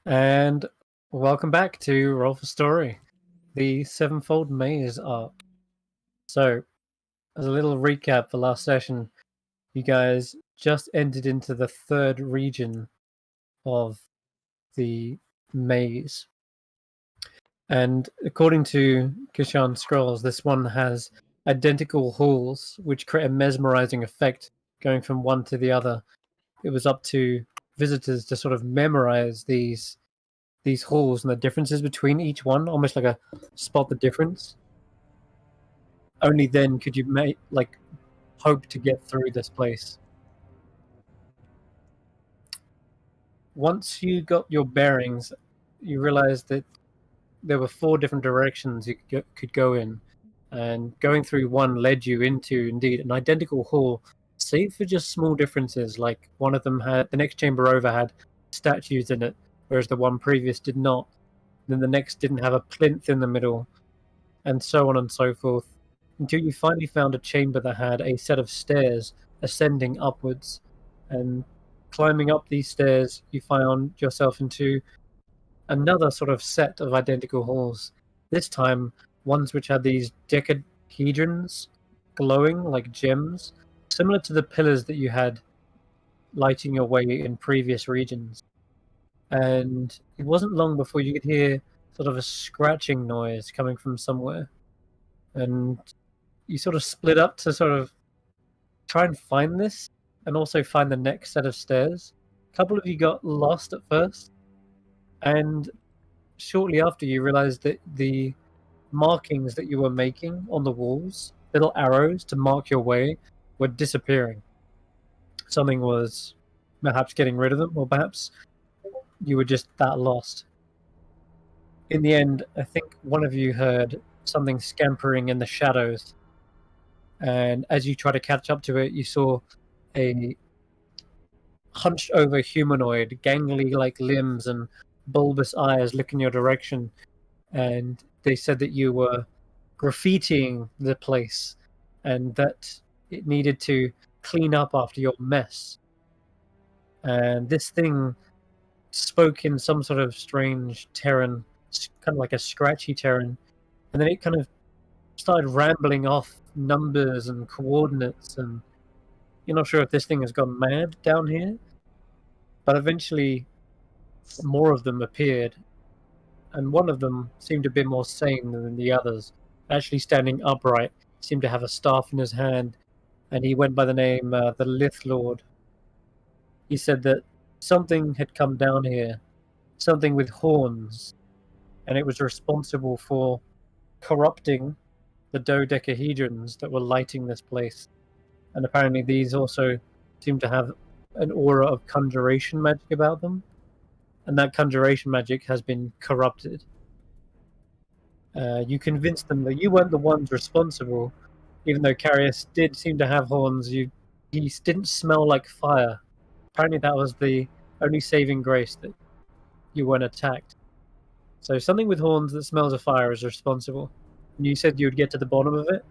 And welcome back to Roll for Story, the Sevenfold Maze arc. So, as a little recap for last session, you guys just entered into the third region of the maze. And according to Kesh'an scrolls, this one has identical halls, which create a mesmerizing effect going from one to the other. It was up to visitors to sort of memorize these halls and the differences between each one, almost like a spot the difference. Only then could you hope to get through this place. Once you got your bearings, you realized that there were 4 different directions you could go in, and going through one led you into indeed an identical hall, save for just small differences. Like one of them had, the next chamber over had statues in it, whereas the one previous did not. Then the next didn't have a plinth in the middle, and so on and so forth, until you finally found a chamber that had a set of stairs ascending upwards. And climbing up these stairs, you found yourself into another sort of set of identical halls. This time, ones which had these decahedrons glowing like gems, similar to the pillars that you had lighting your way in previous regions. And it wasn't long before you could hear sort of a scratching noise coming from somewhere. And you sort of split up to sort of try and find this and also find the next set of stairs. A couple of you got lost at first, and shortly after you realized that the markings that you were making on the walls, little arrows to mark your way, were disappearing. Something was perhaps getting rid of them, or perhaps you were just that lost. In the end, I think one of you heard something scampering in the shadows, and as you try to catch up to it, you saw a hunched over humanoid, gangly like limbs and bulbous eyes look in your direction, and they said that you were graffitiing the place and that it needed to clean up after your mess. And this thing spoke in some sort of strange Terran, kind of like a scratchy Terran, and then it kind of started rambling off numbers and coordinates, and you're not sure if this thing has gone mad down here. But eventually, more of them appeared, and one of them seemed a bit more sane than the others, actually standing upright, seemed to have a staff in his hand, and he went by the name the Lith Lord. He said that something had come down here, something with horns, and it was responsible for corrupting the dodecahedrons that were lighting this place. And apparently these also seem to have an aura of conjuration magic about them, and that conjuration magic has been corrupted. You convinced them that you weren't the ones responsible, even though Karius did seem to have horns. He didn't smell like fire. Apparently that was the only saving grace, that you weren't attacked. So something with horns that smells of fire is responsible. And you said you would get to the bottom of it,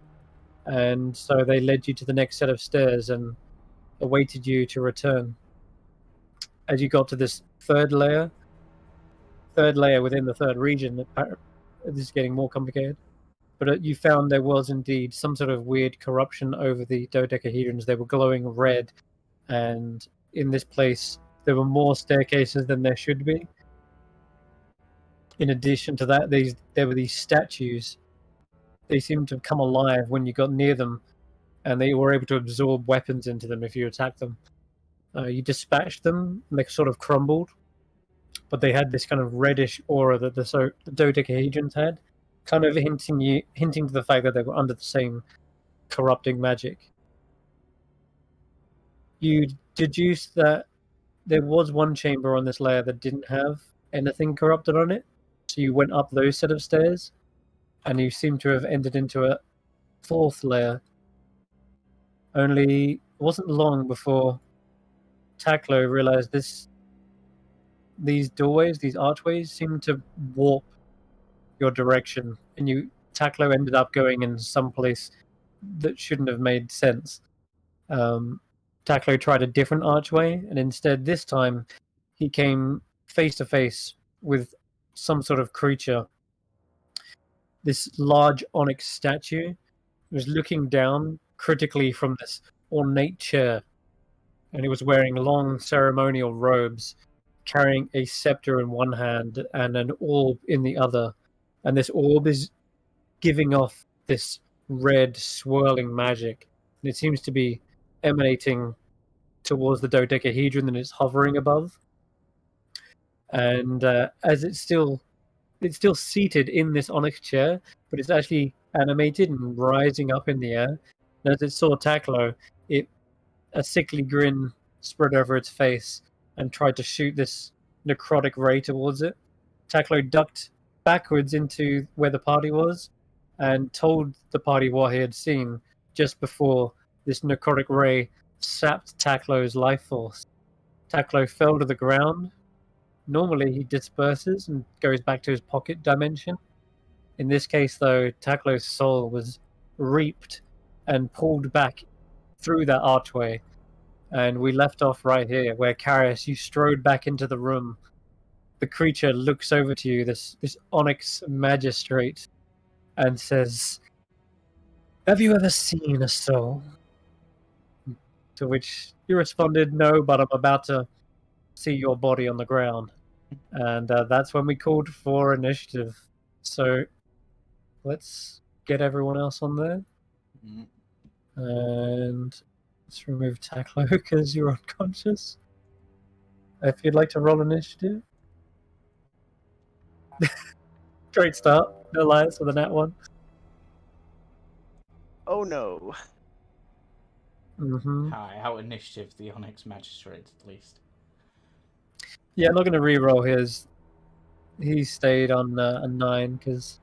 and so they led you to the next set of stairs and awaited you to return. As you got to this third layer within the third region, this is getting more complicated, but you found there was indeed some sort of weird corruption over the dodecahedrons. They were glowing red, and in this place there were more staircases than there should be. In addition to that, there were these statues. They seemed to come alive when you got near them, and they were able to absorb weapons into them if you attacked them. You dispatched them, and they sort of crumbled, but they had this kind of reddish aura that the dodecahedrons had, kind of hinting to the fact that they were under the same corrupting magic. You deduced that there was one chamber on this layer that didn't have anything corrupted on it, so you went up those set of stairs, and you seem to have entered into a 4th layer. Only it wasn't long before Taklo realized these doorways, these archways, seemed to warp your direction, and Taklo ended up going in some place that shouldn't have made sense. Taklo tried a different archway, and instead this time he came face to face with some sort of creature. This large onyx statue was looking down critically from this ornate chair, and he was wearing long ceremonial robes, carrying a scepter in one hand and an orb in the other. And this orb is giving off this red, swirling magic, and it seems to be emanating towards the dodecahedron that it's hovering above. And as it's still seated in this onyx chair, but it's actually animated and rising up in the air. And as it saw Taklo, a sickly grin spread over its face and tried to shoot this necrotic ray towards it. Taklo ducked backwards into where the party was and told the party what he had seen just before this necrotic ray sapped Taklo's life force. Taklo fell to the ground. Normally, he disperses and goes back to his pocket dimension. In this case, though, Taklo's soul was reaped and pulled back through that archway. And we left off right here, where Karius, you strode back into the room. The creature looks over to you, this onyx magistrate, and says, "Have you ever seen a soul?" To which you responded, "No, but I'm about to see your body on the ground." And that's when we called for initiative. So let's get everyone else on there. And let's remove Taklo because you're unconscious. If you'd like to roll initiative. Great start. Elias with a nat 1. Oh no. Mm-hmm. Hi, out initiative the Onyx Magistrate at least. Yeah, I'm not going to re-roll his. He stayed on a 9 because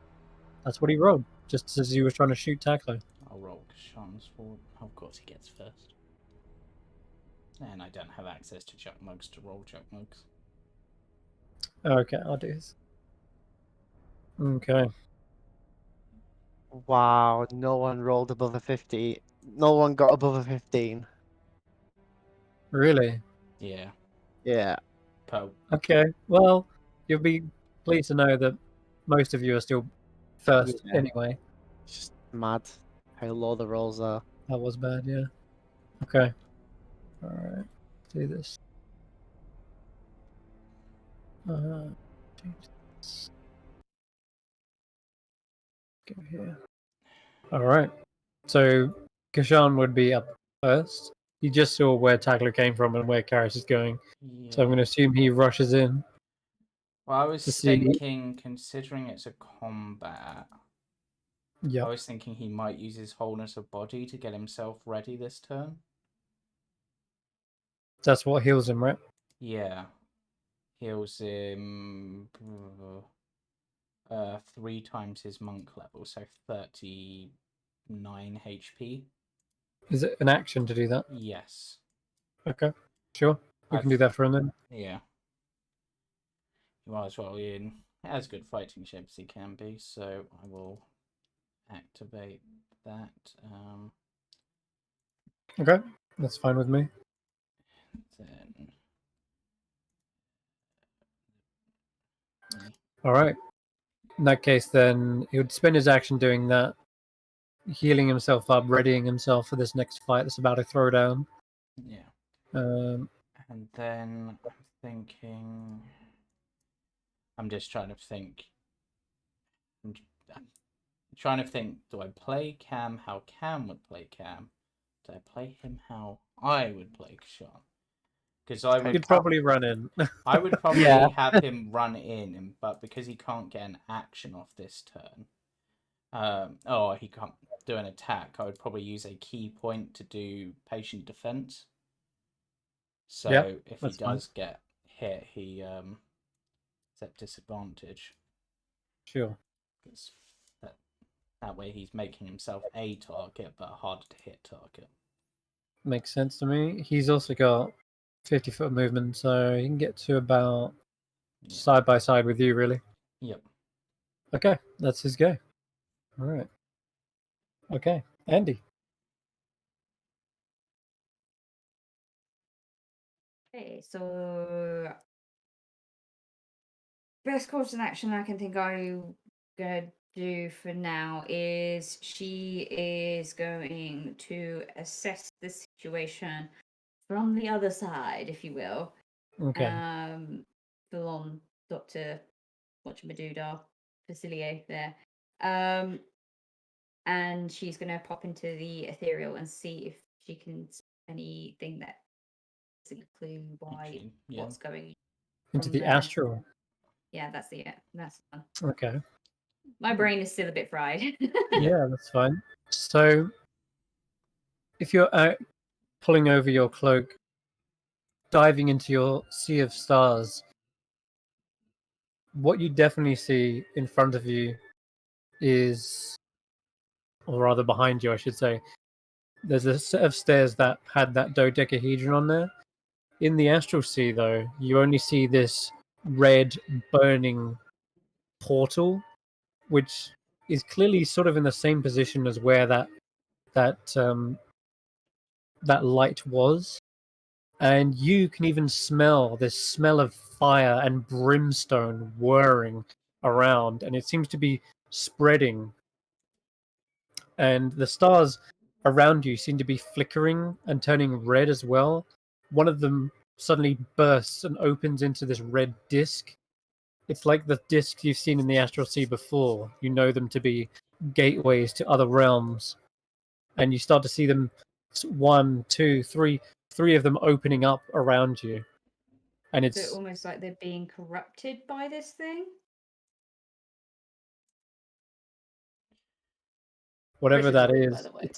that's what he rolled, just as he was trying to shoot Taklo. I'll roll Kesh'an's for. Of course, he gets first. And I don't have access to Chuck Mugs to roll Chuck Mugs. Okay, I'll do his. Okay. Wow, no one rolled above a 50. No one got above a 15. Really? Yeah. Yeah. Okay. Well, you'll be pleased to know that most of you are still first anyway. It's just mad how low the rolls are. That was bad, yeah. Okay. Alright. Let's do this. Go here. Alright. So, Kesh'an would be up first. You just saw where Taklo came from and where Karius is going. Yeah. So I'm going to assume he rushes in. Well, I was thinking, considering it's a combat, I was thinking he might use his wholeness of body to get himself ready this turn. That's what heals him, right? Yeah. Heals him 3 times his monk level, so 39 HP. Is it an action to do that? Yes. Okay, sure. We can do that for him then. Yeah. You might as well be in as good fighting shape as he can be, so I will activate that. Okay, that's fine with me. Then... Alright. In that case, then, he would spend his action doing that, healing himself up, readying himself for this next fight that's about to throw down. Yeah. And then I'm thinking... I'm just trying to think... I'm trying to think, do I play Cam how Cam would play Cam? Do I play him how I would play Kesh'an? Because I would... You'd probably run in. I would probably have him run in, but because he can't get an action off this turn, he can't do an attack, I would probably use a key point to do patient defense. So if he does get hit, he is at disadvantage. Sure. That way he's making himself a target, but a harder to hit target. Makes sense to me. He's also got 50-foot movement, so he can get to about side by side with you, really. Yep. Okay, that's his go. All right. Okay, Andi. Okay, so best course of action I can think I'm gonna do for now is she is going to assess the situation from the other side, if you will. Okay. Full on Dr. Whatchamadoodah Facilier there. And she's gonna pop into the ethereal and see if she can see anything that is a clue why Actually, yeah. what's going Into from the there. astral. Yeah, that's the one. Okay. My brain is still a bit fried. Yeah, that's fine. So, if you're out pulling over your cloak, diving into your sea of stars, what you definitely see in front of you is, or rather behind you, I should say, there's a set of stairs that had that dodecahedron on there. In the astral sea, though, you only see this red burning portal, which is clearly sort of in the same position as where that that light was. And you can even smell this smell of fire and brimstone whirring around, and it seems to be spreading. And the stars around you seem to be flickering and turning red as well. One of them suddenly bursts and opens into this red disc. It's like the discs you've seen in the astral sea before. You know them to be gateways to other realms, and you start to see them, one, two, three of them opening up around you, and So it's almost like they're being corrupted by this thing. whatever Which is that cool, by is. the way.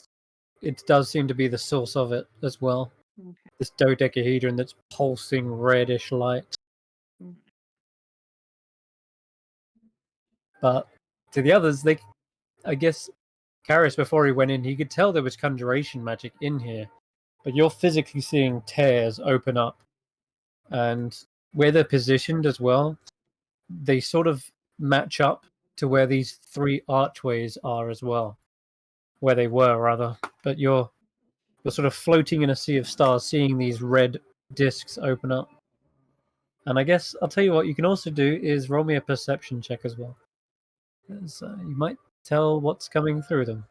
It does seem to be the source of it as well. Okay. This dodecahedron that's pulsing reddish light. Mm. But to the others, I guess, Karius, before he went in, he could tell there was conjuration magic in here. But you're physically seeing tears open up. And where they're positioned as well, they sort of match up to where these three archways are as well. Where they were, rather. But you're sort of floating in a sea of stars, seeing these red discs open up. And I guess I'll tell you what you can also do is roll me a perception check as well. Because you might tell what's coming through them.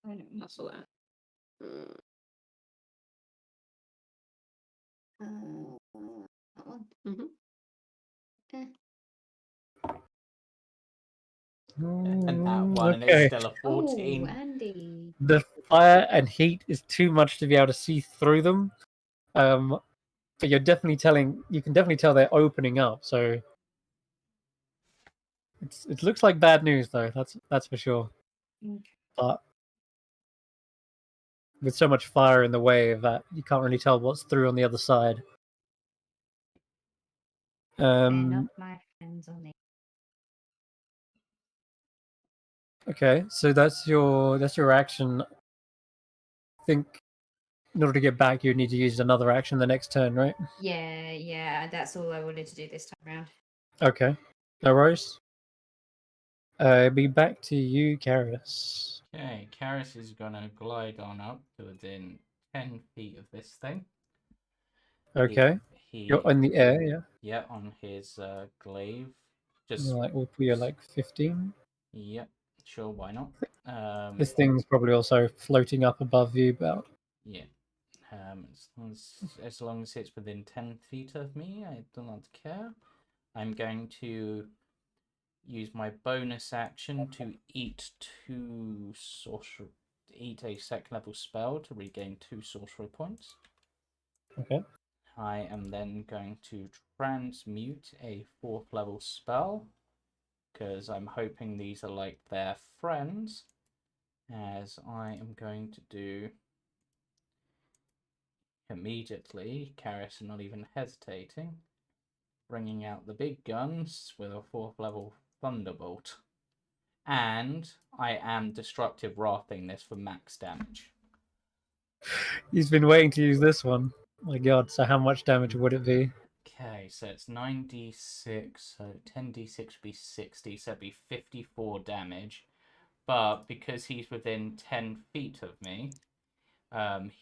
I know, muscle that. That one. And that one, and it's Okay. still a Oh, 14. Andi. The fire and heat is too much to be able to see through them. But you're definitely you can definitely tell they're opening up, so it looks like bad news though, that's for sure. Okay. But with so much fire in the way that you can't really tell what's through on the other side. They're not my friends on it. Okay, so that's your action. I think in order to get back, you need to use another action the next turn, right? Yeah, that's all I wanted to do this time around. Okay, no worries. Be back to you, Karius. Okay, Karius is gonna glide on up to within 10 feet of this thing. Okay, you're in the air, yeah. Yeah, on his glaive. Just Like we'll put you like 15. Yep, sure, why not? This thing's probably also floating up above you, about. Yeah. As long as it's within 10 feet of me, I do not care. I'm going to use my bonus action to eat a second level spell to regain 2 sorcery points. Okay. I am then going to transmute a 4th level spell, because I'm hoping these are like their friends, as I am going to do immediately, Karius not even hesitating, bringing out the big guns with a 4th level Thunderbolt. And I am Destructive Wrathing this for max damage. He's been waiting to use this one. My god, so how much damage would it be? Okay, so it's 9d6, so 10d6 would be 60, so it'd be 54 damage. But because he's within 10 feet of me,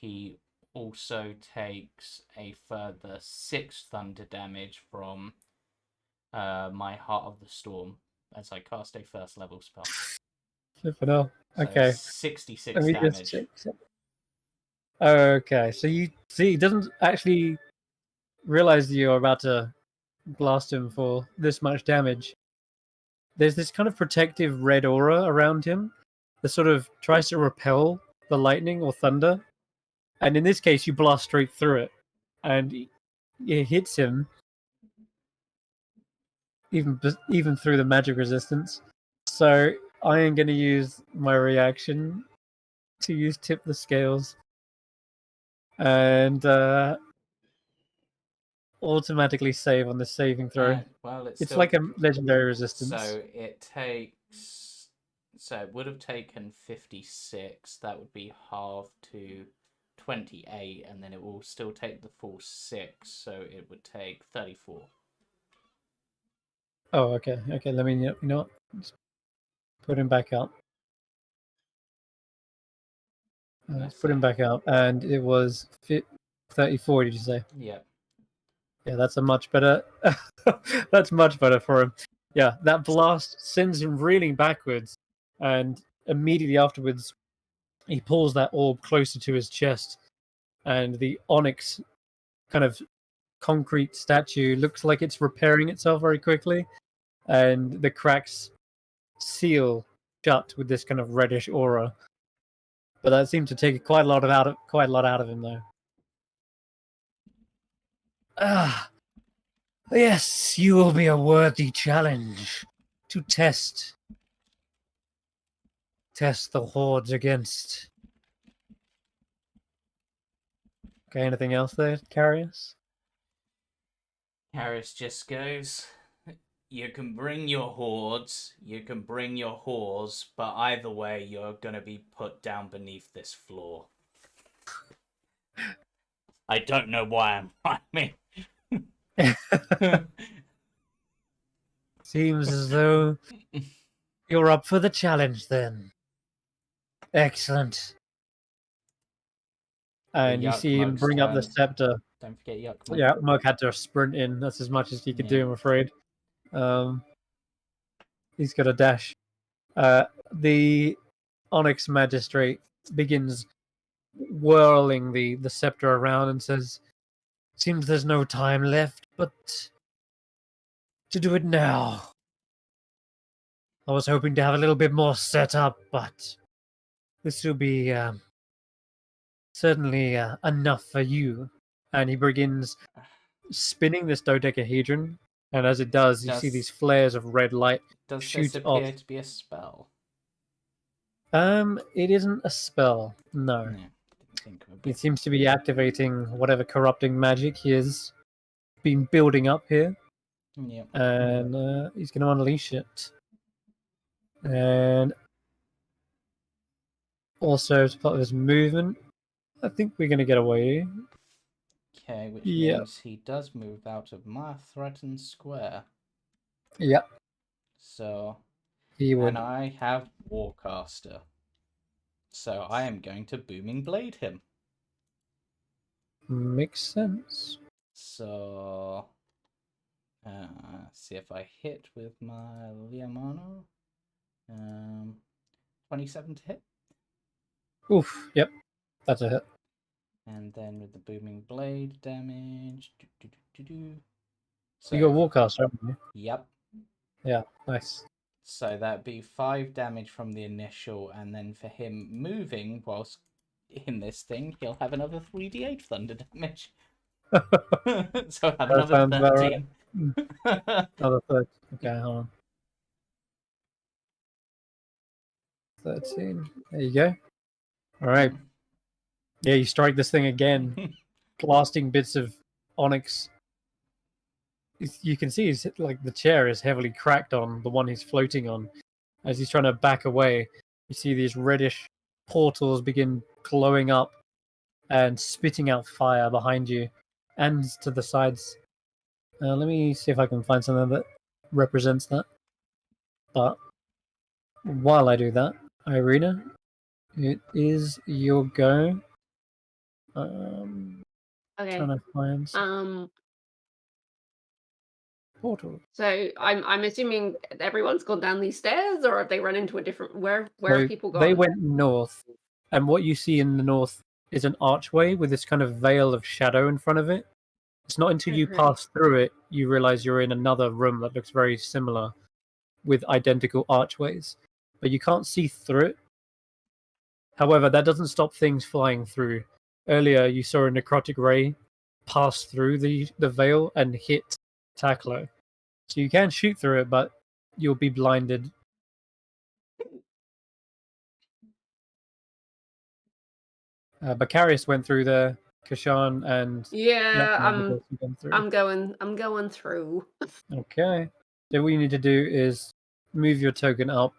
he also takes a further 6 thunder damage from my Heart of the Storm as I cast a first level spell. Flipping hell. So Okay. 66 Let me just damage. check. Okay, so you see, he doesn't actually realize you're about to blast him for this much damage. There's this kind of protective red aura around him that sort of tries to repel the lightning or thunder. And in this case, you blast straight through it. And it hits him, even through the magic resistance. So I am going to use my reaction to use Tip the Scales. And automatically save on the saving throw. Well, It's still... like a legendary resistance. So it takes... So it would have taken 56. That would be half to 28. And then it will still take the full 6. So it would take 34. Oh, okay. Okay, let me, you know what? Just put him back up. Let's put him back up. And it was 34, did you say? Yep. Yeah, that's a much better. That's much better for him. Yeah, that blast sends him reeling backwards, and immediately afterwards, he pulls that orb closer to his chest, and the onyx kind of concrete statue looks like it's repairing itself very quickly, and the cracks seal shut with this kind of reddish aura. But that seemed to take quite a lot out of him, though. Ah. Yes, you will be a worthy challenge to test the hordes against. Okay, anything else there, Karius? Karius just goes, you can bring your hordes, you can bring your whores, but either way, you're going to be put down beneath this floor. I don't know why I'm rhyming. Seems as though you're up for the challenge then. Excellent. And you see him bring up the scepter. Don't forget Yuck Mug. Yeah, Mug had to sprint in. That's as much as he could do, I'm afraid. He's got a dash. The Onyx Magistrate begins whirling the scepter around and says, "Seems there's no time left, but to do it now. I was hoping to have a little bit more set up, but this will be certainly enough for you." And he begins spinning this dodecahedron, and as it does, you see these flares of red light shoot off. Does this appear to be a spell? It isn't a spell, no. It seems to be activating whatever corrupting magic he has been building up here. Yep. And he's going to unleash it. And also, as part of his movement, I think we're going to get away. Okay, which means he does move out of my threatened square. Yep. So, he would. And I have Warcaster. So I am going to Booming Blade him. Makes sense. So, see if I hit with my Liamano. 27 to hit. Oof, yep. That's a hit. And then with the Booming Blade damage. So you got Warcaster, haven't you? Yep. Yeah, nice. So that'd be 5 damage from the initial, and then for him moving whilst in this thing, he'll have another 3d8 thunder damage. So have another 13. Right. Another 13. Okay, hold on. 13. There you go. All right. Yeah, you strike this thing again, blasting bits of onyx. You can see he's like the chair is heavily cracked on the one he's floating on. As he's trying to back away, you see these reddish portals begin glowing up and spitting out fire behind you and to the sides. Let me see if I can find something that represents that. But while I do that, Eirina, it is your go. Okay. Trying to find. portal. So I'm assuming everyone's gone down these stairs, or have they run into a different? Where So have people gone? they went north, and what you see in the north is an archway with this kind of veil of shadow in front of it. It's not until you Okay. pass through it you realize you're in another room that looks very similar, with identical archways, but you can't see through it. However, that doesn't stop things flying through. Earlier, you saw a necrotic ray pass through the veil and hit Tackler. So you can shoot through it, but you'll be blinded. But Karius went through there, Kesh'an and Yeah, Jackman also went through. I'm going through. Okay. So what you need to do is move your token up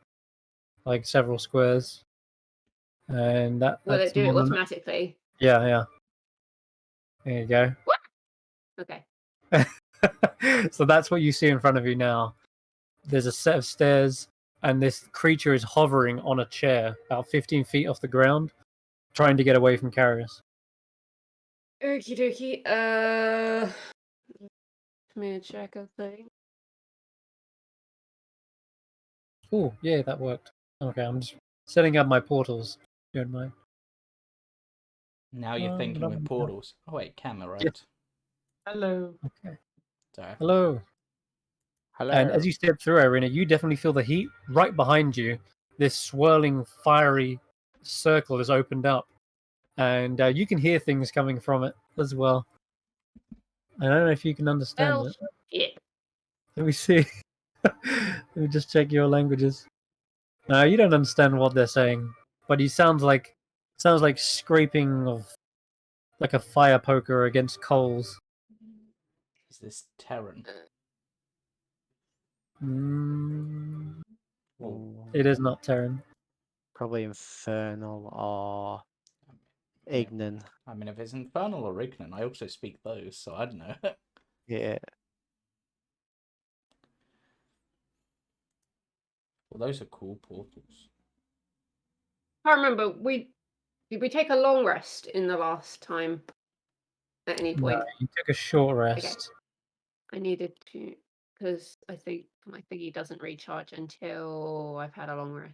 like several squares. And Will that's it do it more than- automatically? Yeah. There you go. Okay. So that's what you see in front of you now. There's a set of stairs, and this creature is hovering on a chair about 15 feet off the ground, trying to get away from Karius. Okie dokie. Let me check a thing. Oh, yeah, that worked. Okay, I'm just setting up my portals. You don't mind? Now you're thinking with portals. Oh wait, camera, right? Yeah. Hello. Okay. Sorry. Hello. Hello. And as you step through, Eirina, you definitely feel the heat right behind you. This swirling, fiery circle has opened up, and you can hear things coming from it as well. I don't know if you can understand it. Yeah. Let me see. Let me just check your languages. No, you don't understand what they're saying, but he sounds like scraping of like a fire poker against coals. Is this Terran? Mm, Oh, it is not Terran. Probably infernal or Yeah. ignan. I mean, if it's infernal or ignorant, I also speak those, so I don't know. Yeah. Well, those are cool portals. I remember did we take a long rest in the last time at any point? No, you took a short rest. I needed to, because I think my thingy doesn't recharge until I've had a long rest.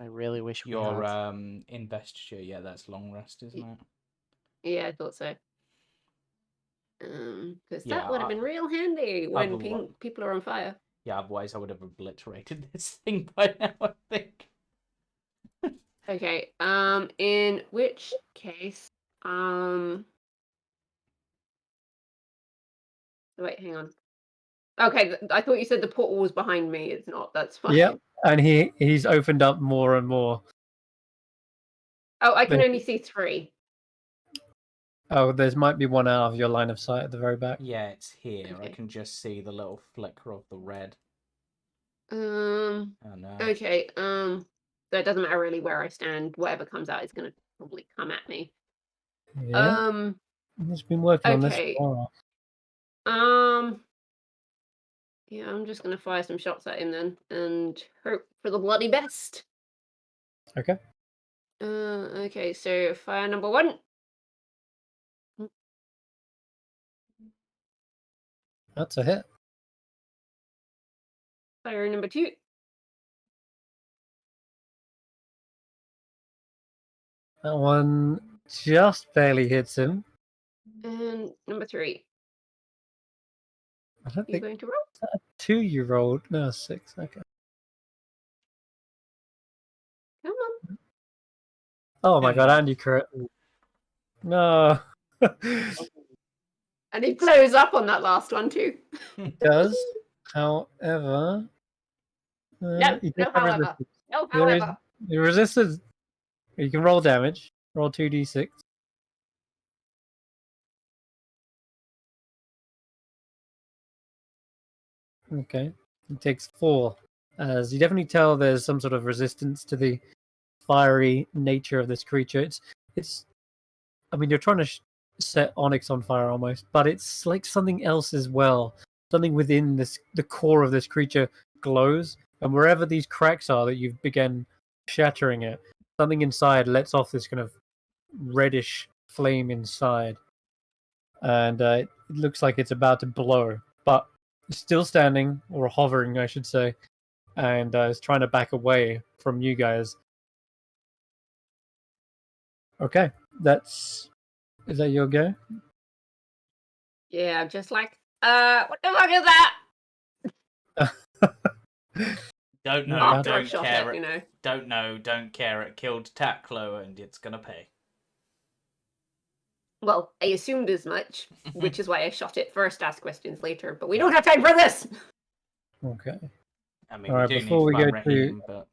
I really wish we Your had. investiture, yeah, that's long rest, isn't it? Yeah, I thought so. Because Yeah, that would have been real handy when otherwise- people are on fire. Yeah, otherwise I would have obliterated this thing by now, I think. Okay. In which case, wait, hang on. Okay, I thought you said the portal was behind me. It's not. That's fine. Yep, and he's opened up more and more. Oh, I can But- only see 3. Oh, there might be one out of your line of sight at the very back. Yeah, it's here. I Okay. can just see the little flicker of the red. Oh no. Okay. So it doesn't matter really where I stand. Whatever comes out is gonna probably come at me. Yeah, he's been working on this for Okay. a while. Yeah, I'm just gonna fire some shots at him then, and hope for the bloody best. Okay. Okay. So fire number 1. That's a hit. Fire number 2. That one just barely hits him. And number 3. I don't You think going to roll? 2 you rolled. No, 6. Okay. Come on. Oh my Yeah. god, Andi crit. No. And he blows up on that last one too. Does, however. No, you no, don't have however. resistance. No, There is- however. You resisted. You can roll damage. Roll 2d6. Okay. It takes 4. As you definitely tell there's some sort of resistance to the fiery nature of this creature. It's I mean, you're trying to set Onyx on fire almost, but it's like something else as well. Something within the core of this creature glows, and wherever these cracks are that you've begun shattering it, something inside lets off this kind of reddish flame inside, and it looks like it's about to blow. But still standing, or hovering, I should say, and is trying to back away from you guys. Okay, is that your go? Yeah, just like, what the fuck is that? Don't know, Not After I don't shot care. it, you know. Don't know, don't care. It killed Taklo, and it's gonna pay. Well, I assumed as much, which is why I shot it first, ask questions later, but we don't have time for this! Okay. I mean, All we right, do need before to we find go Raheem, but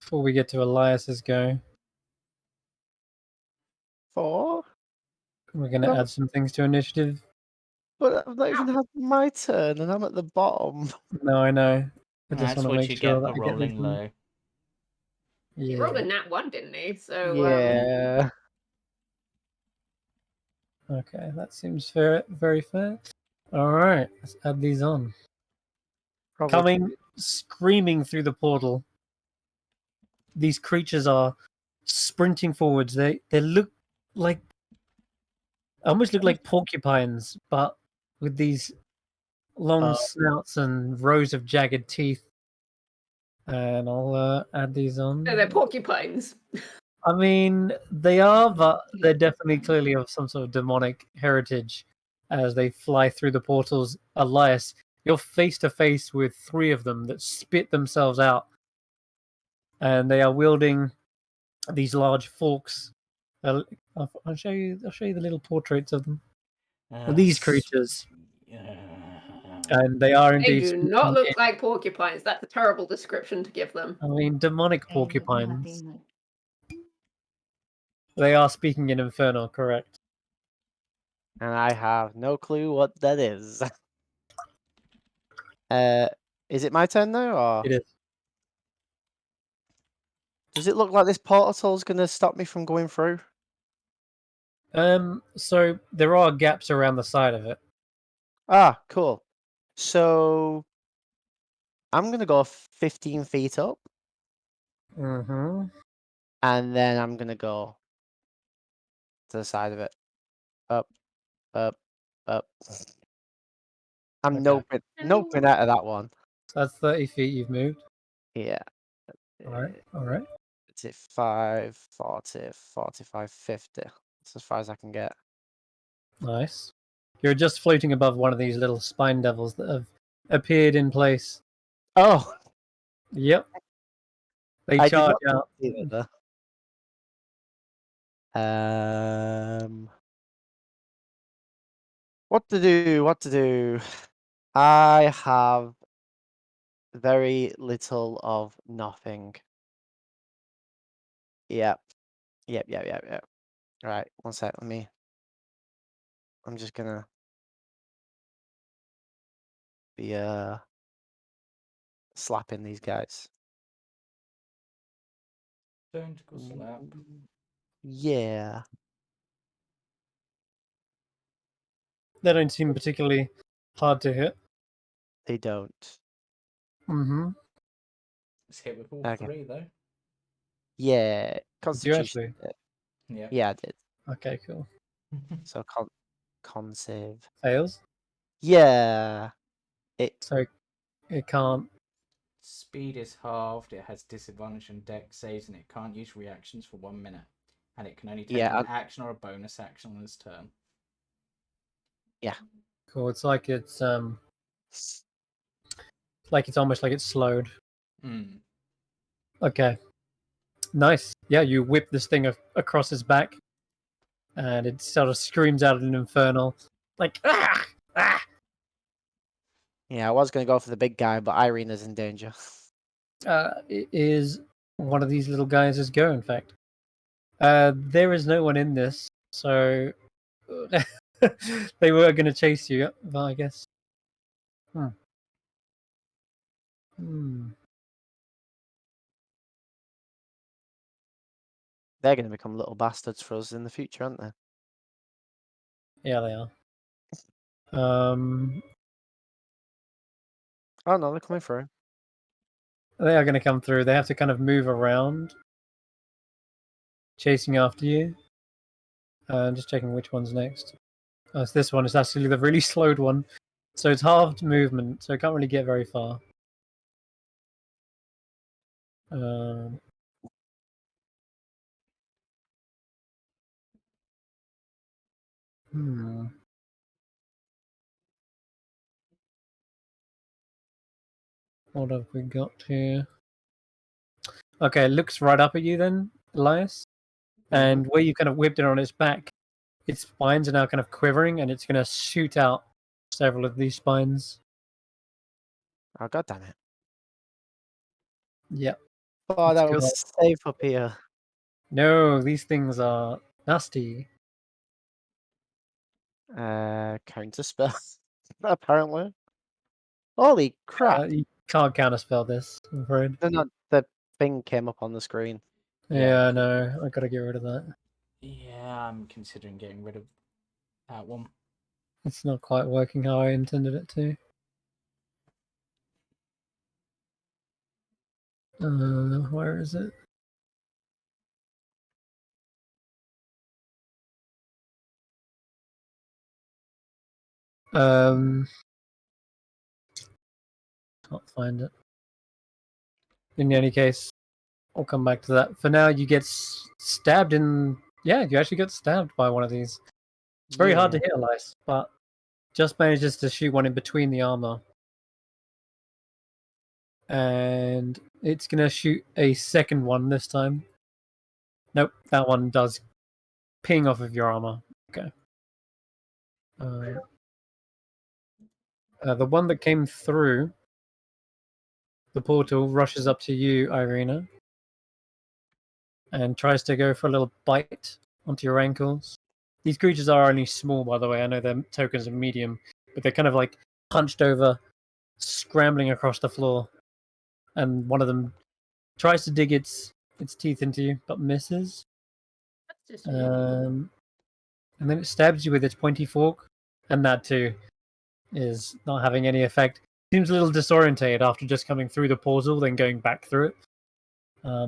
Before we get to Elias's go, 4? we're going to No. add some things to initiative. But I've not even had my turn, and I'm at the bottom. No, I know. I just that's want to what make you sure get that for I get rolling this in. low. He Yeah. rolled a nat 1, didn't he? So, Yeah. Okay, that seems fair, very fair. All right, let's add these on. Probably. Coming screaming through the portal. These creatures are sprinting forwards. They look like almost look like porcupines, but with these long snouts and rows of jagged teeth. And I'll add these on. no, they're porcupines. I mean, they are, but they're definitely clearly of some sort of demonic heritage as they fly through the portals. Elias, you're face to face with 3 of them that spit themselves out, and they are wielding these large forks. I'll show you. I'll show you the little portraits of them. These creatures, and they are They indeed. do not look like porcupines. That's a terrible description to give them. I mean, demonic They look porcupines. nothing like- They are speaking in Infernal, correct? And I have no clue what that is. Is it my turn now, or It is. does it look like this portal's gonna stop me from going through? So there are gaps around the side of it. Ah, cool. So I'm gonna go 15 feet up, Mm-hmm. and then I'm gonna go to the side of it. Up, up, up. I'm Okay. noping out of that one. So that's 30 feet you've moved. Yeah. All right. All right. It's it 5, 40, 45, 50. That's as far as I can get. Nice. You're just floating above one of these little spine devils that have appeared in place. Oh, Yep. They I did charge not out. see that, What to do? What to do? I have very little of nothing. Yep. Yep. Right, one sec. I'm just gonna be slapping these guys. Tentacle slap. Yeah. They don't seem particularly hard to hit. They don't. Mm-hmm. It's hit with all Okay. 3 though. Yeah. Do you Constitution. actually? Yeah. Yeah, I did. Okay, cool. So con save. Fails. Yeah. So it can't. Speed is halved. It has disadvantage on dex saves, and it can't use reactions for 1 minute. And it can only take an action or a bonus action on its turn. Yeah. Cool. It's like it's almost like it's slowed. Mm. Okay. Nice. Yeah, you whip this thing across his back, and it sort of screams out an infernal, like ah, ah. Yeah, I was gonna go for the big guy, but Eirina's in danger. It is one of these little guys' go. In fact, there is no one in this, so they were going to chase you. But I guess. They're gonna become little bastards for us in the future, aren't they? Yeah, they are. Oh no, they're coming through. They are going to come through. They have to kind of move around, chasing after you. Just checking which one's next. Oh, it's this one. It's actually the really slowed one. So it's halved movement, so it can't really get very far. Um, hmm. What have we got here? Okay, it looks right up at you then, Elias. And where you kind of whipped it on its back, its spines are now kind of quivering, and it's going to shoot out several of these spines. Oh, god damn it. Yep. Oh, Let's that go. was safe up here. No, these things are nasty. Counter spell. Apparently. Holy crap. You can't counterspell this, I'm afraid. No, the thing came up on the screen. Yeah, no, I gotta get rid of that. Yeah, I'm considering getting rid of that one. It's not quite working how I intended it to. Where is it? Can't find it. In any case, I'll come back to that. For now, you get stabbed in. Yeah, you actually get stabbed by one of these. It's very hard to hit, Elias, but just manages to shoot one in between the armor. And it's gonna shoot a second one this time. Nope, that one does ping off of your armor. Okay. The one that came through the portal rushes up to you, Eirina, and tries to go for a little bite onto your ankles. These creatures are only small, by the way. I know their tokens are medium, but they're kind of like hunched over, scrambling across the floor. And one of them tries to dig its teeth into you, but misses. That's just And then it stabs you with its pointy fork, and that too is not having any effect. Seems a little disorientated after just coming through the portal, then going back through it.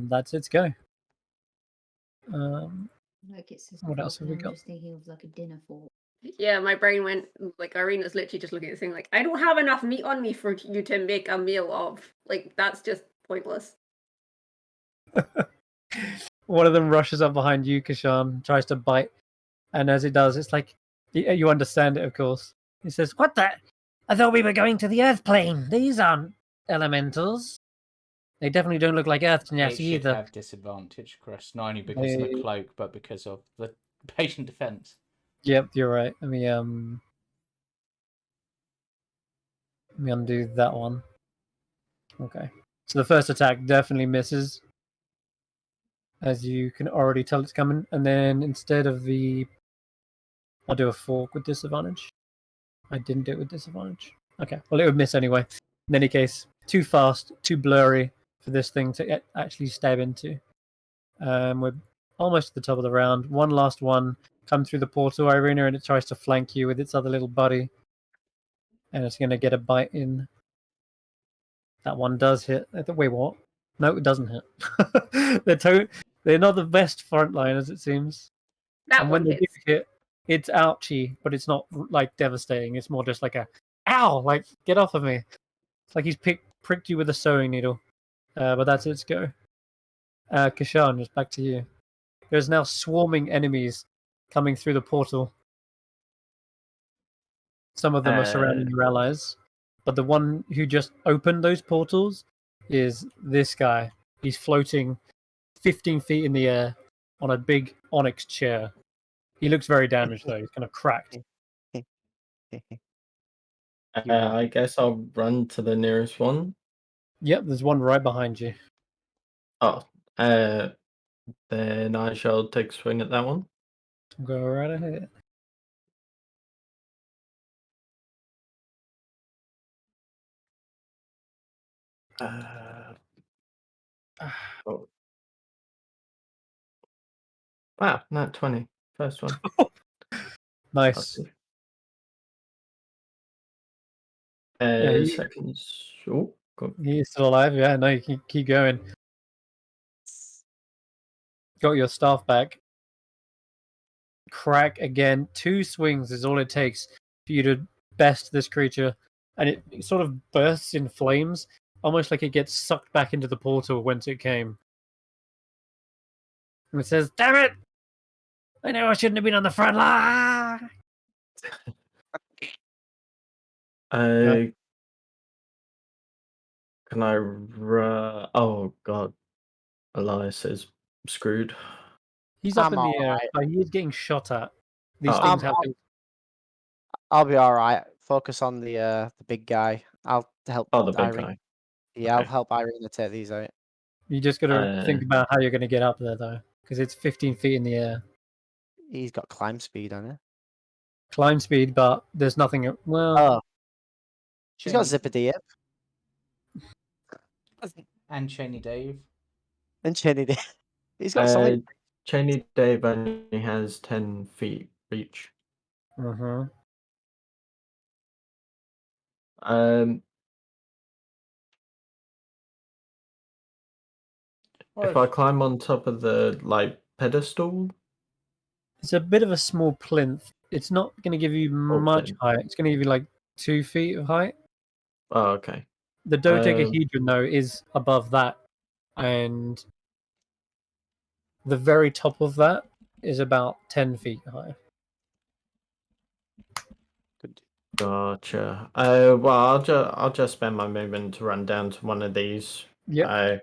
That's its go. Like it's just What else have we I'm got? just thinking of like a dinner fork. Yeah, my brain went like Irina's literally just looking at the thing like I don't have enough meat on me for you to make a meal of. Like that's just pointless. One of them rushes up behind you, Kesh'an, tries to bite, and as it does, it's like you understand it, of course. He says, "What the? I thought we were going to the Earth plane. These aren't elementals. They definitely don't look like Earth It Nyass should either." have disadvantage, Chris, not only because of the cloak, but because of the patient defense. Yep, you're right. Let me undo that one. Okay. So the first attack definitely misses, as you can already tell it's coming. And then instead of I'll do a fork with disadvantage. I didn't do it with disadvantage. Okay, well, it would miss anyway. In any case, too fast, too blurry for this thing to actually stab into. We're almost at the top of the round. One last one. Come through the portal, Eirina, and it tries to flank you with its other little buddy. And it's going to get a bite in. That one does hit. Wait, what? No, it doesn't hit. They're not the best frontliners, it seems. That And one when they do hits. hit, it's ouchy, but it's not like devastating. It's more just like a ow, like get off of me. It's like he's pricked you with a sewing needle. But that's its go. Kesh'an, just back to you. There's now swarming enemies coming through the portal. Some of them are surrounding your allies, but the one who just opened those portals is this guy. He's floating 15 feet in the air on a big onyx chair. He looks very damaged though. He's kind of cracked. I guess I'll run to the nearest one. Yep, there's one right behind you. Oh, then I shall take a swing at that one. Go right ahead. Oh. Wow, not 20. First one. Nice. Seconds. Oh, go. He's still alive. Yeah, no, you keep going. Got your staff back. Crack again. 2 swings is all it takes for you to best this creature, and it sort of bursts in flames, almost like it gets sucked back into the portal whence it came. And it says, "Damn it! I know I shouldn't have been on the front line." Can I? Oh God, Elias is screwed. He's up I'm in the air, alright. but he is getting shot at. These Oh. things happen. I'll be alright. Focus on the big guy. I'll help Oh, the big Irene. guy. Yeah, I'll Okay. help Eirina take these out. You just got to think about how you're going to get up there, though, because it's 15 feet in the air. He's got climb speed on it. Climb speed, but there's nothing. Well, Oh, she's got Cheney- zipper dip. And Cheney Dave. And Chinny dip. He's got solid. Cheney Dave only has 10 feet reach. If I climb on top of the pedestal, it's a bit of a small plinth. It's not going to give you much plinth. height. It's going to give you like 2 feet of height. Oh, okay. The dodecahedron, though, is above that, and the very top of that is about 10 feet high. Good. Gotcha. Well, I'll just spend my movement to run down to one of these. Yep.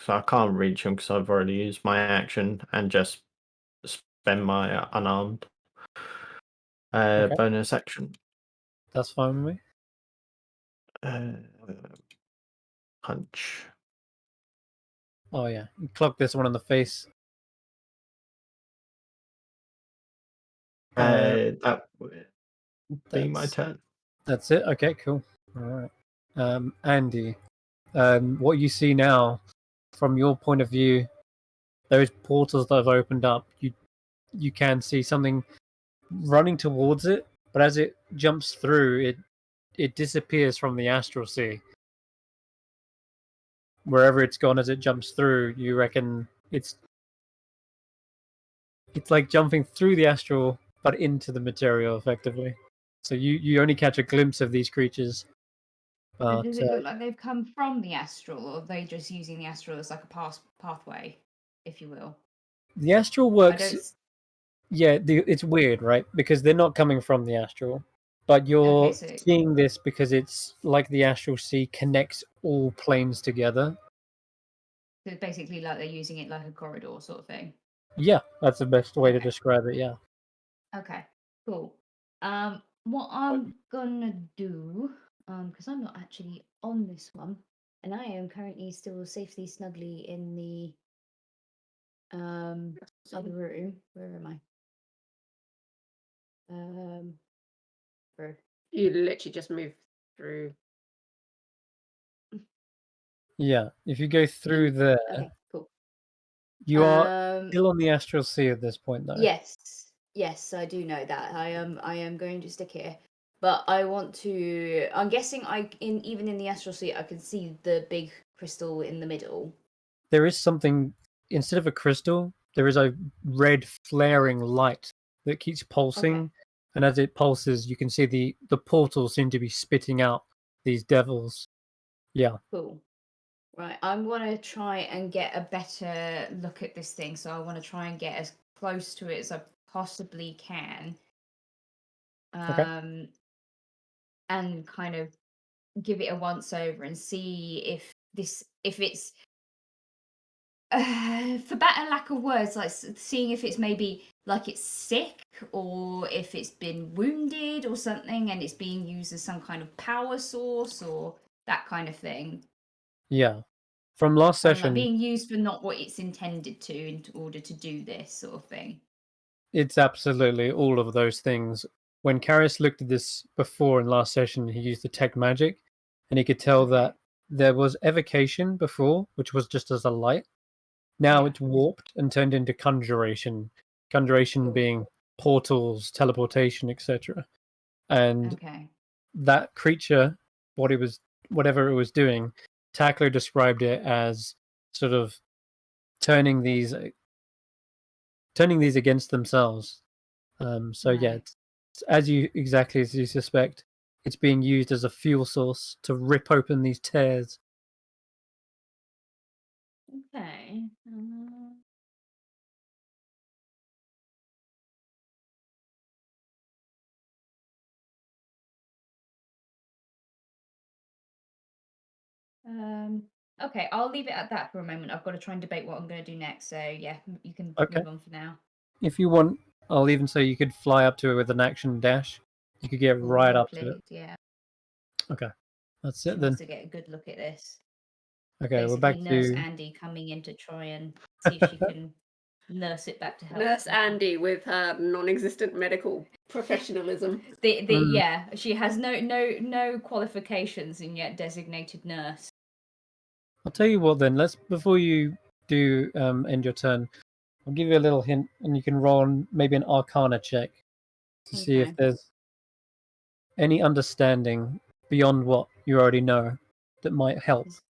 So I can't reach them because I've already used my action, and just spend my unarmed bonus action. That's fine with me. Punch. Oh yeah, you clock this one in the face. That would be my turn. That's it. Okay, cool. All right, Andi, what you see now, from your point of view, those portals that have opened up, you can see something running towards it, but as it jumps through, it disappears from the astral sea. Wherever it's gone as it jumps through, you reckon it's like jumping through the astral but into the material effectively. So you only catch a glimpse of these creatures. So does it look like they've come from the astral, or are they just using the astral as like a pathway, if you will? The astral works. Yeah, it's weird, right? Because they're not coming from the astral, but you're seeing this because it's like the astral sea connects all planes together. So it's basically like they're using it like a corridor sort of thing. Yeah, that's the best way to describe it. Yeah. Okay, cool. What I'm gonna do, because I'm not actually on this one, and I am currently still safely, snugly in the other room. Where am I? Through. You literally just move through. Yeah, if you go through there, Okay, cool. You are still on the astral sea at this point, though. Yes, I do know that. I am going to stick here, but I want to. I'm guessing even in the astral sea, I can see the big crystal in the middle. There is something instead of a crystal. There is a red flaring light that keeps pulsing, and as it pulses, you can see the portals seem to be spitting out these devils. Yeah. Cool. Right, I'm going to try and get a better look at this thing. So I want to try and get as close to it as I possibly can. And kind of give it a once over and see if it's for better lack of words, like seeing if it's maybe like it's sick, or if it's been wounded or something and it's being used as some kind of power source or that kind of thing. Yeah. From last session, like being used for not what it's intended to in order to do this sort of thing. It's absolutely all of those things. When Karius looked at this before in last session, he used the tech magic, and he could tell that there was evocation before, which was just as a light. Now it's warped and turned into conjuration. Conjuration being portals, teleportation, etc. And that creature, whatever it was doing, Tackler described it as sort of turning these against themselves. So yeah, it's exactly as you suspect, it's being used as a fuel source to rip open these tears. Okay. Okay, I'll leave it at that for a moment. I've got to try and debate what I'm going to do next. So yeah, you can Okay. move on for now. If you want, I'll even say you could fly up to it with an action dash. You could get right up to it. Yeah. Okay, that's She it then. wants to get a good look at this. Okay, we're Basically, back Nurse to Andi coming in to try and see if she can nurse it back to health. Nurse Andi with her non-existent medical professionalism. Yeah, she has no qualifications and yet designated nurse. I'll tell you what then. Before you do end your turn, I'll give you a little hint, and you can roll maybe an Arcana check to see if Okay. there's any understanding beyond what you already know that might help. It's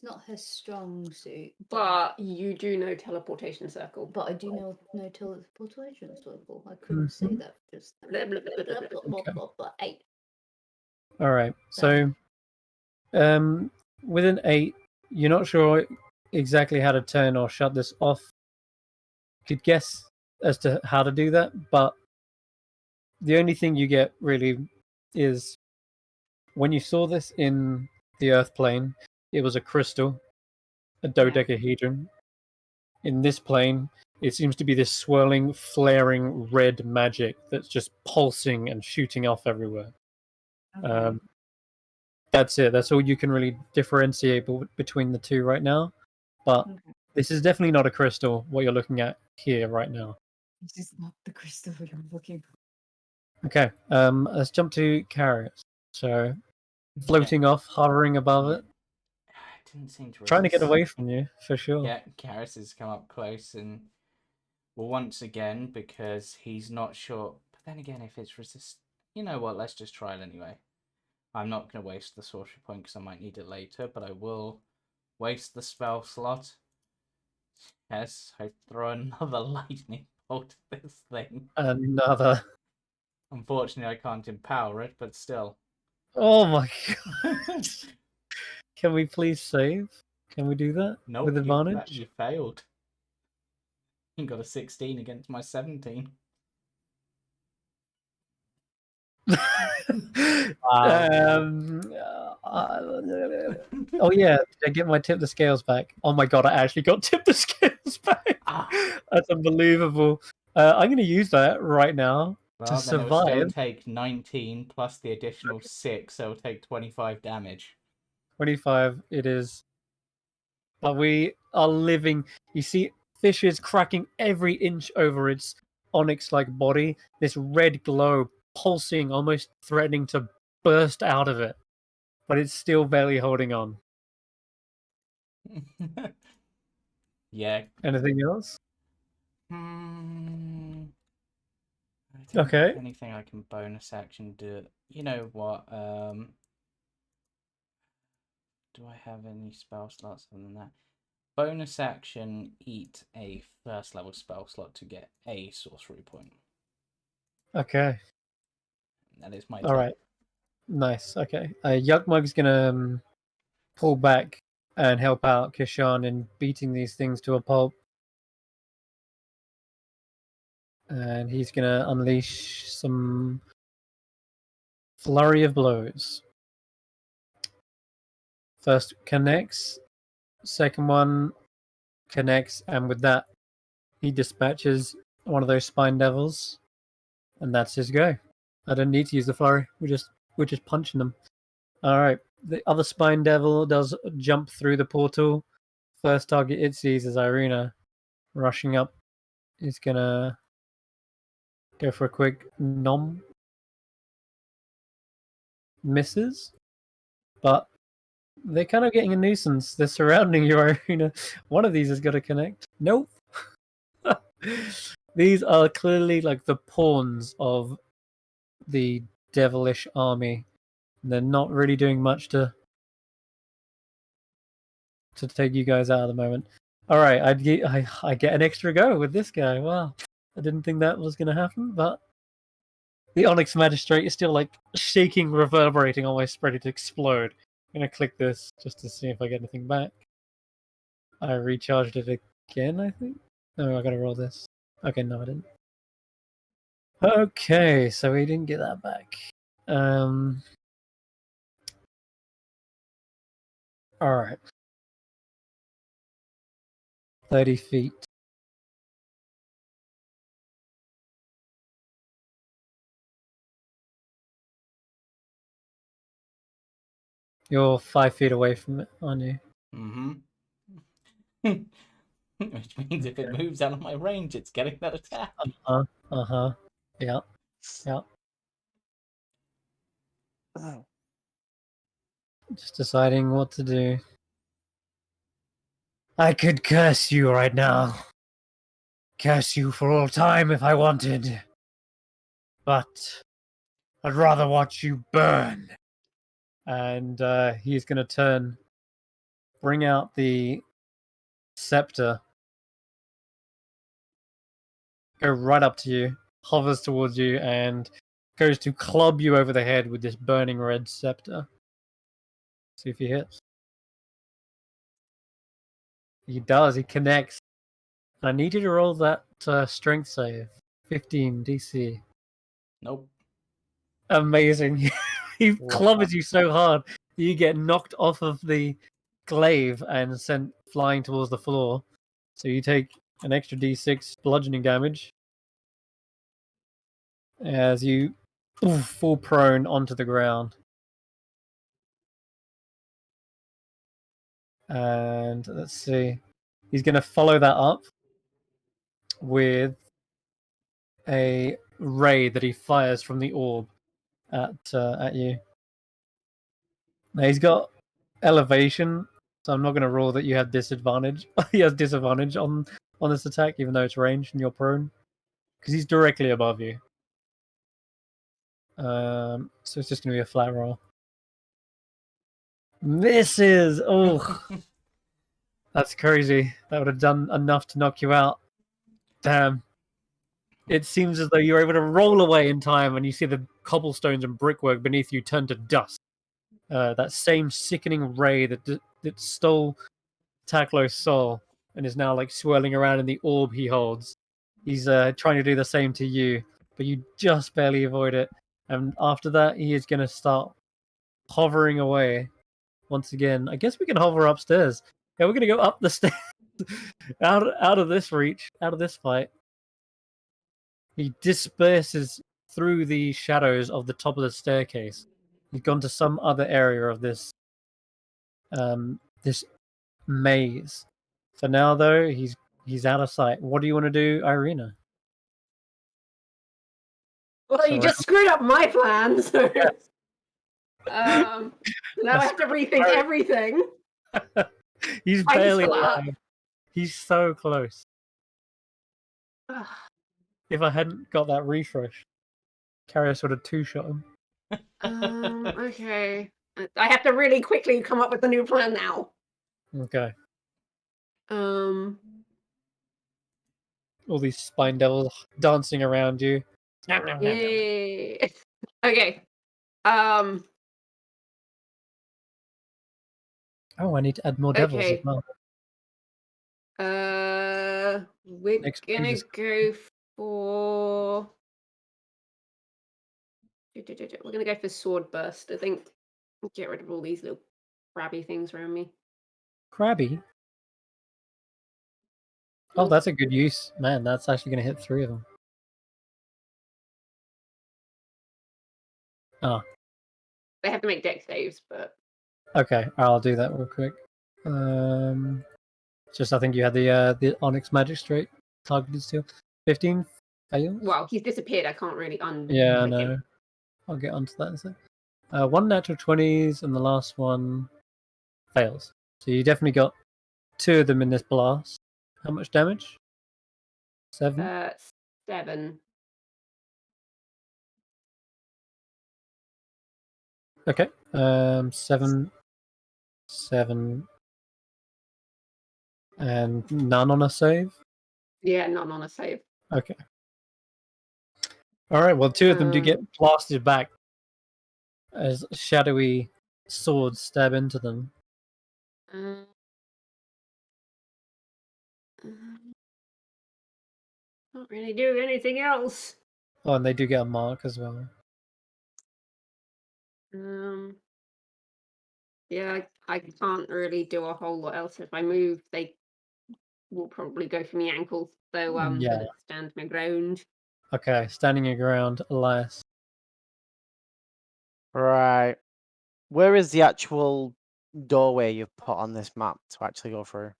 not her strong suit, But you do know teleportation circle. but I do know no teleportation circle. I couldn't say that just. Blah, blah, blah, blah, blah, blah. 8. All right. So, with an 8, you're not sure exactly how to turn or shut this off. You could guess as to how to do that, but the only thing you get really is when you saw this in the Earth plane, it was a crystal, a dodecahedron. In this plane, it seems to be this swirling, flaring red magic that's just pulsing and shooting off everywhere. Okay. That's it. That's all you can really differentiate between the two right now. But this is definitely not a crystal, what you're looking at here right now. This is not the crystal I'm looking for. Okay, let's jump to Karius. So, floating off, hovering above it. It didn't seem to Trying to get resist. away from you, for sure. Yeah, Karius has come up close and well, once again, because he's not sure. But then again, if it's resist, you know what? Let's just try it anyway. I'm not going to waste the sorcery point because I might need it later, but I will waste the spell slot. Yes, I throw another lightning bolt at this thing. Another. Unfortunately, I can't empower it, but still. Oh my god. Can we please save? Can we do that? Nope, with advantage? You failed. You got a 16 against my 17. Oh yeah, did I get my tip the scales back? Oh my god, I actually got tip the scales back. That's unbelievable. I'm going to use that right now to Well, then it will still survive. take 19 plus the additional 6, so it'll take 25 damage. 25 it is. But we are living. You see fishes cracking every inch over its onyx-like body. This red glow pulsing, almost threatening to burst out of it. But it's still barely holding on. Yeah. Anything else? I don't Okay. have anything I can bonus action do. You know what? Do I have any spell slots other than that? Bonus action, eat a first level spell slot to get a sorcery point. Okay. That is my All right. Nice. Okay. Yuckmug's gonna pull back and help out Kesh'an in beating these things to a pulp. And he's gonna unleash some flurry of blows. First connects, second one connects, and with that, he dispatches one of those spine devils, and that's his go. I don't need to use the flurry. We're just punching them. All right. The other spine devil does jump through the portal. First target it sees is Eirina, rushing up. He's gonna go for a quick nom. Misses, but they're kind of getting a nuisance. They're surrounding you, Eirina. One of these has got to connect. Nope. These are clearly like the pawns of the devilish army. They're not really doing much to take you guys out at the moment. All right, I get an extra go with this guy. Wow, I didn't think that was going to happen, but The Onyx Magistrate is still like shaking, reverberating, almost ready to explode. I'm gonna click this just to see if I get anything back. I recharged it again, I think. No, I gotta roll this. Okay, no, I didn't. Okay, so we didn't get that back. Alright. 30 feet. You're 5 feet away from it, aren't you? Mm-hmm. Which means if it moves out of my range, it's getting that attack. Uh-huh. Yeah. Oh. Just deciding what to do. I could curse you right now. Curse you for all time if I wanted. But I'd rather watch you burn. And he's going to turn, bring out the scepter, go right up to you, hovers towards you, and goes to club you over the head with this burning red scepter. See if he hits. He does. He connects. I need you to roll that strength save. 15 DC. Nope. Amazing. He Wow. clubbers you so hard you get knocked off of the glaive and sent flying towards the floor. So you take an extra d6 bludgeoning damage as you fall prone onto the ground. And let's see. He's going to follow that up with a ray that he fires from the orb at you. Now he's got elevation, so I'm not going to rule that you have disadvantage. He has disadvantage on this attack, even though it's ranged and you're prone, because he's directly above you. So it's just going to be a flat roll. Misses. Oh, that's crazy. That would have done enough to knock you out. Damn. It seems as though you're able to roll away in time, and you see the cobblestones and brickwork beneath you turn to dust. That same sickening ray that stole Taklo's soul and is now like swirling around in the orb he holds. He's trying to do the same to you, but you just barely avoid it. And after that, he is going to start hovering away once again. I guess we can hover upstairs. Yeah, we're going to go up the stairs, out of this reach, out of this fight. He disperses through the shadows of the top of the staircase. He's gone to some other area of this this maze. For now, though, he's out of sight. What do you want to do, Eirina? Well, you just screwed up my plan, so now I have to rethink everything. He's I barely just alive. He's so close. If I hadn't got that refresh, Karius would have two-shot him. Okay. I have to really quickly come up with a new plan now. Okay. All these spine devils dancing around you. Yay. Okay. Oh, I need to add more devils as Okay. well. We're gonna go for. We're gonna go for sword burst. I think. Get rid of all these little crabby things around me. Crabby? Oh, that's a good use. Man, that's actually going to hit 3 of them. Oh. They have to make dex saves, but... Okay, I'll do that real quick. Just I think you had the Onyx Magistrate targeted still. 15 fails? Well, he's disappeared. I can't really Yeah, I him. know. I'll get onto that in a sec. 1 natural 20s, and the last one fails. So you definitely got 2 of them in this blast. How much damage? 7? 7. Okay. 7, and none on a save? Yeah, none on a save. Okay. All right. Well, two of them do get blasted back as shadowy swords stab into them. Not really do anything else. Oh, and they do get a mark as well. Yeah, I can't really do a whole lot else. If I move, they will probably go for me ankles. So I'm Yeah. gonna stand my ground. Okay, standing your ground, Elias. Right. Where is the actual doorway you've put on this map to actually go through?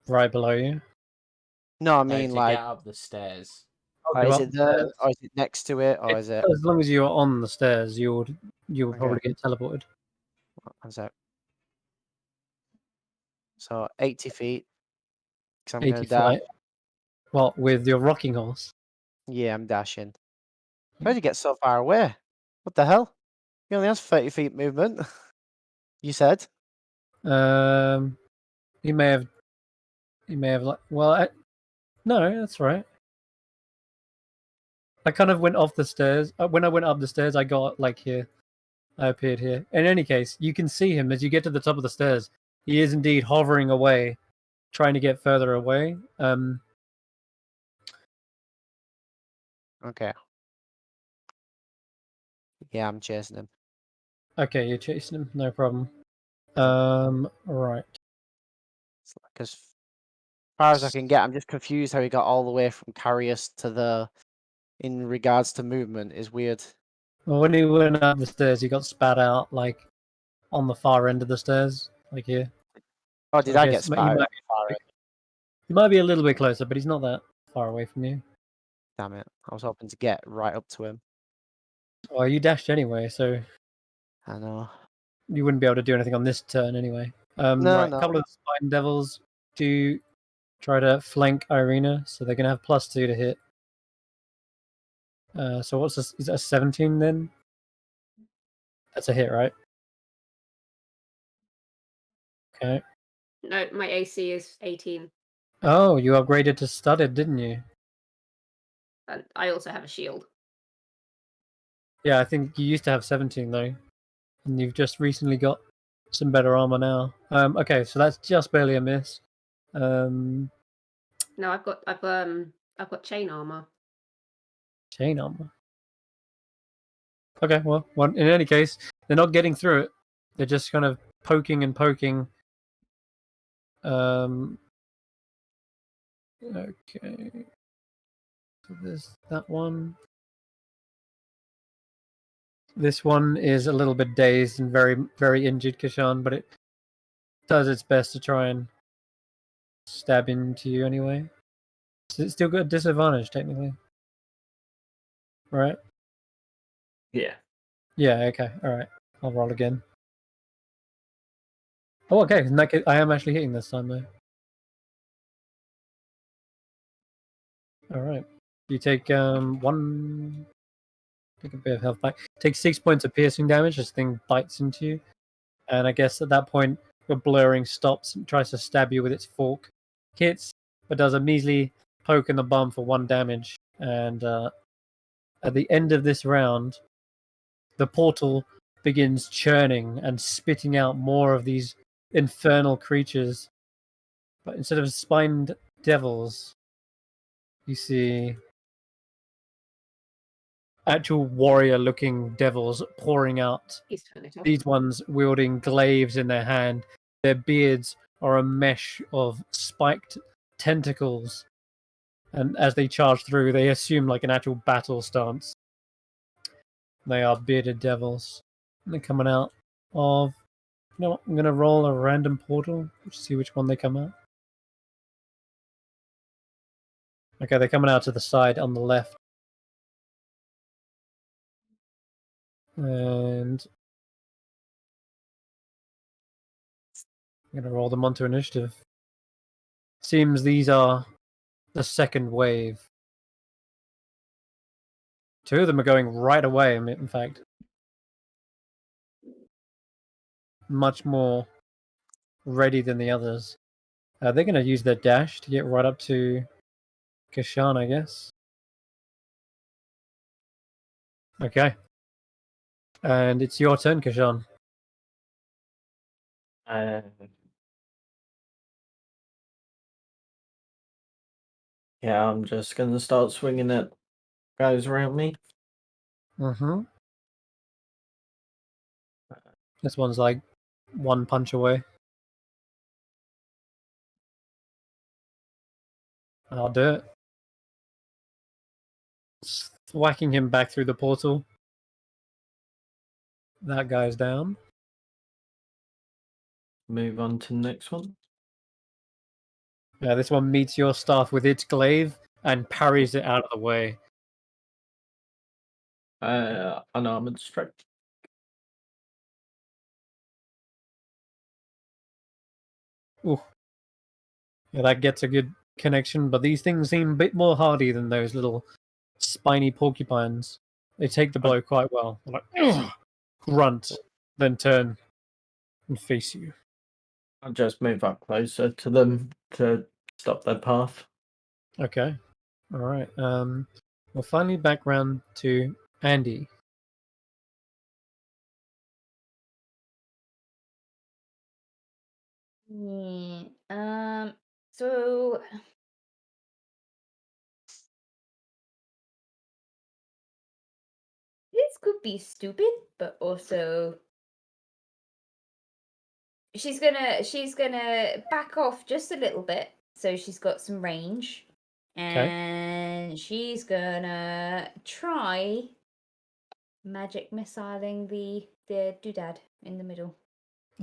Right below you. No, I No, mean to like, get up the stairs. Go is up it the there, stairs. or is it next to it, or is it? As long as you're on the stairs, you would probably Okay. get teleported. One sec. So 80 feet. Because I'm 80 gonna dash. flight. Well, with your rocking horse. Yeah, I'm dashing. How did you get so far away? What the hell? He only has 30 feet movement. You said. You may have like. Well, no, that's right. I kind of went off the stairs. When I went up the stairs, I got like here. I appeared here. In any case, you can see him as you get to the top of the stairs. He is indeed hovering away, trying to get further away. Okay. Yeah, I'm chasing him. Okay, you're chasing him. No problem. Right. Like as far as I can get, I'm just confused how he got all the way from Karius to the. In regards to movement, is weird. Well, when he went up the stairs, he got spat out like on the far end of the stairs, like here. Oh, So did I get he spotted? he might be a little bit closer, but he's not that far away from you. Damn it! I was hoping to get right up to him. Well, you dashed anyway, so I know. you wouldn't be able to do anything on this turn anyway. No, Right, no. a couple of the Spine Devils do try to flank Eirina, so they're going to have +2 to hit. So what's this? Is that a 17 then? That's a hit, right? Okay. No, my AC is 18. Oh, you upgraded to studded, didn't you? And I also have a shield. Yeah, I think you used to have 17 though, and you've just recently got some better armor now. Okay, so that's just barely a miss. No, I've got chain armor. Chain armor. Okay, well, in any case, they're not getting through it. They're just kind of poking and poking. Okay. So there's that one. This one is a little bit dazed and very, very injured, Kesh'an, but it does its best to try and stab into you anyway. So it's still got a disadvantage, technically. Right? Yeah. Yeah, okay, alright. I'll roll again. Oh, okay, in that case, I am actually hitting this time, though. Alright. You take one... Take a bit of health back. Take 6 points of piercing damage. This thing bites into you. And I guess at that point, your blurring stops and tries to stab you with its fork. Hits, but does a measly poke in the bum for 1 damage. And at the end of this round, the portal begins churning and spitting out more of these infernal creatures. But instead of spined devils, you see actual warrior-looking devils pouring out. He's turned it off. These ones wielding glaives in their hand. Their beards are a mesh of spiked tentacles. And as they charge through, they assume like an actual battle stance. They are bearded devils. And they're coming out of... You know what? I'm going to roll a random portal. See which one they come out. Okay, they're coming out to the side on the left. And I'm going to roll them onto initiative. Seems these are the second wave. 2 of them are going right away, in fact. Much more ready than the others. They're going to use their dash to get right up to Kesh'an, I guess. Okay. And it's your turn, Kesh'an. Yeah, I'm just gonna start swinging at guys around me. Mm-hmm. This one's like one punch away. I'll do it. Whacking him back through the portal. That guy's down. Move on to the next one. Yeah, this one meets your staff with its glaive and parries it out of the way. Unarmored strike. Ooh. Yeah, that gets a good connection, but these things seem a bit more hardy than those little spiny porcupines. They take the blow quite well. They're like, "Ugh," grunt, then turn and face you. I'll just move up closer to them to stop their path. Okay. All right. We're finally back round to Andi. So this could be stupid, but also she's gonna back off just a little bit, so she's got some range, and she's gonna try magic missiling the doodad in the middle.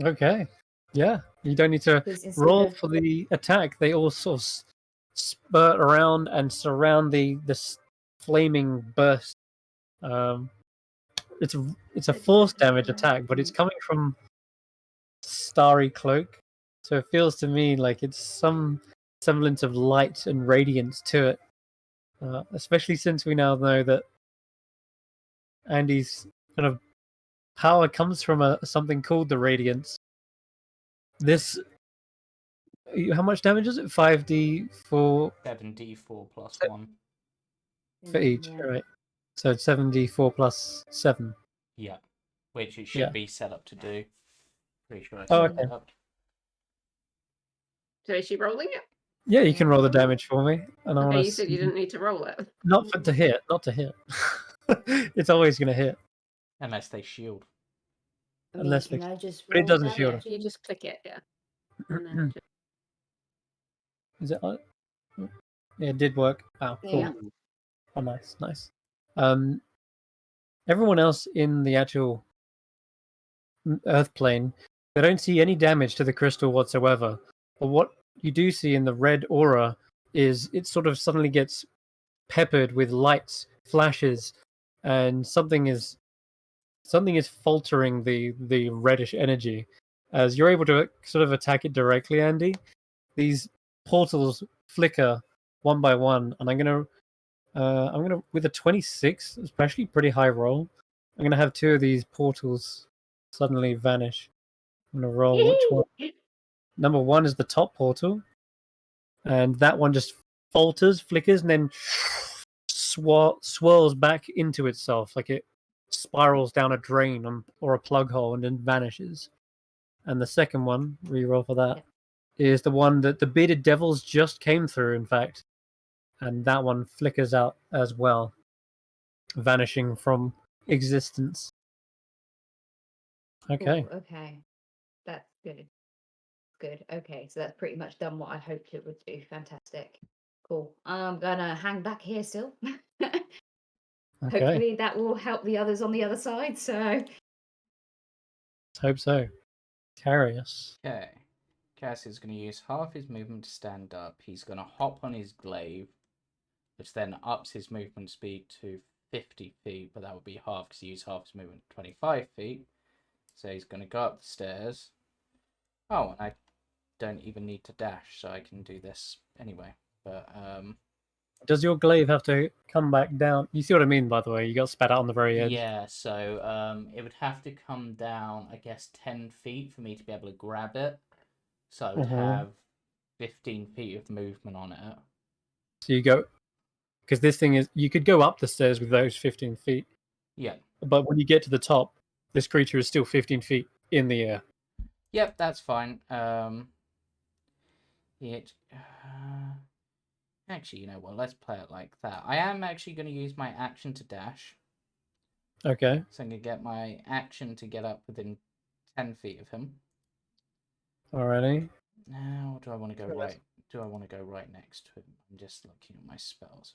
Okay. Yeah. You don't need to 'Cause instead roll of- for the attack. They all sort of spurt around and surround this flaming burst. It's a force damage attack, but it's coming from starry cloak, so it feels to me like it's some semblance of light and radiance to it. Especially since we now know that Andy's kind of power comes from something called the radiance. This, how much damage is it? 5d for 7d4 plus 1. for each, Yeah. right? So it's 7d4 plus 7. Yeah. Which it should Yeah. be set up to do. Pretty sure I Oh, set okay. it up. So is she rolling it? Yeah, you can roll the damage for me, and I Okay, want you said you didn't need to roll it. not to hit, not to hit. It's always going to hit Unless they shield. I mean, unless can they. I just But it roll doesn't shield damage? You just click it, yeah. And then just... Is it on? Yeah, it did work. Wow, cool. Yeah. Oh, nice, nice. Everyone else in the actual Earth plane, they don't see any damage to the crystal whatsoever. But what you do see in the red aura is it sort of suddenly gets peppered with lights, flashes, and something is faltering the reddish energy. As you're able to sort of attack it directly, Andy, these portals flicker one by one, and I'm gonna with a 26, it's actually pretty high roll. I'm gonna have 2 of these portals suddenly vanish. I'm gonna roll which one. Number 1 is the top portal, and that one just falters, flickers, and then swirls back into itself like it spirals down a drain or a plug hole and then vanishes. And the second one, reroll for that, is the one that the bearded devils just came through, in fact. And that one flickers out as well, vanishing from existence. Okay. Cool, okay. That's good. Good. Okay, so that's pretty much done what I hoped it would do. Fantastic. Cool. I'm gonna hang back here still. Okay. Hopefully that will help the others on the other side. So Let's hope so. Karius. Okay. Cass is going to use half his movement to stand up. He's going to hop on his glaive, which then ups his movement speed to 50 feet, but that would be half because he used half his movement to 25 feet. So he's going to go up the stairs. Oh, and I don't even need to dash, so I can do this anyway. But Does your glaive have to come back down? You see what I mean, by the way? You got spat out on the very edge. yeah, so it would have to come down, I guess, 10 feet for me to be able to grab it. So I would have 15 feet of movement on it. So you go, because this thing is, you could go up the stairs with those 15 feet. Yeah. But when you get to the top, this creature is still 15 feet in the air. Yep, that's fine. Actually, you know what? Let's play it like that. I am actually going to use my action to dash. Okay. So I'm going to get my action to get up within 10 feet of him. Alrighty. Now, do I want to go right? Do I want to go right next to him? I'm just looking at my spells.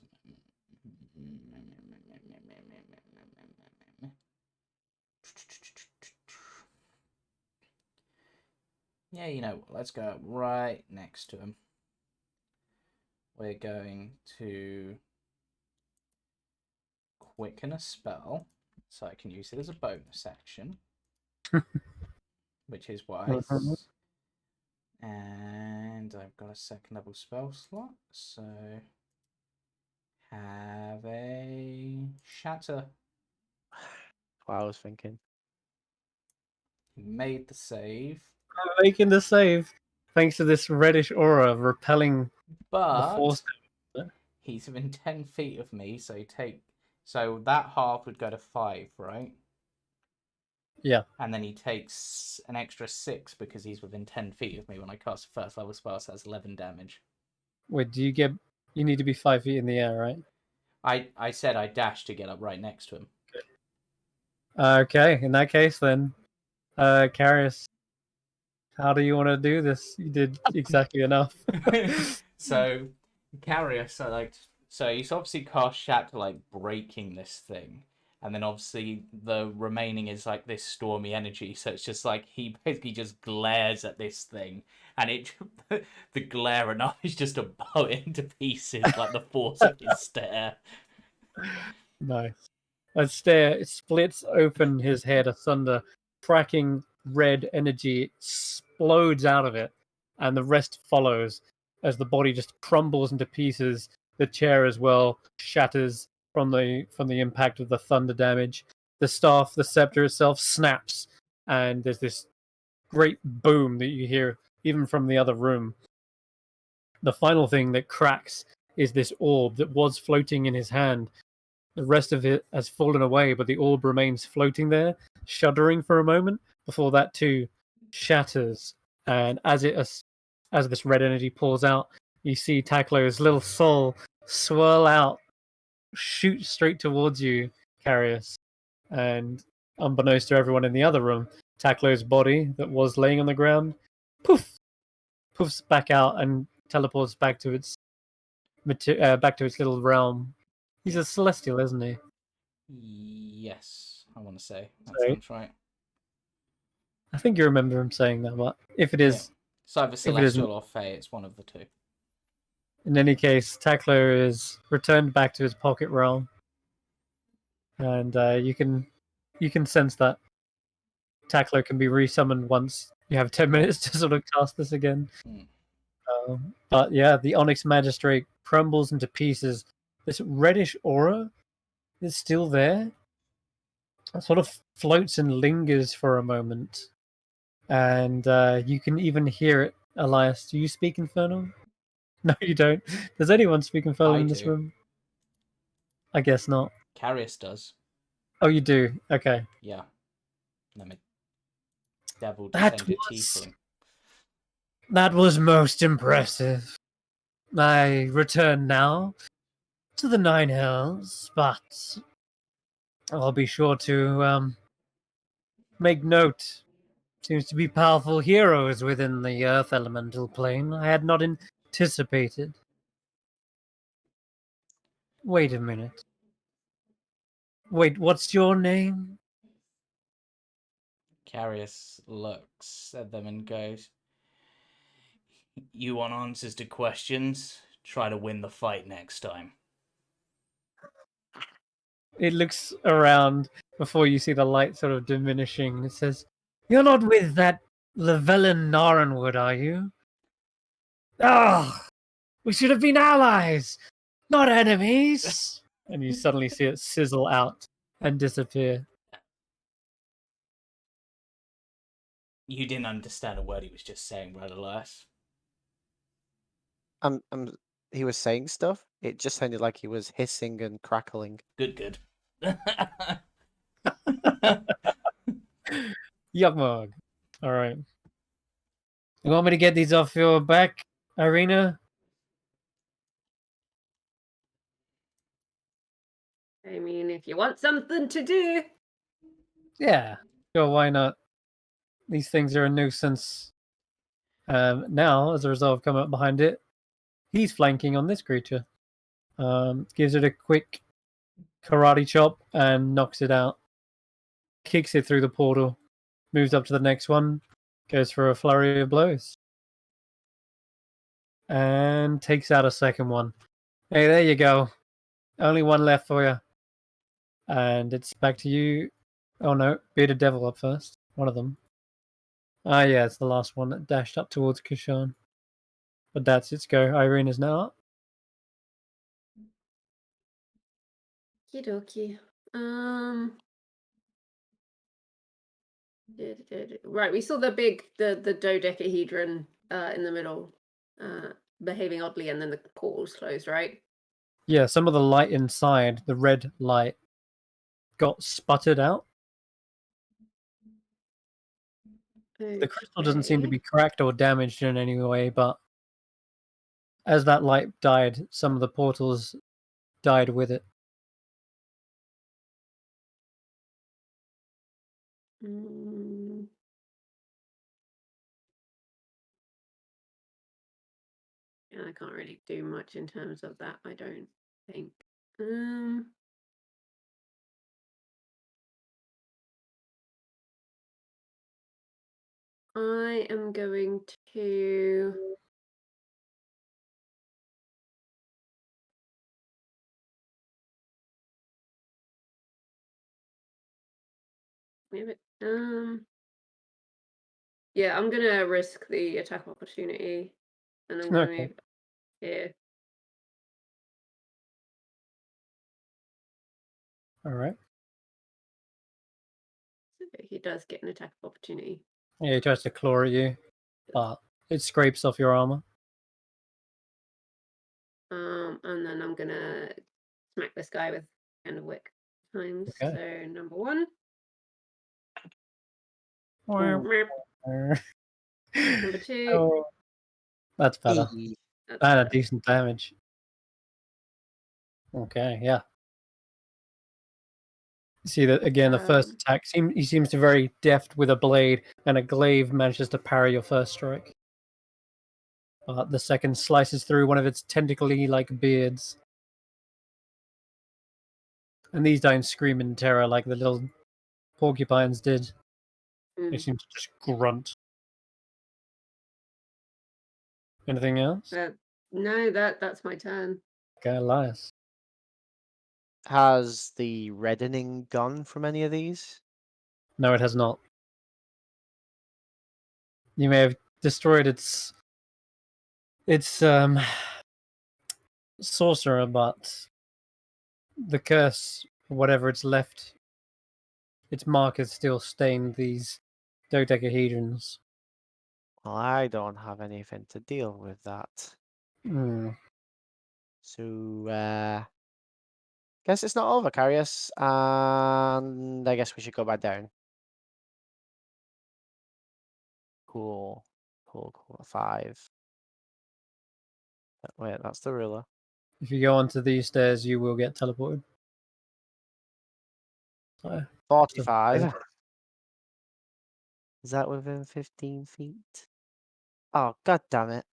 Yeah, you know what? Let's go right next to him. We're going to quicken a spell, so I can use it as a bonus action, which is wise. And I've got a second level spell slot, so have a shatter. What I was thinking. He made the save, Making the save thanks to this reddish aura repelling the but force. he's within 10 feet of me, so that half would go to 5, right? Yeah. And then he takes an extra 6 because he's within 10 feet of me when I cast a first level spell, so that's 11 damage. Wait, you need to be 5 feet in the air, right? I said I dashed to get up right next to him. Okay, in that case then, Karius, how do you want to do this? You did exactly enough. So, Karius, so he's obviously cast Shatter, like breaking this thing, and then obviously the remaining is like this stormy energy. So it's just like he basically just glares at this thing, and the glare enough is just to blow it into pieces, like the force of his stare. Nice. A stare splits open his head asunder, cracking red energy explodes out of it, and the rest follows as the body just crumbles into pieces. The chair as well shatters from the impact of the thunder damage. The staff, the scepter itself, snaps, and there's this great boom that you hear even from the other room. The final thing that cracks is this orb that was floating in his hand. The rest of it has fallen away, but the orb remains floating there, shuddering for a moment before that too shatters. And as this red energy pours out, you see Taklo's little soul swirl out, shoot straight towards you, Karius. And unbeknownst to everyone in the other room, Taklo's body that was laying on the ground, poofs back out and teleports back to its little realm. He's a celestial, isn't he? Yes, I want to say that Sorry. sounds right. I think you remember him saying that, but if it is, it's either celestial or fey. It's one of the two. In any case, Taklo is returned back to his pocket realm, and you can sense that Taklo can be resummoned once you have 10 minutes to sort of cast this again. But yeah, the Onyx Magistrate crumbles into pieces. This reddish aura is still there. It sort of floats and lingers for a moment, and you can even hear it. Elias, do you speak Infernal? No, you don't. Does anyone speak Infernal in this room? I guess not. Karius does. Oh, you do? Okay. Yeah. I'm a devil descended tiefling. That was most impressive. I return now to the Nine Hells, but I'll be sure to make note. Seems to be powerful heroes within the Earth Elemental Plane. I had not anticipated. Wait a minute. Wait, what's your name? Karius looks at them and goes, "You want answers to questions? Try to win the fight next time." It looks around before you see the light sort of diminishing. It says, "You're not with that Llewellyn Narrenwood, are you? Ah, we should have been allies, not enemies." And you suddenly see it sizzle out and disappear. You didn't understand a word he was just saying, right, Elias? He was saying stuff. It just sounded like he was hissing and crackling. Good. Yuck mug. All right. You want me to get these off your back, Eirina? I mean, if you want something to do. Yeah. Sure, why not? These things are a nuisance. Now, as a result of coming up behind it, he's flanking on this creature. Gives it a quick karate chop and knocks it out. Kicks it through the portal. Moves up to the next one. Goes for a flurry of blows. And takes out a second one. Hey, there you go. Only one left for you. And it's back to you. Oh no, Bearded Devil up first. One of them. Ah, yeah, it's the last one that dashed up towards Kesh'an. But that's its go. Eirina's now up. Okie Right, we saw the dodecahedron in the middle behaving oddly, and then the portals closed, right? Yeah, some of the light inside, the red light, got sputtered out. The crystal doesn't seem to be cracked or damaged in any way, but as that light died, some of the portals died with it. Yeah, I can't really do much in terms of that, I don't think. I am going to yeah, I'm gonna risk the attack opportunity, and I'm gonna move here. All right. So he does get an attack opportunity. Yeah, he tries to claw at you, but it scrapes off your armor. And then I'm gonna smack this guy with Hand of Wick times. Okay. So number 1. Number 2. Oh, that's better. That's That had better. decent damage. Okay, yeah. See that again. The first attack, he seems to be very deft with a blade, and a glaive manages to parry your first strike. But the second slices through one of its tentacly-like beards, and these don't scream in terror like the little porcupines did. They seem to just grunt. Anything else? No, that's my turn. Okay, Elias. Has the reddening gone from any of these? No, it has not. You may have destroyed its sorcerer, but the curse, whatever it's left, its mark has still stained these dodecahedrons. Well, I don't have anything to deal with that. So, guess it's not over, Karius. And I guess we should go back down. Cool. 5. Wait, that's the ruler. If you go onto these stairs, you will get teleported. 45. Is that within 15 feet? Oh, god damn it.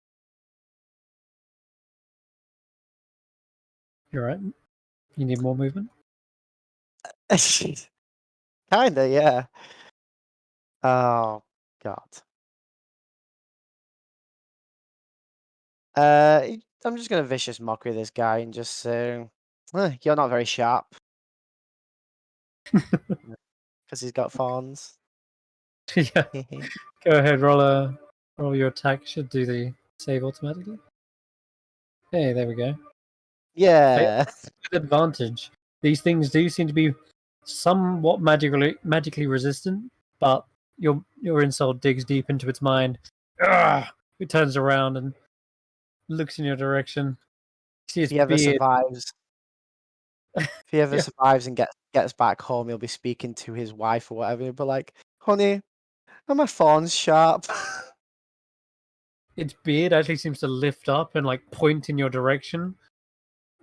You're right. You need more movement? Kinda, yeah. Oh, God. I'm just gonna vicious mockery this guy and just say, you're not very sharp. Because he's got fawns. Yeah. Go ahead, roll your attack. Should do the save automatically. Hey, there we go. Yeah. With advantage. These things do seem to be somewhat magically resistant, but your insult digs deep into its mind. It turns around and looks in your direction. You see its He ever beard. survives. If he ever Yeah. survives and gets back home, he'll be speaking to his wife or whatever. He'll be like, "Honey, are my thorns sharp?" Its beard actually seems to lift up and like point in your direction,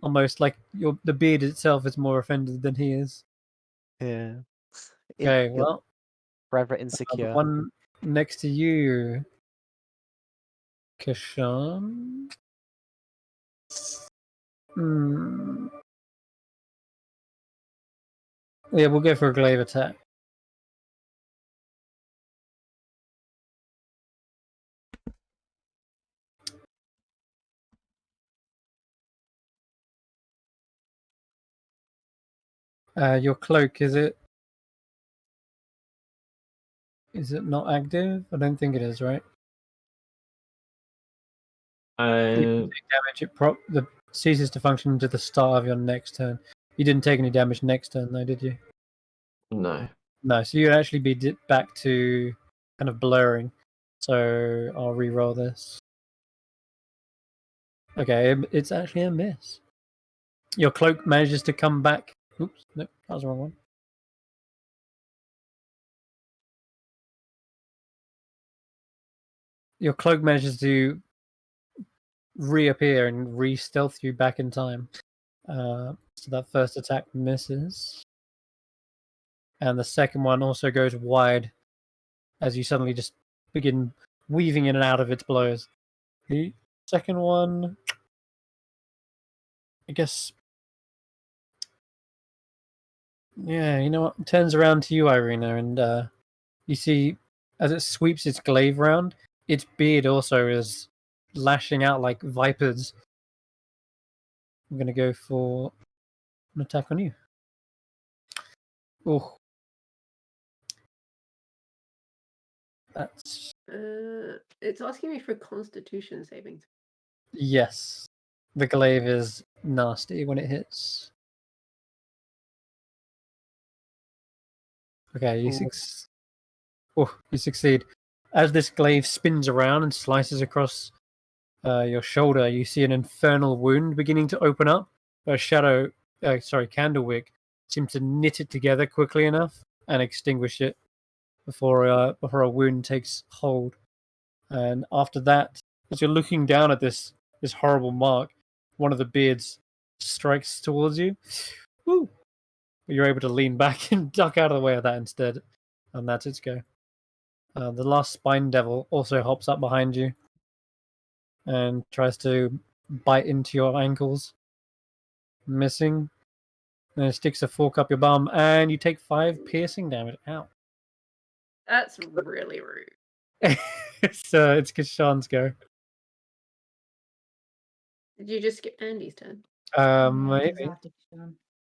almost like the beard itself is more offended than he is. Yeah. Okay, He'll well, forever the insecure. one next to you, Kesh'an. Hmm. Yeah, we'll go for a glaive attack. Your cloak, is it not active? I don't think it is, right? If you take damage, it ceases to function to the start of your next turn. You didn't take any damage next turn, though, did you? No. No, so you'd actually be back to kind of blurring. So I'll re-roll this. Okay, it's actually a miss. Your cloak manages to come back. Oops, no, that was the wrong one. Your cloak manages to reappear and re-stealth you back in time. So that first attack misses. And the second one also goes wide as you suddenly just begin weaving in and out of its blows. The second one, I guess, yeah, you know what? Turns around to you, Eirina, and you see as it sweeps its glaive round, its beard also is lashing out like vipers. I'm going to go for an attack on you. Oh, that's It's asking me for Constitution savings. yes. The glaive is nasty when it hits. Okay, you succeed. As this glaive spins around and slices across your shoulder, you see an infernal wound beginning to open up. A candlewick seems to knit it together quickly enough and extinguish it before a wound takes hold. And after that, as you're looking down at this horrible mark, one of the beards strikes towards you. Woo! But you're able to lean back and duck out of the way of that instead, and that's its go. The last spine devil also hops up behind you and tries to bite into your ankles. Missing. Then it sticks a fork up your bum, and you take 5 piercing damage. Ow. That's really rude. It's Kesh'an's go. Did you just skip Andy's turn? Maybe.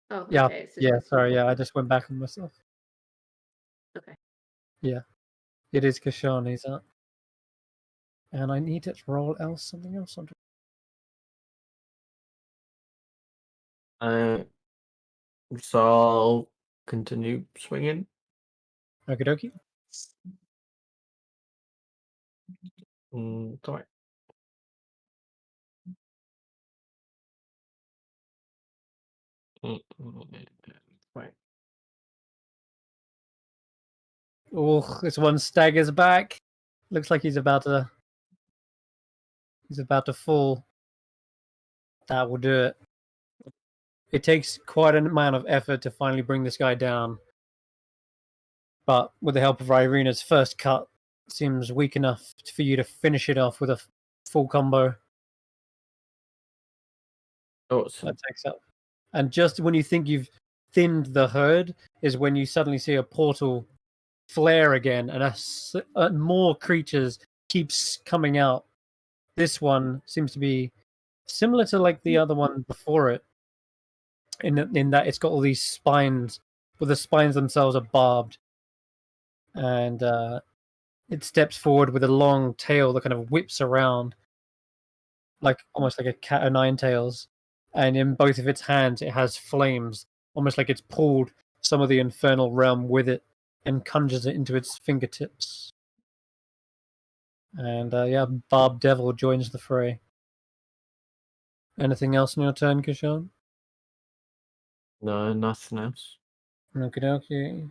Oh, Yeah, okay. So yeah, sorry, yeah, I just went back on myself. Okay. Yeah. It is Kesh'an, he's up. And I need it to roll something else. So I'll continue swinging. Okie dokie. Sorry. Right. Oh, this one staggers back. Looks like he's about to fall. That will do it. It takes quite an amount of effort to finally bring this guy down. But with the help of Eirina's first cut, seems weak enough for you to finish it off with a full combo. Awesome. That takes up. And just when you think you've thinned the herd, is when you suddenly see a portal flare again, and more creatures keeps coming out. This one seems to be similar to like the other one before it, in that it's got all these spines, but the spines themselves are barbed, and it steps forward with a long tail that kind of whips around, like almost like a cat o' nine tails, and in both of its hands it has flames, almost like it's pulled some of the infernal realm with it and conjures it into its fingertips. And yeah, Barb Devil joins the fray. Anything else in your turn, Kesh'an? No, nothing else. Okie dokie.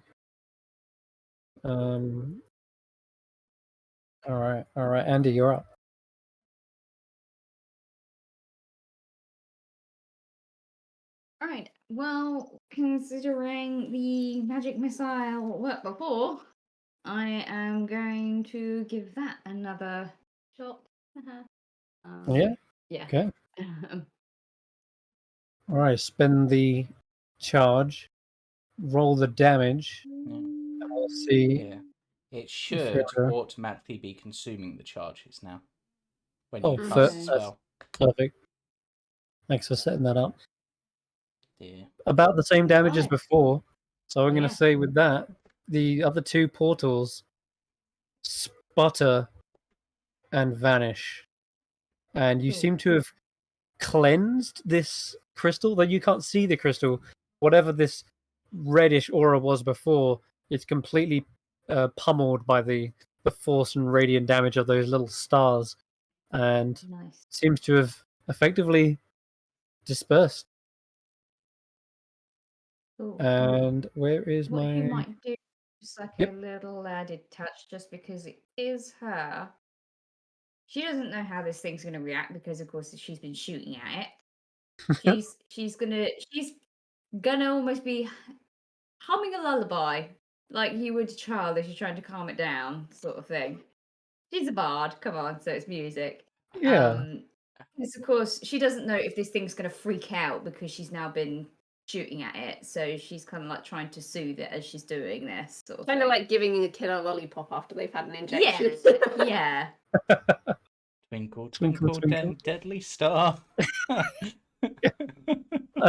All right, Andi, you're up. All right. Well, considering the magic missile worked before, I am going to give that another shot. Yeah. Yeah. Okay. All right. Spend the charge. Roll the damage. And we'll see. Yeah. It if should you're- automatically be consuming the charges now when Oh, you Okay. cast the that's spell. perfect. Thanks for setting that up. Yeah. About the same damage as Right. before. So I'm going Yeah. to say with that, the other two portals sputter and vanish. And you Cool. seem to have cleansed this crystal, though you can't see the crystal. Whatever this reddish aura was before, it's completely pummeled by the force and radiant damage of those little stars, and Nice. seems to have effectively dispersed. Cool. And where is What you my? might do, just like Yep. a little added touch, just because it is her. She doesn't know how this thing's going to react because, of course, she's been shooting at it. She's gonna almost be humming a lullaby like you would a child as you're trying to calm it down, sort of thing. She's a bard. Come on, so it's music. Yeah. Because of course she doesn't know if this thing's going to freak out because she's now been shooting at it. So she's kind of like trying to soothe it as she's doing this sort of Kind of thing. like giving a kid a lollipop after they've had an injection. Yeah. Twinkle, Twinkle, twinkle, twinkle. deadly star. I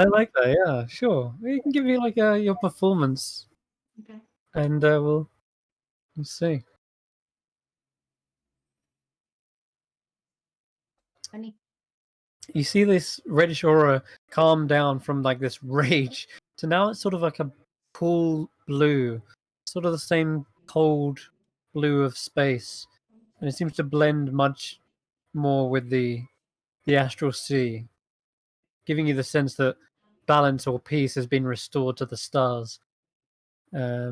like that. Yeah, sure. You can give me like your performance, Okay. and we'll see. Funny. You see this reddish aura calm down from like this rage to now it's sort of like a cool blue, sort of the same cold blue of space, and it seems to blend much more with the astral sea, giving you the sense that balance or peace has been restored to the stars. Yeah,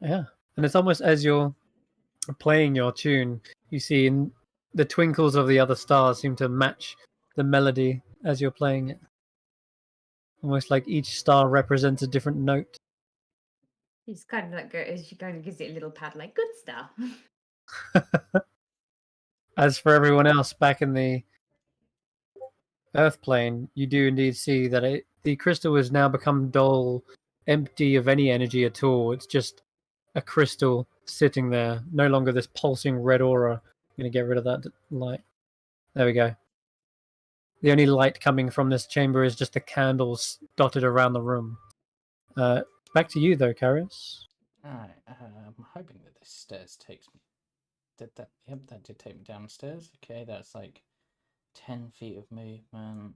and it's almost as you're playing your tune, you see in the twinkles of the other stars seem to match the melody as you're playing it. Almost like each star represents a different note. He's kind of like she kind of gives it a little pat, like good stuff. As for everyone else back in the Earth plane, you do indeed see that the crystal has now become dull, empty of any energy at all. It's just a crystal sitting there, no longer this pulsing red aura. I'm going to get rid of that light. There we go. The only light coming from this chamber is just the candles dotted around the room. Back to you, though, Karius. Alright, I'm hoping that this stairs takes me. Yep, that did take me downstairs. Okay, that's like 10 feet of movement.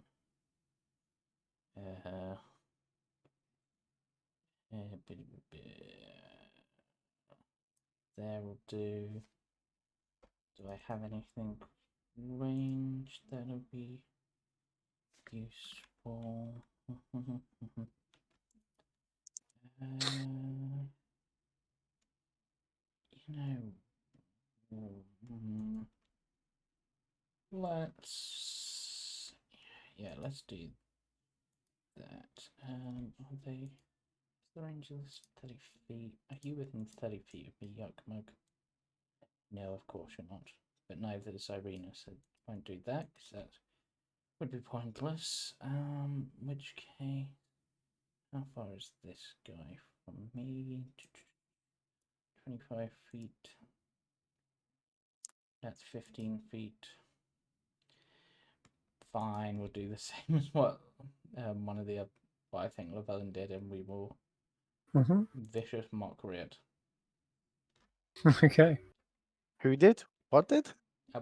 There will do. Do I have anything ranged that'll be useful? Let's do that. Are they? Is the range of this 30 feet? Are you within 30 feet of me, Yuck Mug? No, of course you're not. But neither is Eirina, so won't do that because that would be pointless. Which case, how far is this guy from me? 25 feet. That's 15 feet. Fine, we'll do the same as what one of the what I think Llewellyn did, and we will vicious mockery it. Okay. Who did? What did?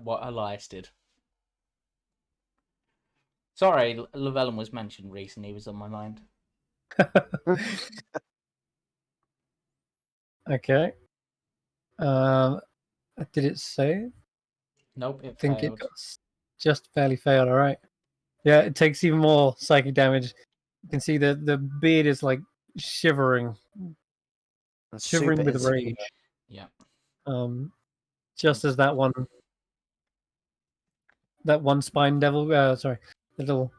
What Elias did. Sorry, Llewellyn was mentioned recently. He was on my mind. Okay. Did it say? Nope, it I think failed. it just barely failed. All right. Yeah, it takes even more psychic damage. You can see the beard is like shivering That's with super rage. Yeah. Just as that one spine devil, sorry, the little,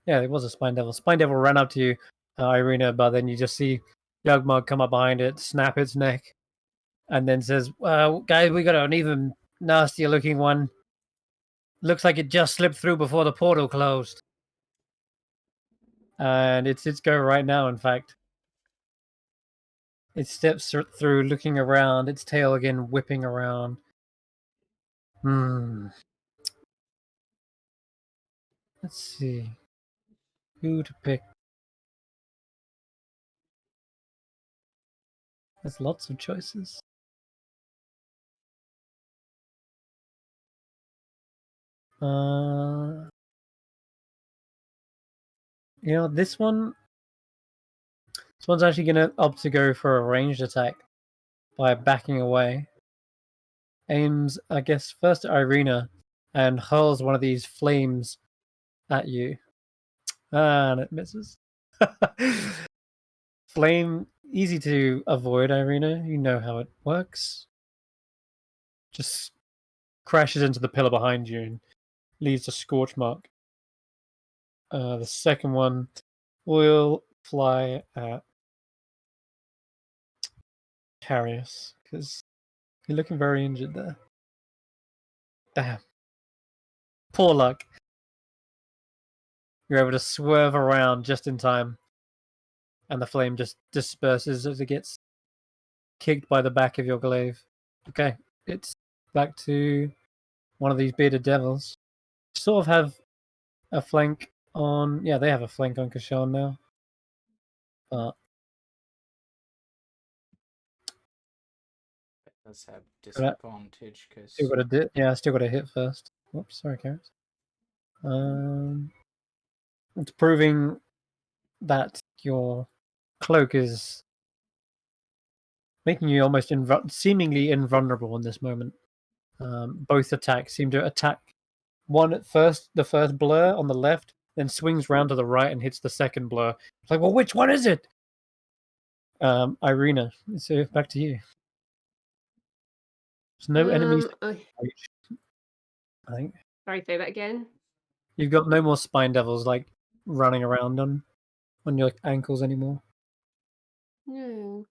yeah, it was a spine devil. Spine devil ran up to you, Eirina, but then you just see Yugmug come up behind it, snap its neck, and then says, "Well, guys, we got an even nastier looking one. Looks like it just slipped through before the portal closed." And it's go right now, in fact. It steps through, looking around, its tail again whipping around. Let's see. Who to pick? There's lots of choices. This one's actually gonna opt to go for a ranged attack by backing away. Aims, I guess, first at Eirina and hurls one of these flames at you. And it misses. Flame, easy to avoid, Eirina. You know how it works. Just crashes into the pillar behind you and leaves a scorch mark. The second one will fly at Karius, because you're looking very injured there. Damn. Poor luck. You're able to swerve around just in time, and the flame just disperses as it gets kicked by the back of your glaive. Okay, it's back to one of these bearded devils. Sort of have a flank on... Yeah, they have a flank on Kesh'an now. But It does have disadvantage because... still got to hit first. Whoops, sorry, Karius. It's proving that your cloak is making you almost seemingly invulnerable in this moment. Both attacks seem to attack one at first, the first blur on the left, then swings round to the right and hits the second blur. It's like, well, which one is it? Eirina, so back to you. There's no enemies to reach, I think. Sorry, say that again. You've got no more spine devils like running around on your ankles anymore. No.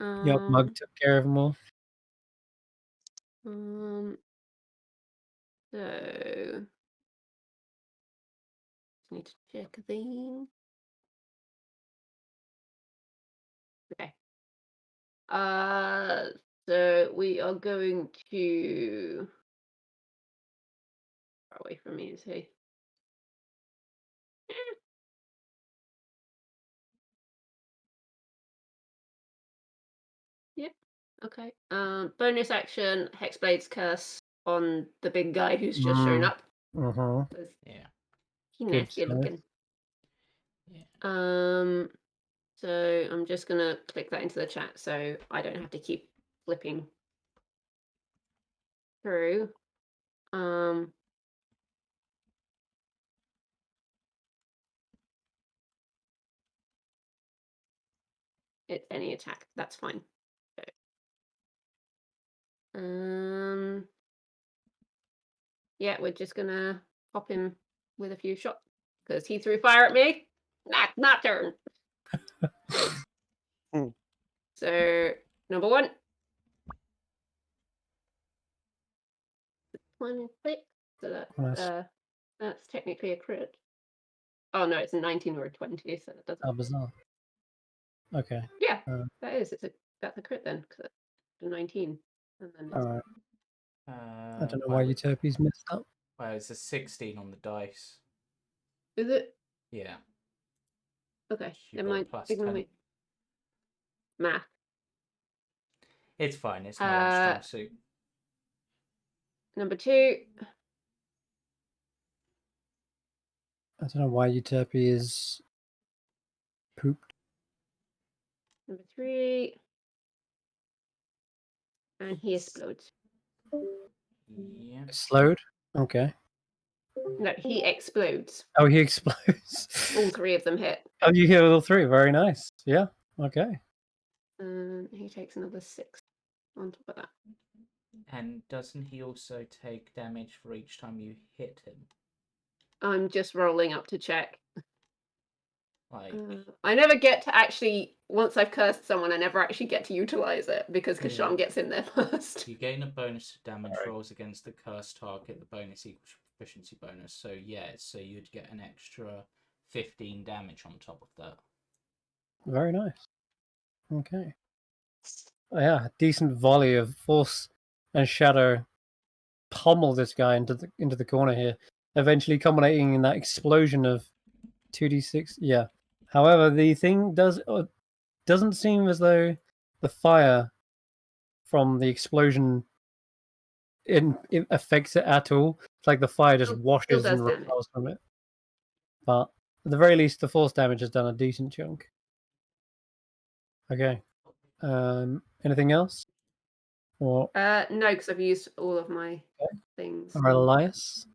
Yugmug took care of them all. So need to check a thing. Okay. So we are going to far away from me, see. Yep. Okay. Bonus action, Hexblade's curse on the big guy who's just shown up. Yeah. He nasty looking. Yeah. So I'm just gonna click that into the chat so I don't have to keep flipping through. It's any attack, that's fine. Okay. Yeah, we're just gonna pop him with a few shots because he threw fire at me. Not turn. So number 1. 26. So that's technically a crit. Oh no, it's a 19 or a 20, so that doesn't. How bizarre. Okay. Yeah, that's a crit then, because it's a 19. And then All right. I don't know why Utopia's messed up. Well, it's a 16 on the dice. Is it? Yeah. Okay. You Then got +10. my math. It's fine. It's not a strong suit. Number 2. I don't know why Utopia is pooped. Number 3. And he explodes. Yeah. Slowed? Okay. No, he explodes. Oh, he explodes. All 3 of them hit. Oh, you hear all 3. Very nice. Yeah. Okay. He takes another 6 on top of that. And doesn't he also take damage for each time you hit him? I'm just rolling up to check. Like, I never get to actually, once I've cursed someone, I never actually get to utilize it because Kesh'an gets in there first. you gain a bonus to damage rolls against the cursed target. The bonus equals proficiency bonus. So yeah, so you'd get an extra 15 damage on top of that. Very nice. Okay. Oh, yeah, decent volley of force and shadow pummel this guy into the corner here, eventually culminating in that explosion of 2d6. Yeah. However, the thing doesn't seem as though the fire from the explosion it affects it at all. It's like the fire just washes and repels from it. But at the very least, the force damage has done a decent chunk. Okay. Anything else? Or No, because I've used all of my things. all right, Elias?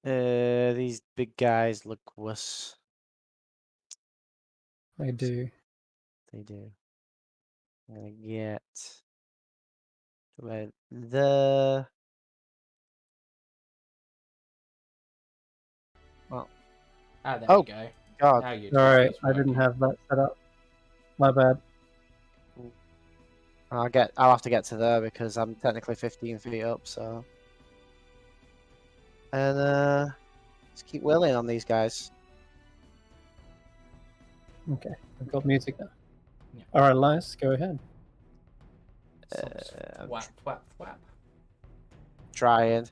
These big guys look worse. They do. They do. I'm gonna get right the. Well. There Oh, you go. God. Now you All right, I didn't have that set up. My bad. I'll have to get to there because I'm technically 15 feet up. So. And just keep willing on these guys. Okay, I've got music now. Yeah. All right, Elias, go ahead. Whap, whap, whap. Trying.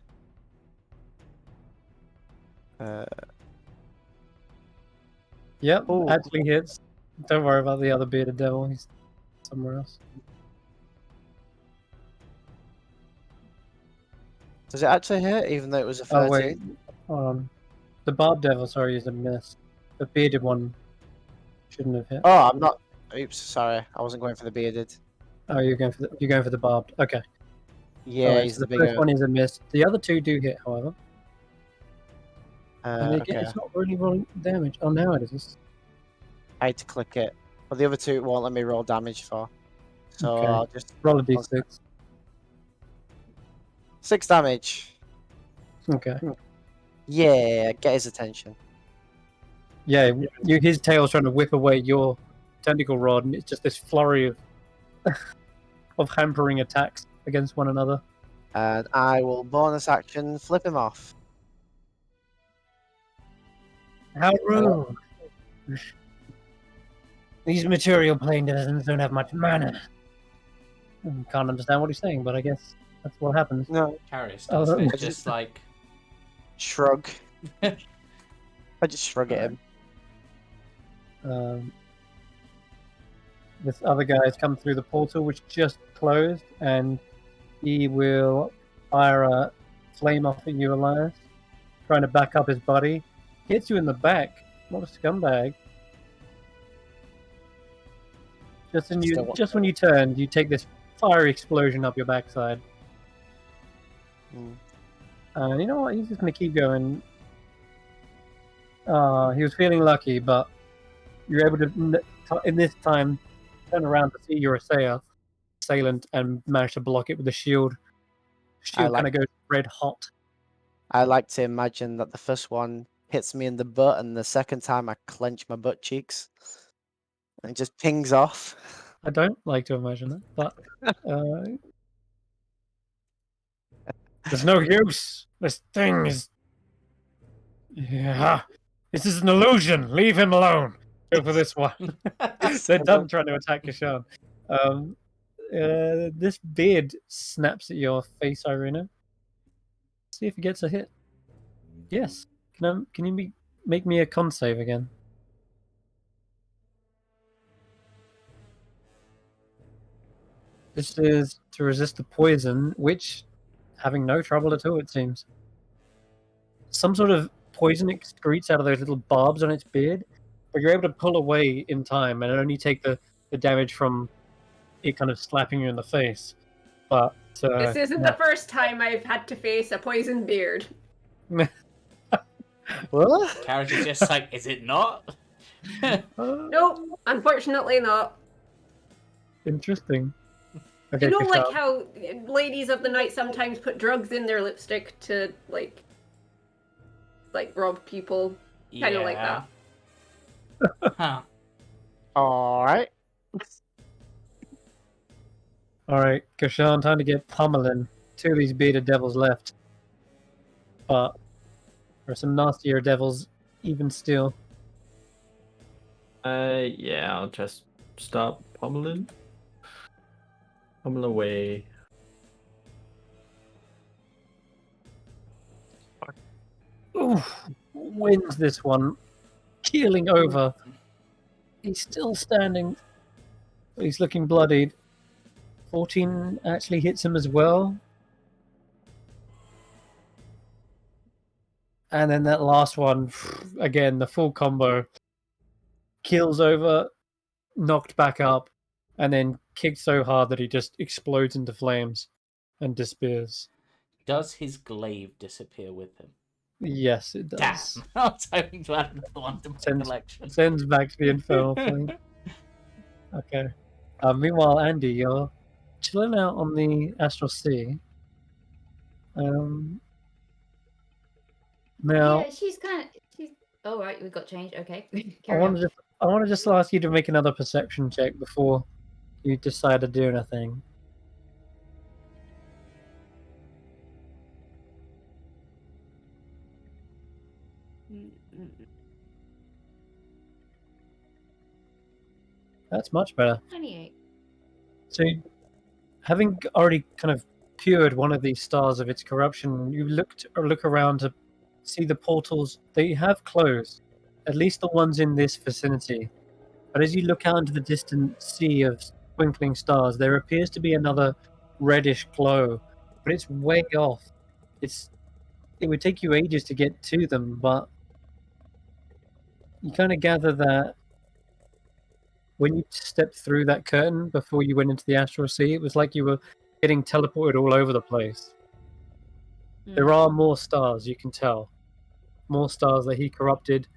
Yep, Ooh. actually hits. Don't worry about the other bearded devil. He's somewhere else. Does it actually hit, even though it was a 13? Oh wait, hold on. The barb devil, sorry, is a miss. The bearded one shouldn't have hit. Oh, I'm not. Oops, sorry. I wasn't going for the bearded. Oh, you're going for the barbed. Okay. Yeah, Alright, he's so the the bigger. first one is a miss. The other 2 do hit, however. And again, Okay. it's not really rolling damage. Oh, now it is. I had to click it, but the other 2 won't let me roll damage for. So Okay. I'll just Roll a d6. 6 damage. Okay. Yeah, get his attention. Yeah, his tail's trying to whip away your tentacle rod, and it's just this flurry of of hampering attacks against one another. And I will bonus action flip him off. How rude! These material plane denizens don't have much mana. Can't understand what he's saying, but I guess that's what happens. No, Karius Oh, does it. that- Just like shrug. I just shrug at him. This other guy has come through the portal, which just closed, and he will fire a flame off at you, Elias, trying to back up his buddy. Hits you in the back. What a scumbag. Just when you turn, you take this fiery explosion up your backside. And you know what? He's just going to keep going. He was feeling lucky, but you're able to, in this time, turn around to see your assailant and manage to block it with the shield. Shield kind of goes red hot. I like to imagine that the first one hits me in the butt, and the second time I clench my butt cheeks, and it just pings off. I don't like to imagine that, but there's no use. This thing is. Yeah, this is an illusion. Leave him alone. Go for this one. They're done trying to attack Kesh'an. This beard snaps at your face, Eirina. See if he gets a hit. Yes. Can you make me a con save again? This is to resist the poison, which having no trouble at all, it seems. Some sort of poison excretes out of those little barbs on its beard, but you're able to pull away in time and only take the damage from it kind of slapping you in the face. But So This isn't the first time I've had to face a poisoned beard. What? Karius is just like, is it not? Nope, unfortunately not. Interesting. Okay, You know, like Kesh'an. how ladies of the night sometimes put drugs in their lipstick to like rob people, kind of like that. Huh. Alright. All right, Kesh'an, time to get pummeling. 2 of these beta devils left, but there are some nastier devils even still. Yeah, I'll just start pummeling. Pummel away. Oof, wins this one, keeling over. He's still standing. He's looking bloodied. 14 actually hits him as well. And then that last one, again, the full combo. Keels over, knocked back up, and then kicked so hard that he just explodes into flames and disappears. Does his glaive disappear with him? Yes, it Damn! does. I was hoping to add another one to my collection. Sends back to the infernal flame. Okay. Meanwhile, Andi, you're chilling out on the Astral Sea. Now, Yeah, she's oh right, we got changed. Okay. I Carry want on. to just ask you to make another perception check before you decide to do anything. That's much better. 28. So, having already kind of cured one of these stars of its corruption, you look around to see the portals. They have closed, at least the ones in this vicinity. But as you look out into the distant sea of twinkling stars, there appears to be another reddish glow, but it's way off. It would take you ages to get to them, but you kind of gather that when you stepped through that curtain before you went into the astral sea, it was like you were getting teleported all over the place. There are more stars, you can tell. More stars that he corrupted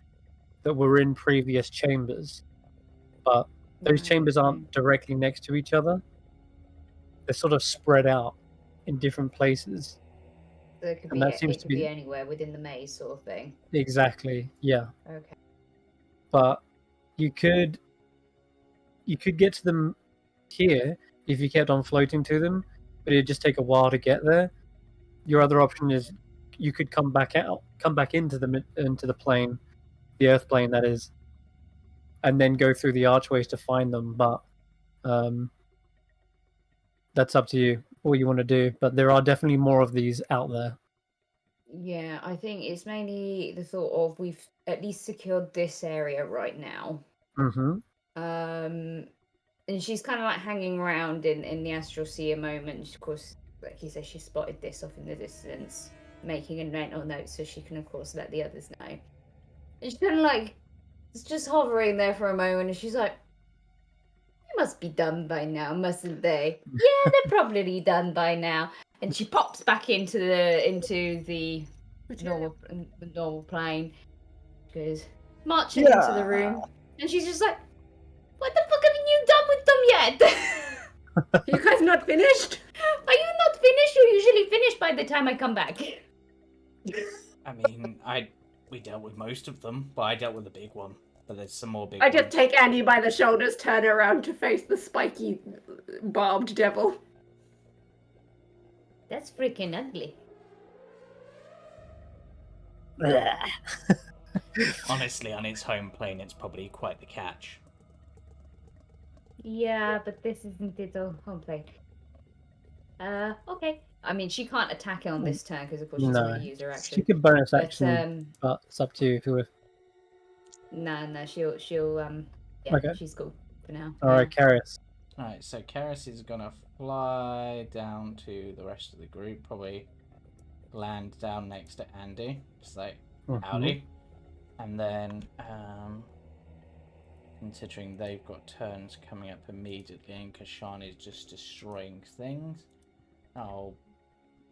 that were in previous chambers. But those chambers aren't directly next to each other. They're sort of spread out in different places. So it could And be that seems to be anywhere within the maze, sort of thing. exactly, yeah. Okay. But you could get to them here if you kept on floating to them, but it'd just take a while to get there. Your other option is you could come back into the plane, the Earth plane that is, and then go through the archways to find them. But that's up to you, what you want to do. But there are definitely more of these out there. Yeah, I think it's mainly the thought of we've at least secured this area right now. Mm-hmm. And she's kind of like hanging around in the astral sea a moment. Of course, like you say, she spotted this off in the distance, making a mental note so she can, of course, let the others know. And she's kind of like, it's just hovering there for a moment, and she's like, they must be done by now, mustn't they? Yeah, they're probably done by now. And she pops back into the normal plane. She goes marching into the room, and she's just like, "What the fuck have you done with them yet? You guys not finished? Are you not finished? You're usually finished by the time I come back." I mean, we dealt with most of them, but I dealt with the big one. But there's some more big I ones. just take Andi by the shoulders, turn around to face the spiky, barbed devil. That's freaking ugly. Honestly, on its home plane, it's probably quite the catch. Yeah, but this isn't its own home plane. Okay. I mean, she can't attack it on this turn because, of course, she's already used her action. She could bonus But, action, but it's up to you if you would. No, she'll yeah, Okay. she's cool for now. All right, Karius. Alright, so Karius is gonna fly down to the rest of the group, probably land down next to Andi, just like, howdy. And then, considering they've got turns coming up immediately and Kesh'an is just destroying things, I'll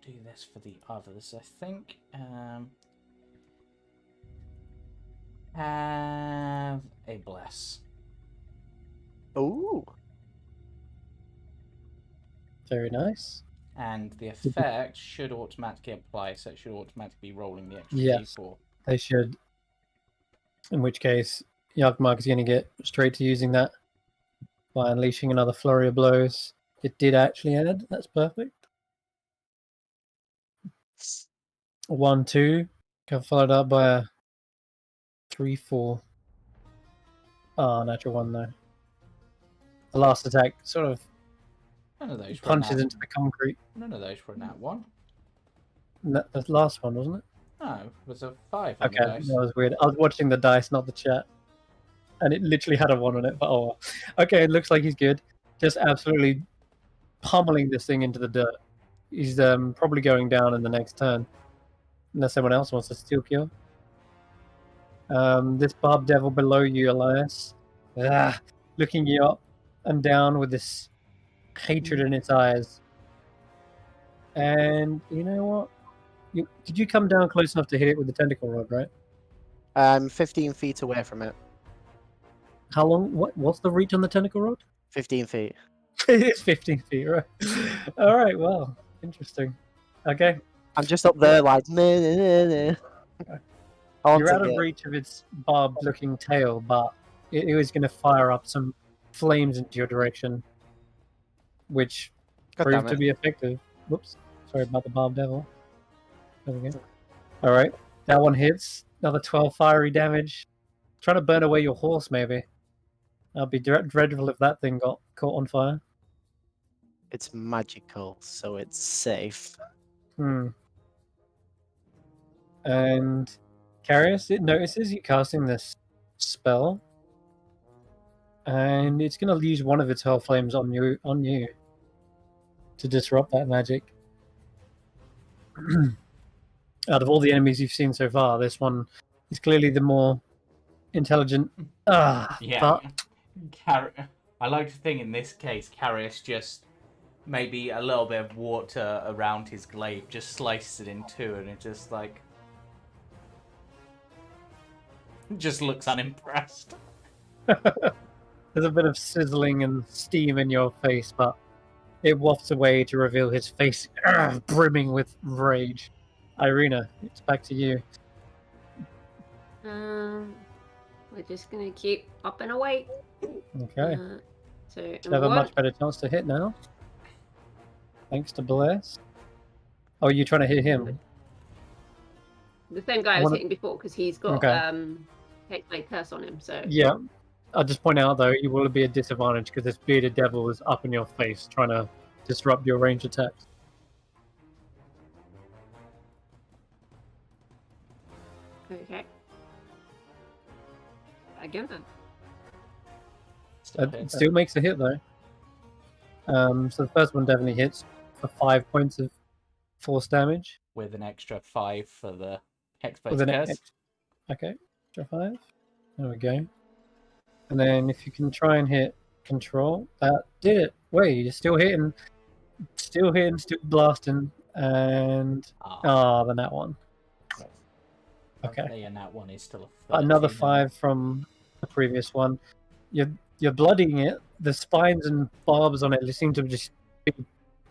do this for the others, I think. Have a bless. Ooh. Very nice. And the effect should automatically apply, so it should automatically be rolling the extra Yes. d4. They should. In which case, Yagmark is going to get straight to using that by unleashing another flurry of blows. It did actually add. That's perfect. 1, 2. Got followed up by a 3, 4. Oh, natural 1 though. The last attack sort of None of those punches into the concrete. None of those were in that one. The last one, wasn't it? No, it was a 5 on Okay, the that dice. was weird. I was watching the dice, not the chat. And it literally had a 1 on it, but oh well. Okay, it looks like he's good. Just absolutely pummeling this thing into the dirt. He's probably going down in the next turn. Unless someone else wants to steal kill. This barb devil below you, Elias. Looking you up and down with this hatred in its eyes. And you know what? Did you come down close enough to hit it with the tentacle rod, right? I'm 15 feet away from it. How long? What's the reach on the tentacle rod? 15 feet. It's 15 feet, right? All right, well, interesting. Okay. I'm just up there like, nah, nah, nah, nah. You're out of reach of its barbed-looking tail, but it was going to fire up some flames into your direction, which proved to be effective. Whoops. Sorry about the barb devil. There we go. All right. That one hits. Another 12 fiery damage. Trying to burn away your horse, maybe. That'd be dreadful if that thing got caught on fire. It's magical, so it's safe. And Karius, it notices you casting this spell, and it's going to use one of its hell flames on you to disrupt that magic. Out of all the enemies you've seen so far, this one is clearly the more intelligent. Yeah. I like to think in this case, Karius just maybe a little bit of water around his glaive, just slices it in two, and it just like just looks unimpressed. There's a bit of sizzling and steam in your face, but it wafts away to reveal his face brimming with rage. Eirina, it's back to you. We're just gonna keep upping away. Okay. So Should have a much better chance to hit now. Thanks to Bless. Oh, you're trying to hit him? The same guy I was hitting before, because he's got Hexblade Curse on him. So yeah. I'll just point out though, you will be at disadvantage because this bearded devil is up in your face, trying to disrupt your range attacks. Okay. Again then. It still makes a hit though. So the first one definitely hits for 5 points of force damage. With an extra 5 for the Hexblade Curse. Okay, extra 5. There we go. And then if you can try and hit control, that did it. Wait, you're still hitting, still blasting, and the nat one. Okay. And that one is still a 13. Another 5 from the previous one. You're bloodying it. The spines and barbs on it seem to just be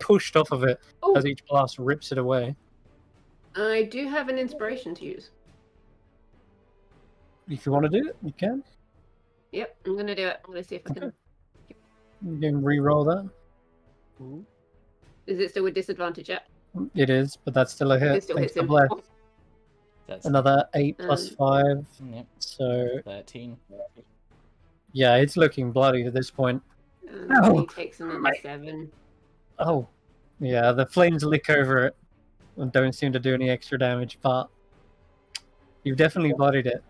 pushed off of it as each blast rips it away. I do have an inspiration to use. If you want to do it, you can. Yep, I'm gonna do it. I'm gonna see if I can. You can re-roll that. Is it still with disadvantage yet? It is, but that's still a hit. It still hits him. That's another 8 plus 5. Yep. So 13. Yeah, it's looking bloody at this point. He takes another 7. Oh, yeah, the flames lick over it and don't seem to do any extra damage, but you've definitely bloodied it.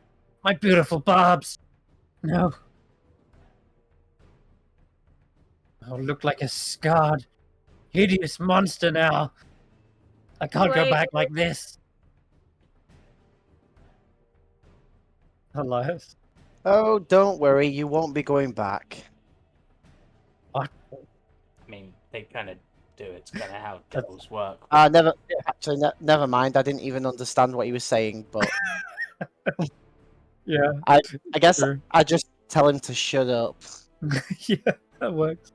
My beautiful barbs! No. I'll look like a scarred, hideous monster now. I can't go back like this. Elias? Oh, don't worry, you won't be going back. What? I mean, they kind of do. It's kind of how devils work. Never mind. I didn't even understand what he was saying, but Yeah. I guess True. I just tell him to shut up. Yeah, that works.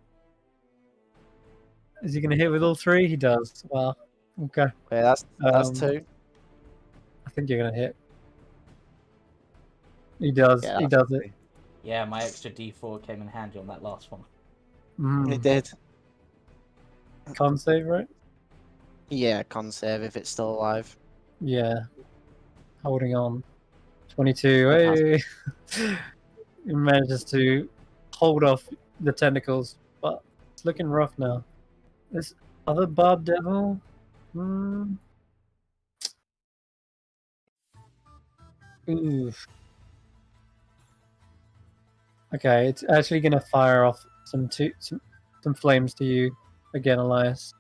Is he going to hit with all three? He does. Well, okay. Okay, that's Um, 2. I think you're going to hit. He does. Yeah, He does it. Yeah, my extra D4 came in handy on that last one. He did. Con save, right? Yeah, con save if it's still alive. Yeah. Holding on. 22. Hey! He manages to hold off the tentacles, but it's looking rough now. This other barb devil? Oof. Okay, it's actually going to fire off some flames to you again, Elias.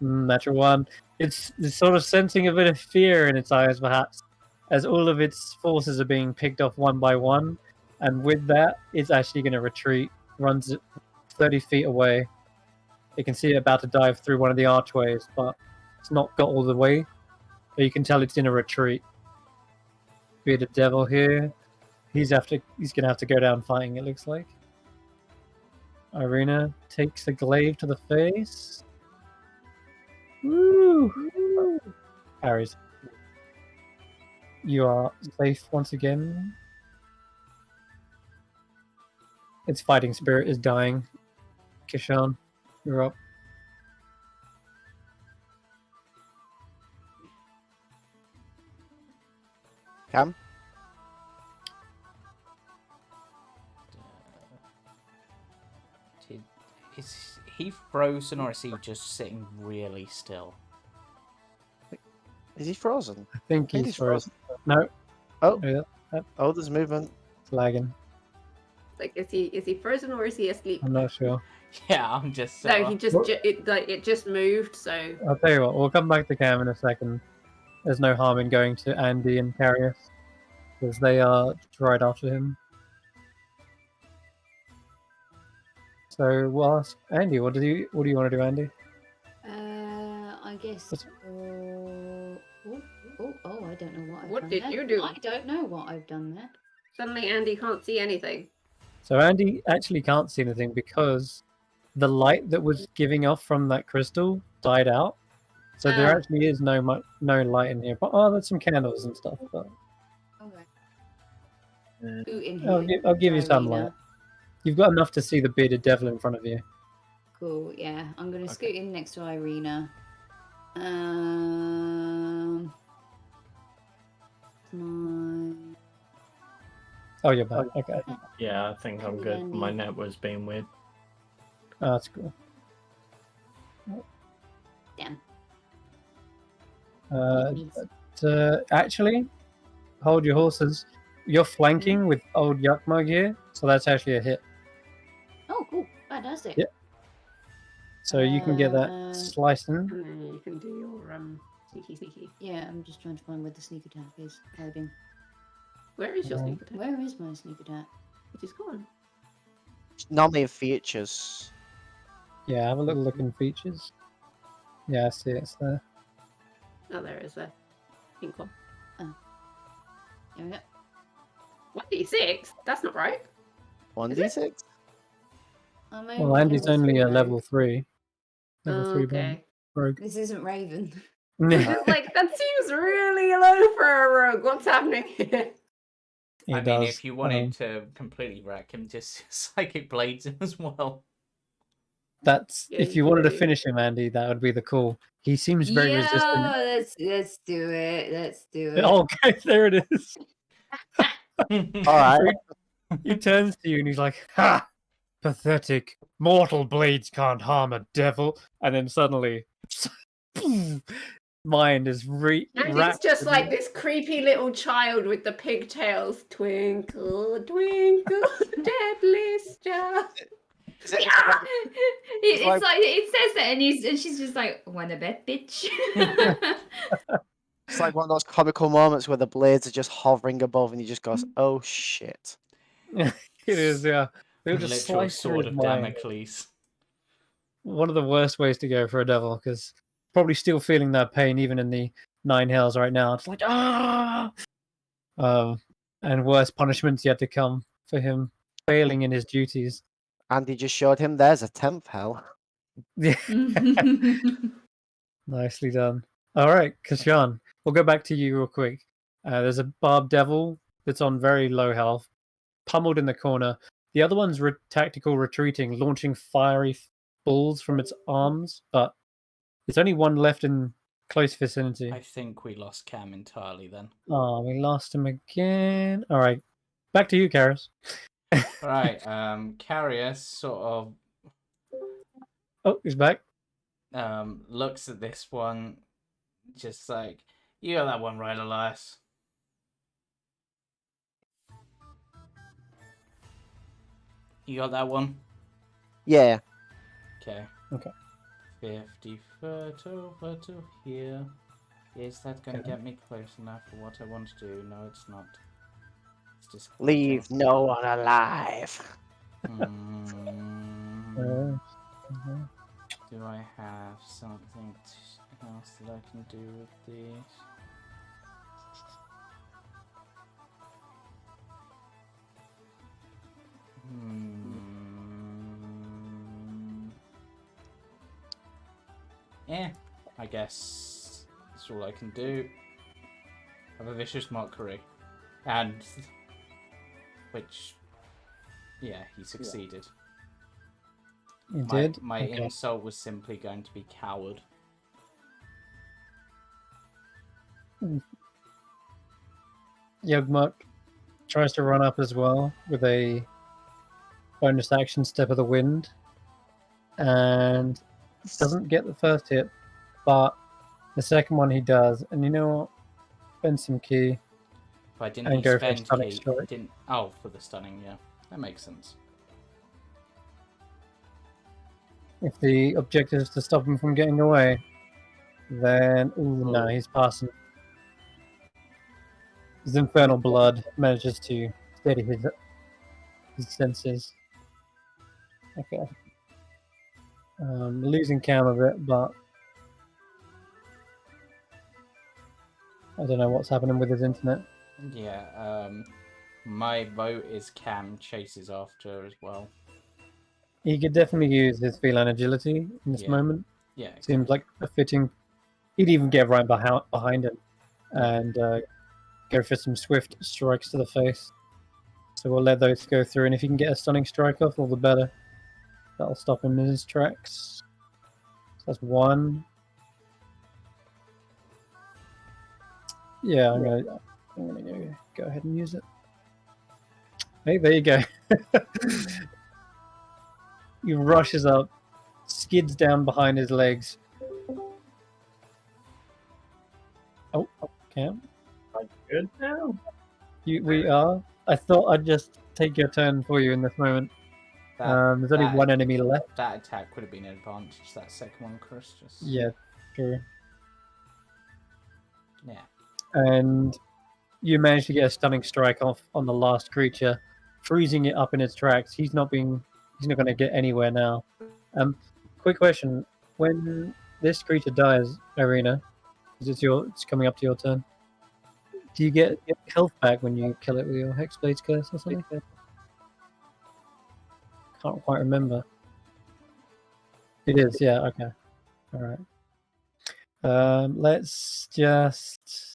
Natural 1. It's sort of sensing a bit of fear in its eyes, perhaps, as all of its forces are being picked off one by one. And with that, it's actually going to retreat, runs 30 feet away. You can see it about to dive through one of the archways, but it's not got all the way. But you can tell it's in a retreat. Bearded devil here. He's going to have to go down fighting, it looks like. Eirina takes a glaive to the face. Woo! Parries. You are safe once again. Its fighting spirit is dying. Kesh'an, you're up. Cam? Is he frozen or is he just sitting really still? Is he frozen? I think he's frozen. No. Oh. Yeah. Oh, there's movement. It's lagging. Like, is he frozen or is he asleep? I'm not sure. Yeah, I'm just. No, he just it just moved. So I'll tell you what. We'll come back to Cam in a second. There's no harm in going to Andi and Karius because they are right after him. So we'll ask Andi. What do you want to do, Andi? I guess. I don't know what I've done. What did you do? I don't know what I've done there. Suddenly Andy can't see anything. So Andi actually can't see anything because the light that was giving off from that crystal died out. So there actually is no light in here. But there's some candles and stuff. But Okay. Who in here? I'll give you some Eirina. light. You've got enough to see the bearded devil in front of you. Cool. Yeah, I'm gonna scoot in next to Eirina. Oh, you're back. Okay. Yeah, I think I'm good. My net was being weird. Oh, that's cool. Damn. Actually, hold your horses. You're flanking with old Yuckmug here, so that's actually a hit. Oh, cool. Fantastic. Yeah. So you can get that slicing. And then you can do your sneaky. Yeah, I'm just trying to find where the sneak attack is hiding. Where is your sneak attack? Where is my sneak attack? It is gone. Normally in features. Yeah, have a little look in features. Yeah, I see it's there. Oh, there is a pink one. Oh. There we go. 1d6? That's not right. 1d6? Well, Andy's only a level 3. Level 3 Okay. rogue. This isn't Raven. Like, that seems really low for a rogue. What's happening here? I mean, if you wanted to completely wreck him, just psychic blades him as well. That's Yeah, if you wanted to finish him, Andy. That would be the call. He seems very resistant. Let's do it. Let's do it. Okay, there it is. All right. He turns to you and he's like, "Ha! Pathetic. Mortal blades can't harm a devil." And then suddenly, mind is And it's just like this creepy little child with the pigtails. Twinkle, twinkle, deadly star. It's like it says that, and she's just like, "Wanna bet, bitch?" It's like one of those comical moments where the blades are just hovering above and he just goes, oh shit. It is, yeah. They'll just Literal slice through sword his of mind. Damocles. one of the worst ways to go for a devil, because probably still feeling that pain even in the 9 hells right now. It's like and worse punishments yet to come for him failing in his duties. Andy just showed him there's a 10th hell. Yeah. Nicely done. All right, Kesh'an, we'll go back to you real quick. There's a barbed devil that's on very low health, pummeled in the corner. The other one's tactical retreating, launching fiery balls from its arms, but there's only one left in close vicinity. I think we lost Cam entirely then. Oh, we lost him again. All right, back to you, Karius. Right, Karius sort of Oh, he's back. looks at this one, just like, you got that one right, Elias. You got that one? Yeah. Okay. Okay. 50 foot over to here. Is that going to get me close enough for what I want to do? No, it's not. It's just Leave no one alive. Do I have something else that I can do with these? Yeah, I guess that's all I can do. Have a vicious mockery. And which, yeah, he succeeded. You did? My Okay. insult was simply going to be coward. Yugmuk tries to run up as well with a bonus action Step of the Wind, and doesn't get the first hit, but the second one he does. And you know what? Spend some key. But didn't And he go for a spend stunning key? strike. Didn't for the stunning, yeah. That makes sense. If the objective is to stop him from getting away, then no, he's passing. His infernal blood manages to steady his senses. Okay. Losing Cam a bit, but I don't know what's happening with his internet. Yeah, my vote is Cam chases after as well. He could definitely use his feline agility in this moment. Yeah, exactly. Seems like a fitting. He'd even get right behind him and go for some swift strikes to the face. So we'll let those go through, and if he can get a stunning strike off, all the better. That'll stop him in his tracks. So that's one. Yeah, I'm gonna go ahead and use it. Hey, there you go. He rushes up, skids down behind his legs. Oh, Cam. I'm good now. We are. I thought I'd just take your turn for you in this moment. There's only one enemy left. That attack would have been an advantage. That second one, Chris. Just Yeah, true. yeah. And you managed to get a stunning strike off on the last creature, freezing it up in its tracks. He's not going to get anywhere now. Quick question: when this creature dies, Eirina, it's coming up to your turn. Do you get health back when you kill it with your Hexblade's Curse or something? Can't quite remember. It is, yeah. Okay, all right. Let's just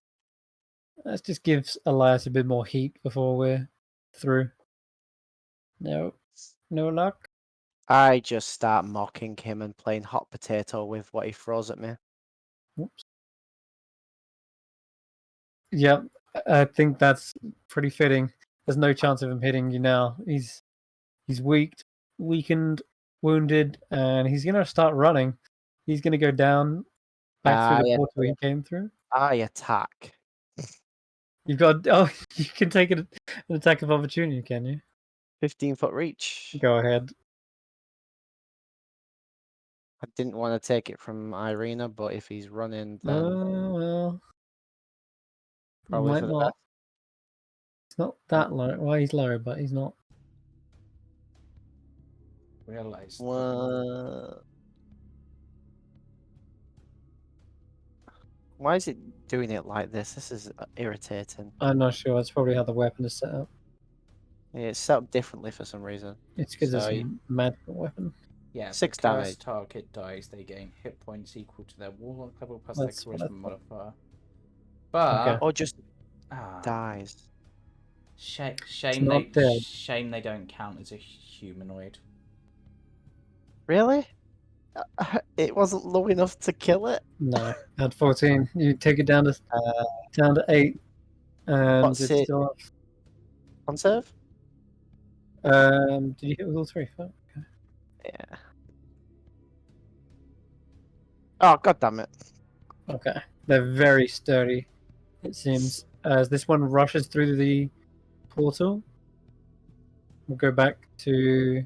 give Elias a bit more heat before we're through. No luck. I just start mocking him and playing hot potato with what he throws at me. Whoops. Yep, I think that's pretty fitting. There's no chance of him hitting you now. He's weakened, wounded, and he's gonna start running. He's gonna go down back through the portal he came through. I attack. You've got you can take an attack of opportunity, can you? 15-foot reach. Go ahead. I didn't want to take it from Eirina, but if he's running, then Well, probably might for the not. best. It's not that low. Well, he's low, but he's not. Realized. Why is it doing it like this? This is irritating. I'm not sure. It's probably how the weapon is set up. Yeah, it's set up differently for some reason. It's because So, it's a magical weapon. Yeah, if 6 the cursed damage. target dies, they gain hit points equal to their warlock level plus That's their what I charisma thought. modifier. But Okay. Or just ah, dies. shame not dead. they don't count as a humanoid. Really? It wasn't low enough to kill it? No, at 14, you take it down to 8, and What's it's it? still up. On serve? Did you hit with all 3? Fuck. Okay. Yeah. Oh, god damn it. Okay, they're very sturdy, it seems. As this one rushes through the portal, we'll go back to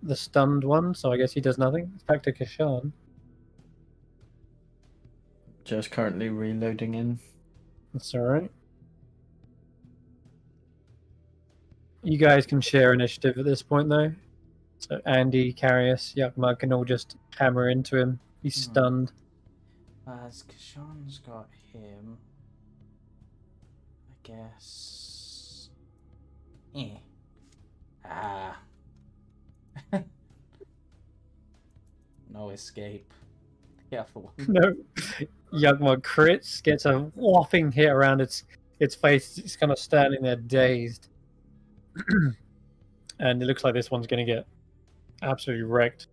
the stunned one, so I guess he does nothing. It's back to Kesh'an. Just currently reloading in. That's alright. You guys can share initiative at this point, though. So Andi, Karius, Yakma can all just hammer into him. He's stunned. As Kesh'an's got him, I guess. Ah. No escape. The other one. No. Yakma crits, gets a whopping hit around its face. It's kind of standing there dazed. And it looks like this one's going to get absolutely wrecked.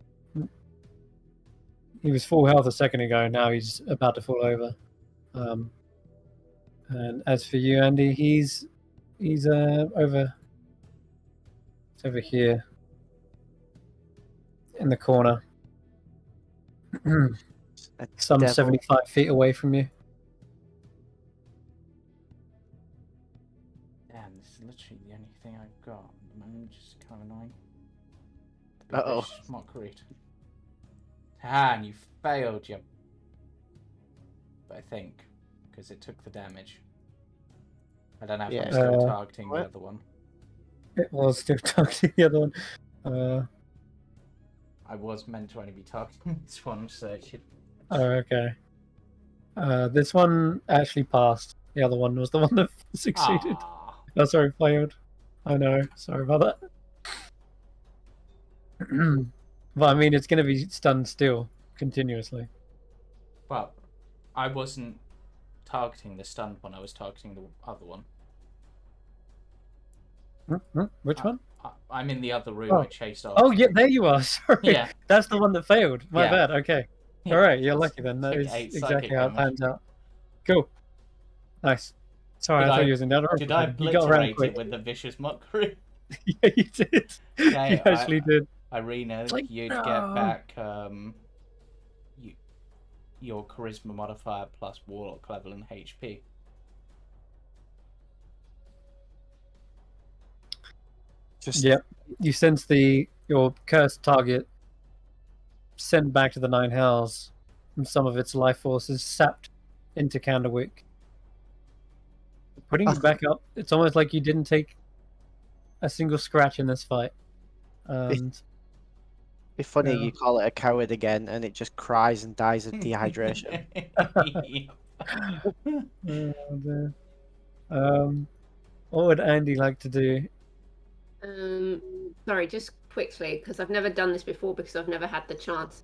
He was full health a second ago, now he's about to fall over. And as for you, Andi, he's over here in the corner. Some Devil. 75 feet away from you. Damn, this is literally the only thing I've got at the moment, which is kind of annoying. Uh-oh. Mockery. And you failed, you. I think, because it took the damage. I don't know if Yeah. I'm still Uh, targeting what? the other one. It was still targeting the other one. I was meant to only be targeting this one, so it should. Oh, okay. This one actually passed. The other one was the one that succeeded. Ah. Oh, sorry, failed. I know. Sorry about that. But I mean, it's going to be stunned still, continuously. Well, I wasn't targeting the stunned one, I was targeting the other one. Which one? I'm in the other room, Oh. I chased off. Oh, yeah, there you are. Sorry. Yeah. That's the one that failed. My Yeah. bad. Okay. Yeah, All right, you're it's- lucky then. That took is 8 psychic exactly how it damage. pans out. Cool. Nice. Sorry, Did I thought I- you was in the other room. Did I You got around obliterate it quick. with the vicious mockery? Yeah, you did. Okay, You actually did. Eirina, It's like, you'd no. get back your charisma modifier plus warlock level and HP. Just Yep. You sense your cursed target sent back to the Nine Hells, and some of its life force is sapped into Candlewick. Putting you back up, it's almost like you didn't take a single scratch in this fight. And be funny Yeah. you call it a coward again and it just cries and dies of dehydration. what would Andi like to do? Sorry, just quickly, because I've never done this before because I've never had the chance.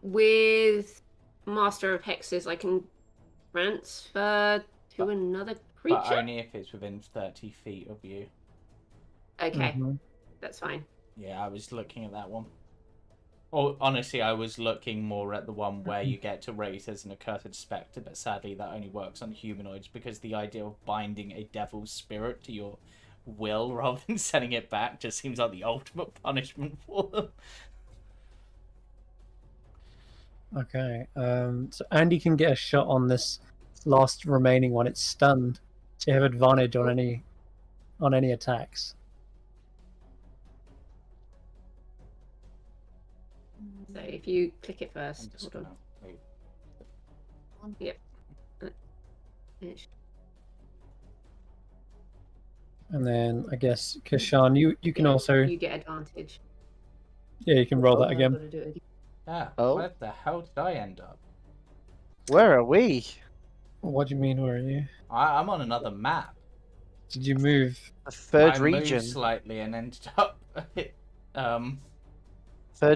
With Master of Hexes, I can transfer to another creature? But only if it's within 30 feet of you. Okay, Mhm. that's fine. Yeah, I was looking at that one. Or honestly, I was looking more at the one where you get to raise as an accursed spectre, but sadly that only works on humanoids because the idea of binding a devil's spirit to your will rather than sending it back just seems like the ultimate punishment for them. Okay. So Andi can get a shot on this last remaining one. It's stunned, so you have advantage on any attacks. So if you click it I'm first, just hold gonna wait. on. Yep. It's- And then I guess Kesh'an, you can yeah, also you get advantage. you can roll that I've again. got to do it again. Ah, Oh. where the hell did I end up? Where are we? What do you mean, where are you? I'm on another map. Did you move? The third I region. moved slightly and ended up. Third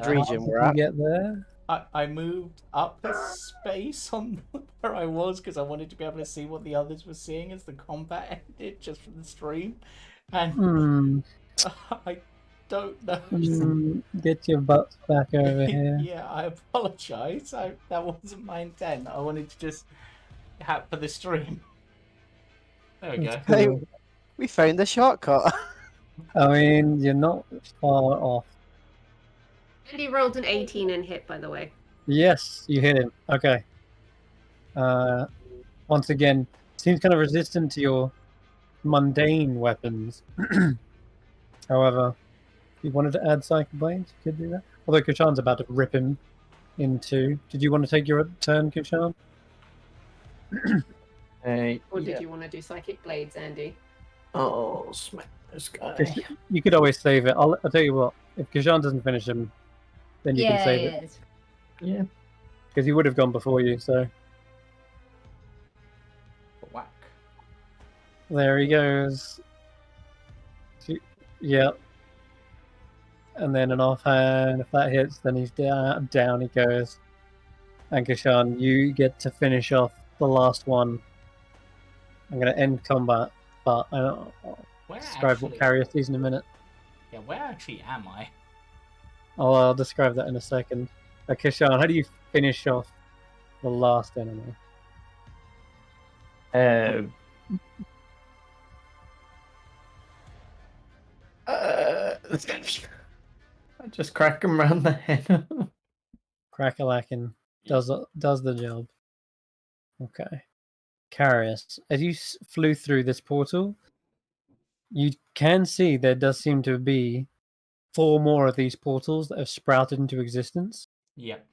How region Did we're you at. get there? I moved up a space on where I was because I wanted to be able to see what the others were seeing as the combat ended just from the stream, and Hmm. I don't know. Get your butts back over here. Yeah, I apologize. That wasn't my intent. I wanted to just have for the stream. There we go. That's Hey, cool. we found the shortcut. I mean, you're not far off. Andy rolled an 18 and hit, by the way. Yes, you hit him. Okay. Once again, seems kind of resistant to your mundane weapons. However, if you wanted to add Psychic Blades, you could do that. Although Kesh'an's about to rip him in two. Did you want to take your turn, Kesh'an? Hey, Or did you want to do Psychic Blades, Andy? oh, smack this guy. You could always save it. I'll tell you what. If Kesh'an doesn't finish him, then you can save it. Yeah. Because he would have gone before you, so... Whack. There he goes. Yep. And then an offhand. If that hits, then he's down. Down he goes. And Kesh'an, you get to finish off the last one. I'm going to end combat, but I'll describe what Karius is in a minute. Yeah, where actually am I? I'll describe that in a second. Kesh'an, how do you finish off the last enemy? I just crack him around the head. Crack-a-lackin' does the job. Okay. Karius, as you flew through this portal, you can see there does seem to be 4 more of these portals that have sprouted into existence. Yep.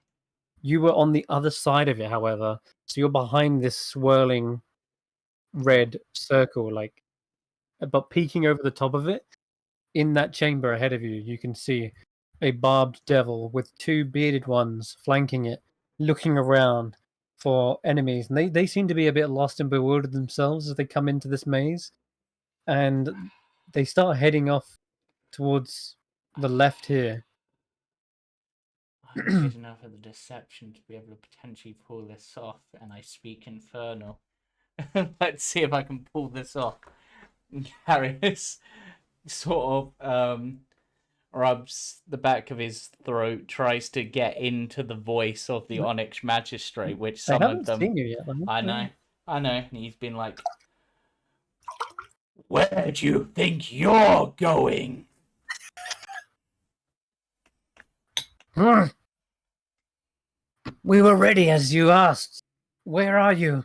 You were on the other side of it, however, so you're behind this swirling red circle, but peeking over the top of it, in that chamber ahead of you, you can see a barbed devil with 2 bearded ones flanking it, looking around for enemies. And they seem to be a bit lost and bewildered themselves as they come into this maze. And they start heading off towards the left here. I'm good enough at the deception to be able to potentially pull this off, and I speak Infernal. Let's see if I can pull this off. Karius sort of rubs the back of his throat, tries to get into the voice of the Onyx Magistrate, which They summoned them. seen you yet, I know. And he's been like, "Where do you think you're going?" We were ready as you asked. Where are you?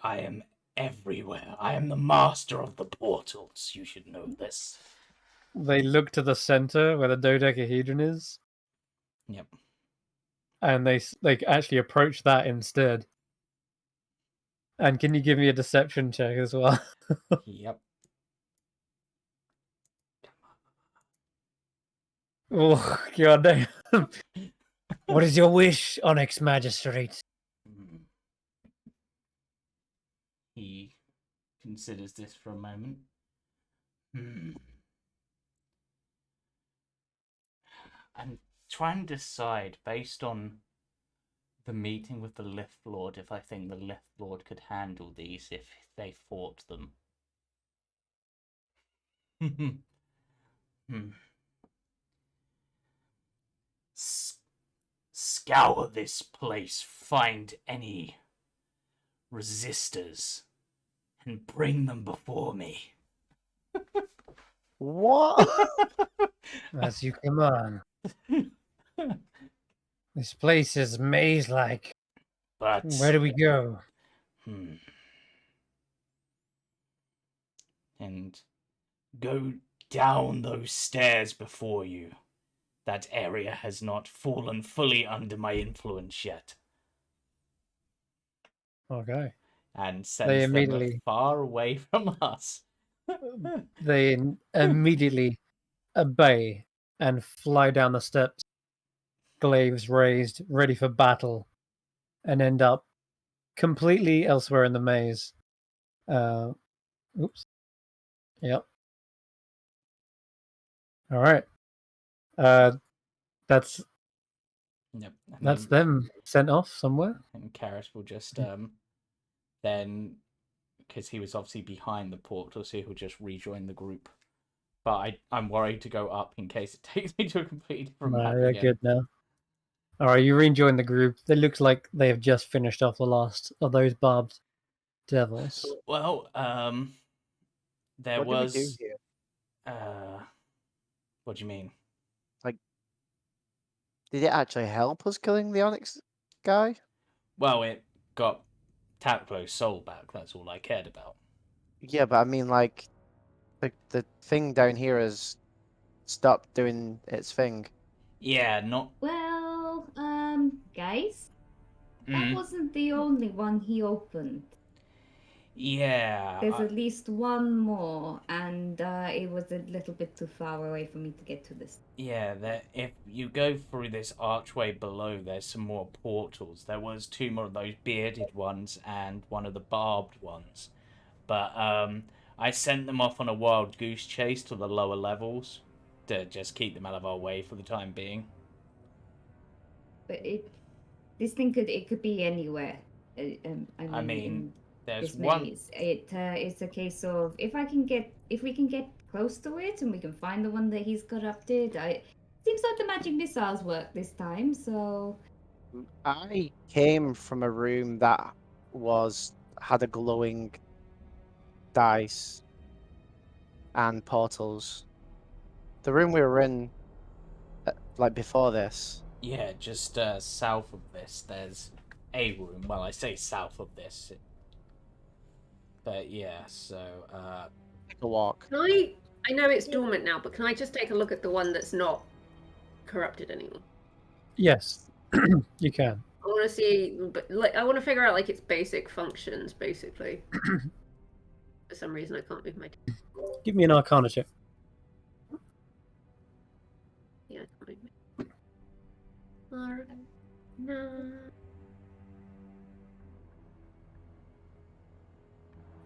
I am everywhere. I am the master of the portals. You should know this. They look to the center where the dodecahedron is. Yep. And they actually approach that instead. And can you give me a deception check as well? Yep. Oh, god damn. What is your wish, Onyx Magistrate? He considers this for a moment. I'm trying to decide, based on the meeting with the Lift Lord, if I think the Lift Lord could handle these if they fought them. Scour this place, find any resistors, and bring them before me. What? As you come on. This place is maze-like. But where do we go? And go down those stairs before you. That area has not fallen fully under my influence yet. Okay. And sends them far away from us. They immediately obey and fly down the steps, glaives raised, ready for battle. and end up completely elsewhere in the maze. Oops. Yep. All right. That's Yep. And that's then, them sent off somewhere. and Karius will just then, because he was obviously behind the portal, so he'll just rejoin the group. But I'm worried to go up in case it takes me to a completely different No, map they're again. good now. All right, you rejoin the group. It looks like they have just finished off the last of those barbed devils. Well, there What did we was. do here? What do you mean? Did it actually help us killing the Onyx guy? Well, it got Taplo's soul back. That's all I cared about. Yeah, but I mean, like, the thing down here has stopped doing its thing. Yeah, not. Well, guys, that Mm, wasn't the only one he opened. yeah. There's at least one more, and it was a little bit too far away for me to get to this. Yeah, if you go through this archway below, there's some more portals. There was 2 more of those bearded ones and one of the barbed ones. But I sent them off on a wild goose chase to the lower levels to just keep them out of our way for the time being. But this thing could be anywhere. I mean, in there's this one. maze. It's a case of if we can get close to it and we can find the one that he's corrupted. Seems like the magic missiles work this time. So I came from a room that had a glowing dice and portals. The room we were in, like before this. Yeah, just south of this, there's a room. Well, I say south of this. But yeah, so. Take a walk. Can I know it's dormant now, but can I just take a look at the one that's not corrupted anymore? Yes, you can. I want to see, but I want to figure out its basic functions, basically. For some reason, I can't move my. Give me an Arcana check. Yeah, I can't move my. Alright. No.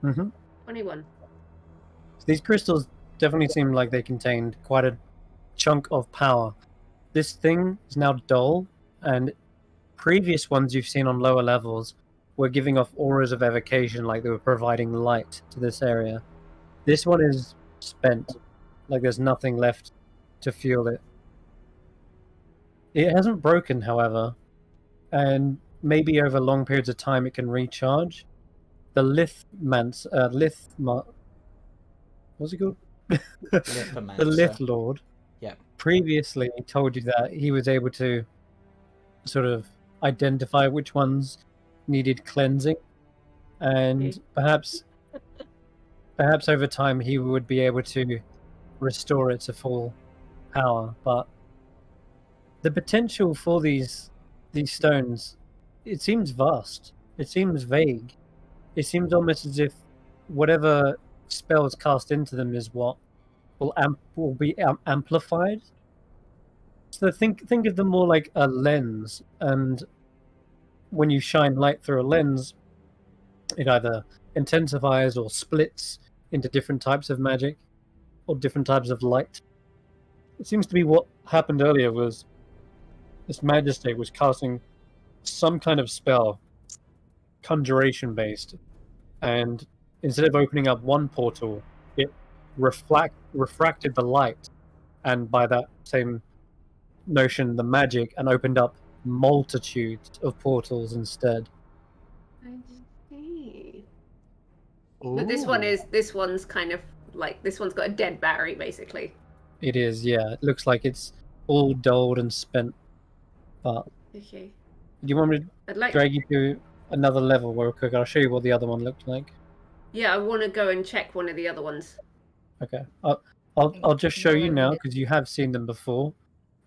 Mm-hmm. 21. So these crystals definitely seem like they contained quite a chunk of power. This thing is now dull, and previous ones you've seen on lower levels were giving off auras of evocation, like they were providing light to this area. This one is spent, like there's nothing left to fuel it. It hasn't broken, however, and maybe over long periods of time it can recharge. The what's it called? The Lith Lord. Yeah. Previously told you that he was able to sort of identify which ones needed cleansing, and perhaps over time he would be able to restore it to full power. But the potential for these stones, it seems vast. It seems vague. It seems almost as if whatever spells cast into them is what will be amplified. So think of them more like a lens, and when you shine light through a lens, it either intensifies or splits into different types of magic or different types of light. It seems to be what happened earlier was this Magistrate was casting some kind of spell, conjuration based, and instead of opening up one portal, it refracted the light, and by that same notion, the magic, and opened up multitudes of portals instead. I see. But this one's kind of this one's got a dead battery, basically. It is, yeah. It looks like it's all dulled and spent. But Okay. do you want me to drag you to another level real quick? I'll show you what the other one looked like. Yeah, I want to go and check one of the other ones. Okay. I'll just show you now because you have seen them before.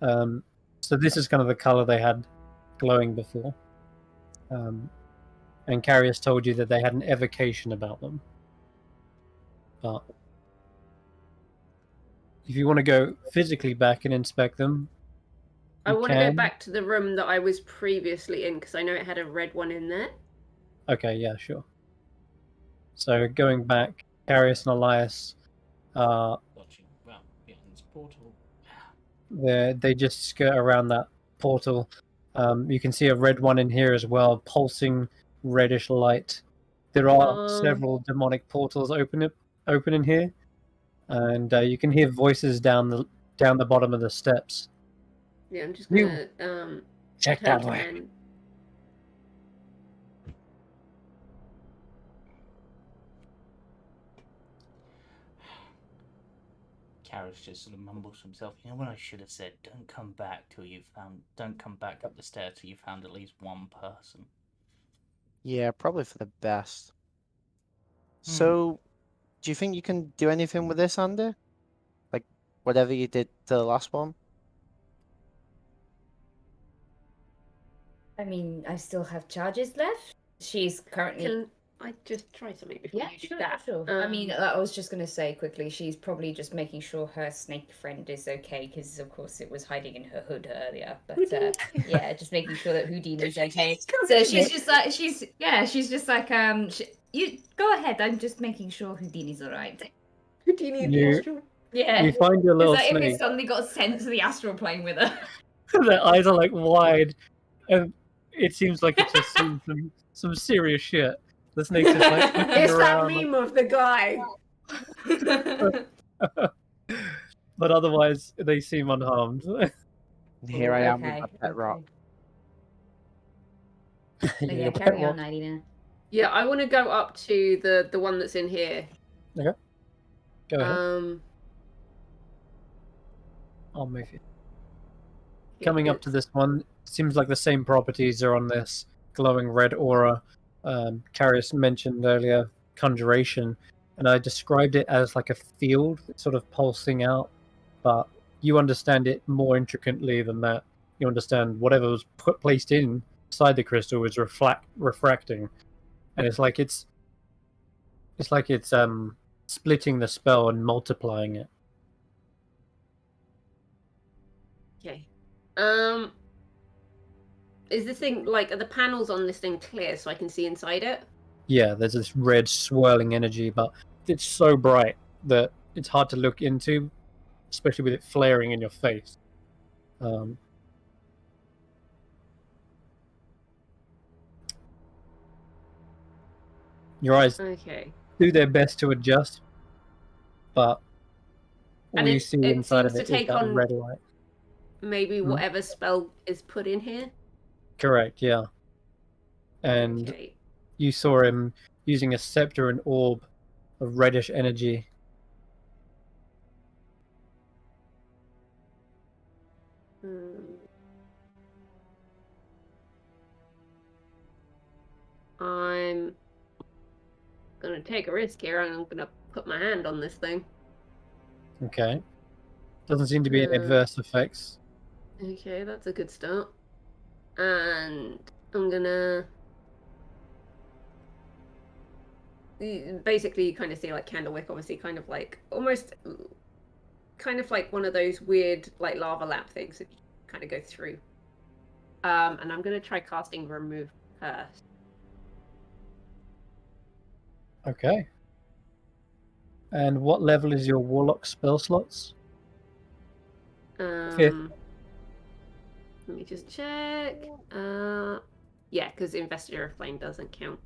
So this is kind of the color they had glowing before. And Karius told you that they had an evocation about them. But if you want to go physically back and inspect them, I You want to go can. back to the room that I was previously in because I know it had a red one in there. Okay, yeah, sure. So going back, Karius and Elias, Watching well behind this portal. they just skirt around that portal. You can see a red one in here as well, pulsing reddish light. There are several demonic portals open in here, and you can hear voices down the bottom of the steps. Yeah, I'm just You- gonna Check turn that to way. Andy. Karius just sort of mumbles to himself. You know what I should have said? Don't come back up the stairs till you found at least one person. Yeah, probably for the best. So, do you think you can do anything with this, Andy? Like, whatever you did to the last one? I mean, I still have charges left. She's currently. Can I just try something before Yeah, you do sure, that? sure. I mean, I was just going to say quickly, she's probably just making sure her snake friend is okay, because of course it was hiding in her hood earlier. But yeah, just making sure that Houdini's okay. So she's just like, she's just like, you go ahead. I'm just making sure Houdini's all right. Houdini and the You- astral. Yeah. You find your little It's like if it snake. suddenly got sent to the astral plane with her. Their eyes are like wide, and it seems like it's just seen some serious shit. The snake's just like looking It's that around, meme of the guy. but otherwise they seem unharmed. Here I am with Okay, my pet rock. Yeah, your carry pet on, rock. Eirina. Yeah, I want to go up to the one that's in here. Go ahead. I'll move you. Coming up to this one, seems like the same properties are on this glowing red aura. Karius mentioned earlier conjuration, and I described it as like a field sort of pulsing out, but you understand it more intricately than that. You understand whatever was placed inside the crystal was refracting, and it's like it's splitting the spell and multiplying it. Okay. Is this thing like are the panels on this thing clear so I can see inside it? Yeah, there's this red swirling energy, but it's so bright that it's hard to look into, especially with it flaring in your face. Your eyes do their best to adjust, but all you see inside of it is that red light. Maybe whatever spell is put in here? Correct, yeah. And you saw him using a scepter and orb of reddish energy. I'm gonna take a risk here and I'm gonna put my hand on this thing. Okay. Doesn't seem to be any adverse effects. Okay, that's a good start. And I'm gonna basically you kind of see like Candlewick, obviously kind of like almost kind of like one of those weird like lava lamp things that you kind of go through. And I'm gonna try casting Remove Curse. Okay. And what level is your Warlock spell slots? 5th. Let me just check. Yeah, because Investiture of Flame doesn't count,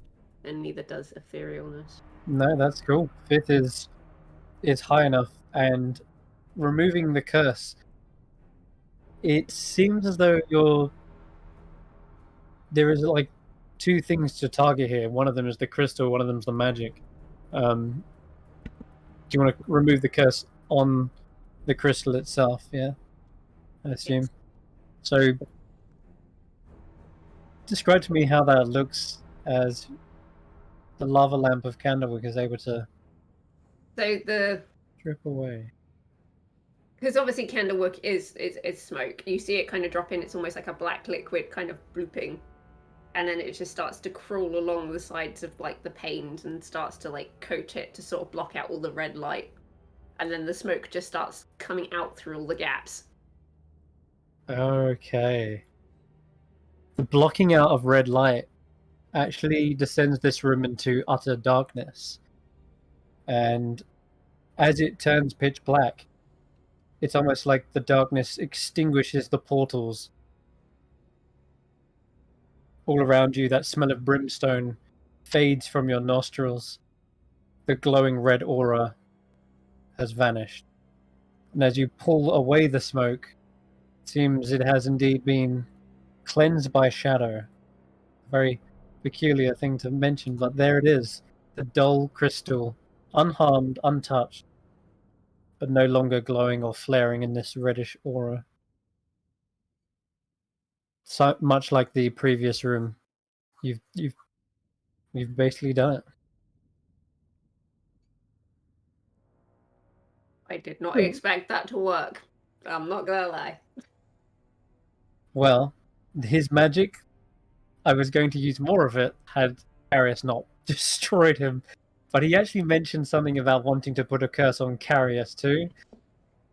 and neither does Etherealness. No, that's cool. 5th is high enough, and removing the curse. It seems as though there is like 2 things to target here. One of them is the crystal, one of them is the magic. Do you want to remove the curse on the crystal itself? Yeah, I assume. Yes. So, describe to me how that looks as the lava lamp of Candlewick is able to strip away. Because obviously Candlewick is smoke. You see it kind of drop in. It's almost like a black liquid kind of blooping. And then it just starts to crawl along the sides of like the panes and starts to like coat it to sort of block out all the red light. And then the smoke just starts coming out through all the gaps. Okay. The blocking out of red light actually descends this room into utter darkness. And as it turns pitch black, it's almost like the darkness extinguishes the portals all around you. That smell of brimstone fades from your nostrils. The glowing red aura has vanished. And as you pull away the smoke, it seems it has indeed been cleansed by shadow. A very peculiar thing to mention, but there it is. The dull crystal, unharmed, untouched, but no longer glowing or flaring in this reddish aura. So much like the previous room, you've basically done it. I did not expect that to work. I'm not gonna lie. Well, his magic, I was going to use more of it had Karius not destroyed him. But he actually mentioned something about wanting to put a curse on Karius too.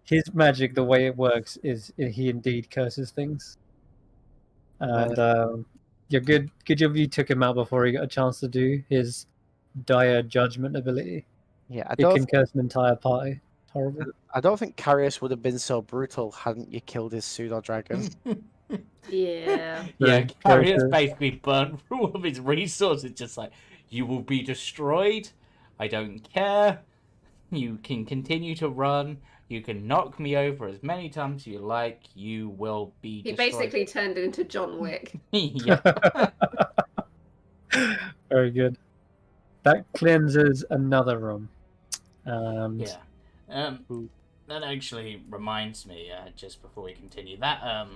His magic, the way it works, is he indeed curses things. And you're good job you took him out before he got a chance to do his dire judgment ability. Yeah, It can curse an entire party. It's horrible. I don't think Karius would have been so brutal hadn't you killed his pseudo dragon. Yeah. Yeah, Very Karius true. basically burnt through all of his resources, just like, you will be destroyed. I don't care. You can continue to run. You can knock me over as many times as you like. You will be He destroyed. basically turned into John Wick. Yep. Very good. That cleanses another room. Yeah. That actually reminds me, just before we continue, that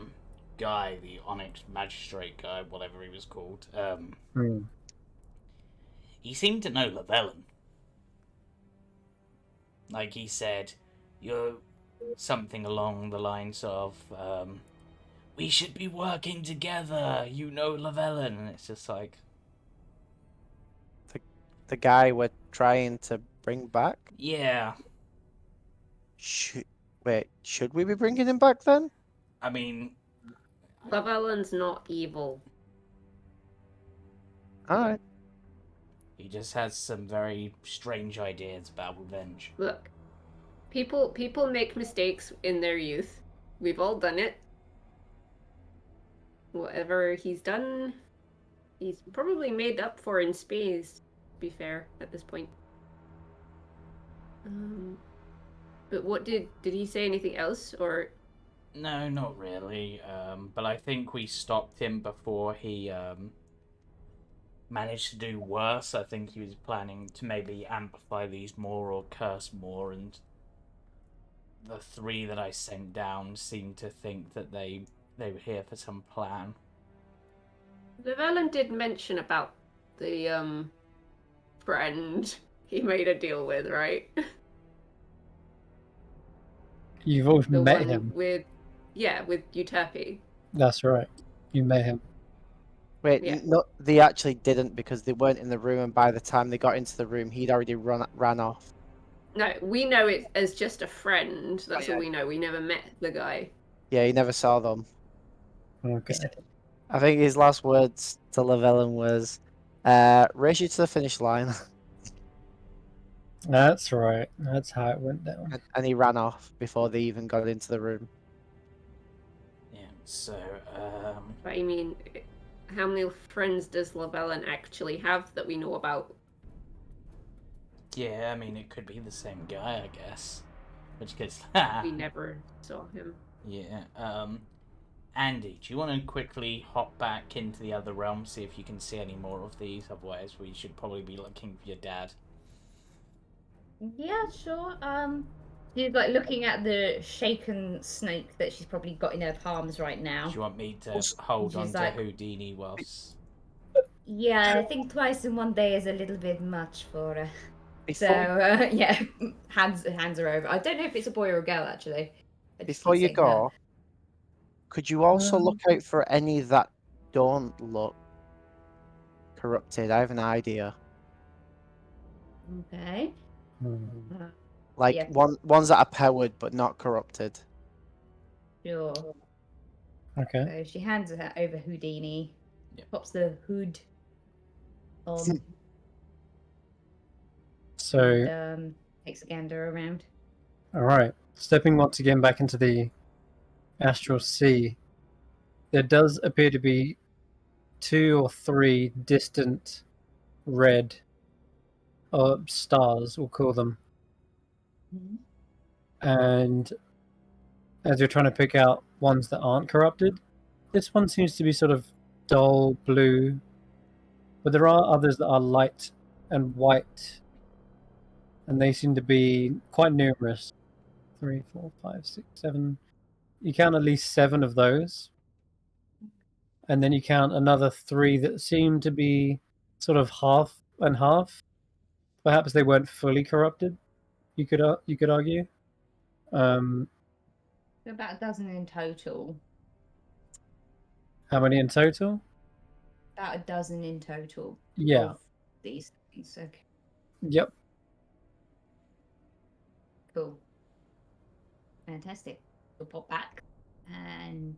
guy, the Onyx Magistrate guy, whatever he was called, he seemed to know Llewellyn. Like he said, you're something along the lines of, we should be working together, you know Llewellyn. And it's just like... The guy we're trying to bring back? Yeah. Wait, should we be bringing him back then? I mean... Llewellyn's not evil. Alright. He just has some very strange ideas about revenge. Look, people make mistakes in their youth. We've all done it. Whatever he's done, he's probably made up for in spades, to be fair, at this point. But what did he say anything else, or? No, not really. But I think we stopped him before he managed to do worse. I think he was planning to maybe amplify these more or curse more, and the three that I sent down seemed to think that they were here for some plan. Llewellyn did mention about the friend he made a deal with, right? You've always The met one him. with Euterpe. That's right. You met him. Wait, Yeah. no, they actually didn't because they weren't in the room, and by the time they got into the room, he'd already ran off. No, we know it as just a friend. That's all we know. We never met the guy. Yeah, he never saw them. Okay. I think his last words to Llewellyn was, race you to the finish line. That's right. That's how it went down. And he ran off before they even got into the room. Yeah, so, But I mean, how many friends does Llewellyn actually have that we know about? yeah, I mean, it could be the same guy, I guess. Which gets... We never saw him. Yeah, Andy, do you want to quickly hop back into the other realm, see if you can see any more of these? Otherwise, we should probably be looking for your dad. Yeah, sure. She's like looking at the shaken snake that she's probably got in her palms right now. Do you want me to hold on She's to like- Houdini whilst... Yeah, I think twice in one day is a little bit much for her. So Before, yeah, hands her over. I don't know if it's a boy or a girl actually. I just before keep you saying her. go, could you also look out for any that don't look corrupted? I have an idea. Okay. Like Yeah. ones that are powered but not corrupted. Sure. Okay. So she hands it over Houdini, Yep. pops the hood on, So, and takes a gander around. all right. Stepping once again back into the astral sea, there does appear to be 2 or 3 distant red stars, we'll call them. And as you're trying to pick out ones that aren't corrupted, this one seems to be sort of dull blue, but there are others that are light and white, and they seem to be quite numerous. 3, 4, 5, 6, 7. You count at least 7 of those, and then you count another 3 that seem to be sort of half and half. Perhaps they weren't fully corrupted. You could argue. So about a dozen in total. How many in total? About a dozen in total. Yeah. Of these things. Okay. Yep. Cool. Fantastic. We'll pop back and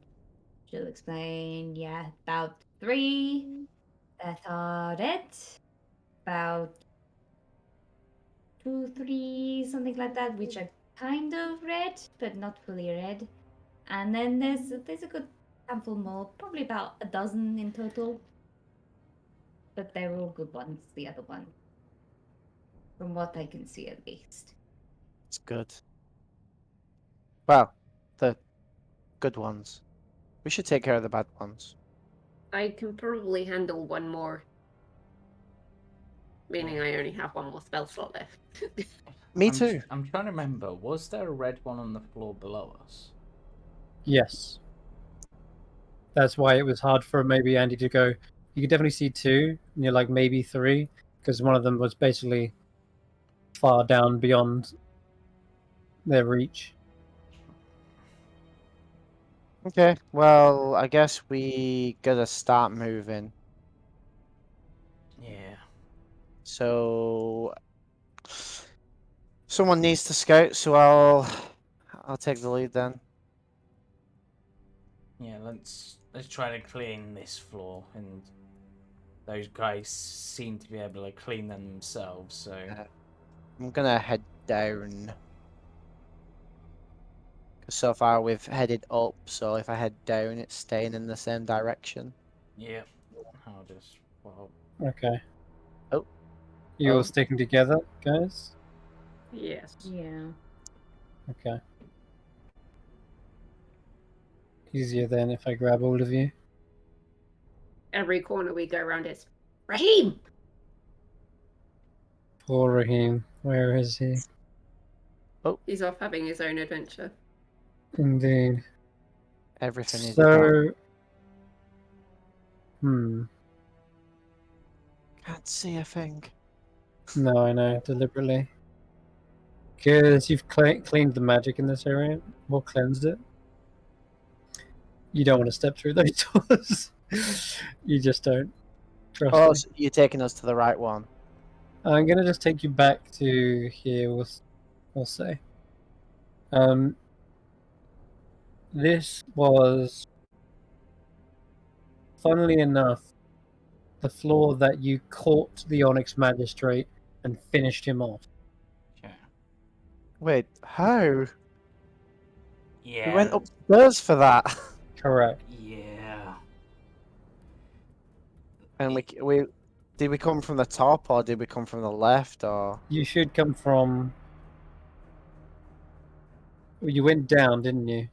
she'll explain, yeah, about 3 that are red, about 2, 3, something like that, which are kind of red, but not fully red. And then there's a good handful more, probably about a dozen in total. But they're all good ones, the other one. From what I can see, at least. It's good. Well, the good ones. We should take care of the bad ones. I can probably handle one more. Meaning I only have one more spell slot left. Me too. I'm trying to remember. Was there a red one on the floor below us? Yes. That's why it was hard for maybe Andy to go. You could definitely see 2, and you're like maybe 3, because one of them was basically far down beyond their reach. Okay, well, I guess we gotta start moving. Yeah. So someone needs to scout, so I'll take the lead then. Yeah, let's try to clean this floor, and those guys seem to be able to clean them themselves, so I'm gonna head down. Because so far we've headed up, so if I head down, it's staying in the same direction. yeah. I'll just Okay. Oh. You all Oh. sticking together, guys? Yes. Yeah. Okay. Easier then if I grab all of you. Every corner we go around is Raheem! Poor Raheem. Where is he? He's off having his own adventure. Indeed. Everything is dark. So... Can't see a thing. No, I know, deliberately. Because you've cleaned the magic in this area, or cleansed it. You don't want to step through those doors. You just don't. Trust Oh, me. so you're taking us to the right one. I'm going to just take you back to here, we'll say. This was, funnily enough, the floor that you caught the Onyx Magistrate and finished him off. yeah. Wait, how? Yeah. We went upstairs for that. Correct. Yeah. And we did we come from the top or did we come from the left or? You should come from... Well, you went down, didn't you?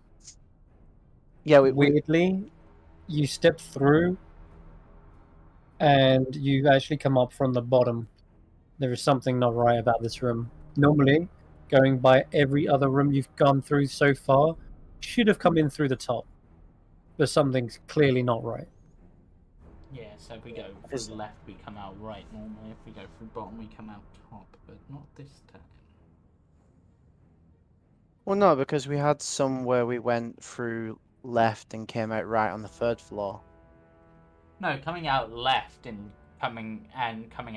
Yeah, we Weirdly, you stepped through and you actually come up from the bottom. There is something not right about this room. Normally, going by every other room you've gone through so far, should have come in through the top. But something's clearly not right. Yeah, so if we go through left, we come out right normally. If we go through bottom, we come out top, but not this time. Well, no, because we had some where we went through left and came out right on the 3rd floor. No, coming out left and coming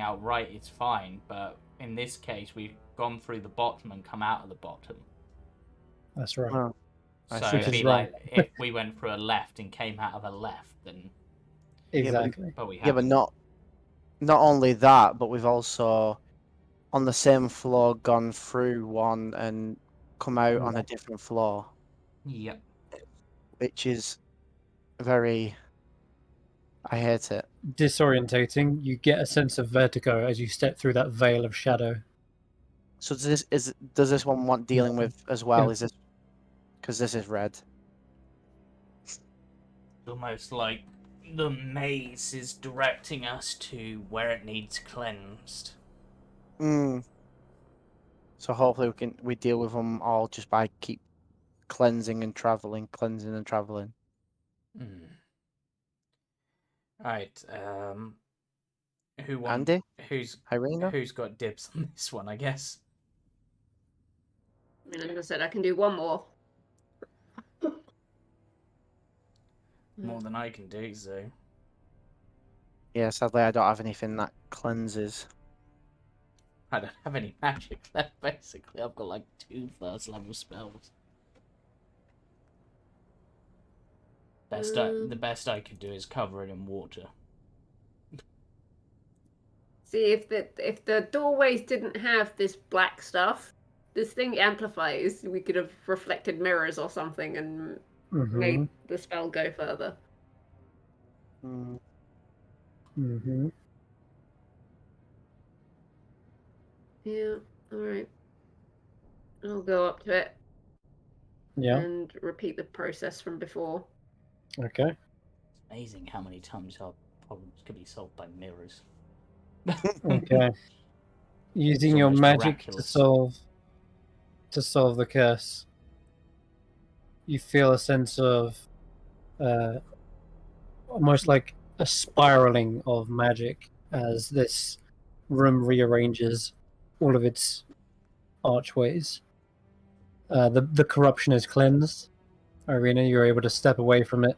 out right is fine, but in this case, we've gone through the bottom and come out of the bottom. That's right. Oh. I So see. it'd Which is be right. like if we went through a left and came out of a left, then Exactly. but we Yeah, but haven't. not only that, but we've also on the same floor gone through one and come out on a different floor, Yep. which is very. I hate it. Disorientating. You get a sense of vertigo as you step through that veil of shadow. So does this one want dealing with as well? Is this because this is red? Almost like the maze is directing us to where it needs cleansed. Mm. So hopefully we deal with them all just by keep cleansing and traveling, cleansing and traveling. Right. Andi? Who's Eirina? got dibs on this one? I guess. I mean, like I said, I can do one more. More than I can do, so. Yeah, sadly I don't have anything that cleanses. I don't have any magic left, basically. I've got like 2 first level spells. The best I could do is cover it in water. See, if the doorways didn't have this black stuff, this thing amplifies. We could have reflected mirrors or something and made the spell go further. Yeah, alright. I'll go up to it. Yeah. And repeat the process from before. Okay. It's amazing how many times our problems can be solved by mirrors. Okay. Using It's your almost magic miraculous. to solve the curse, you feel a sense of almost like a spiraling of magic as this room rearranges all of its archways. The corruption is cleansed. Eirina, you're able to step away from it,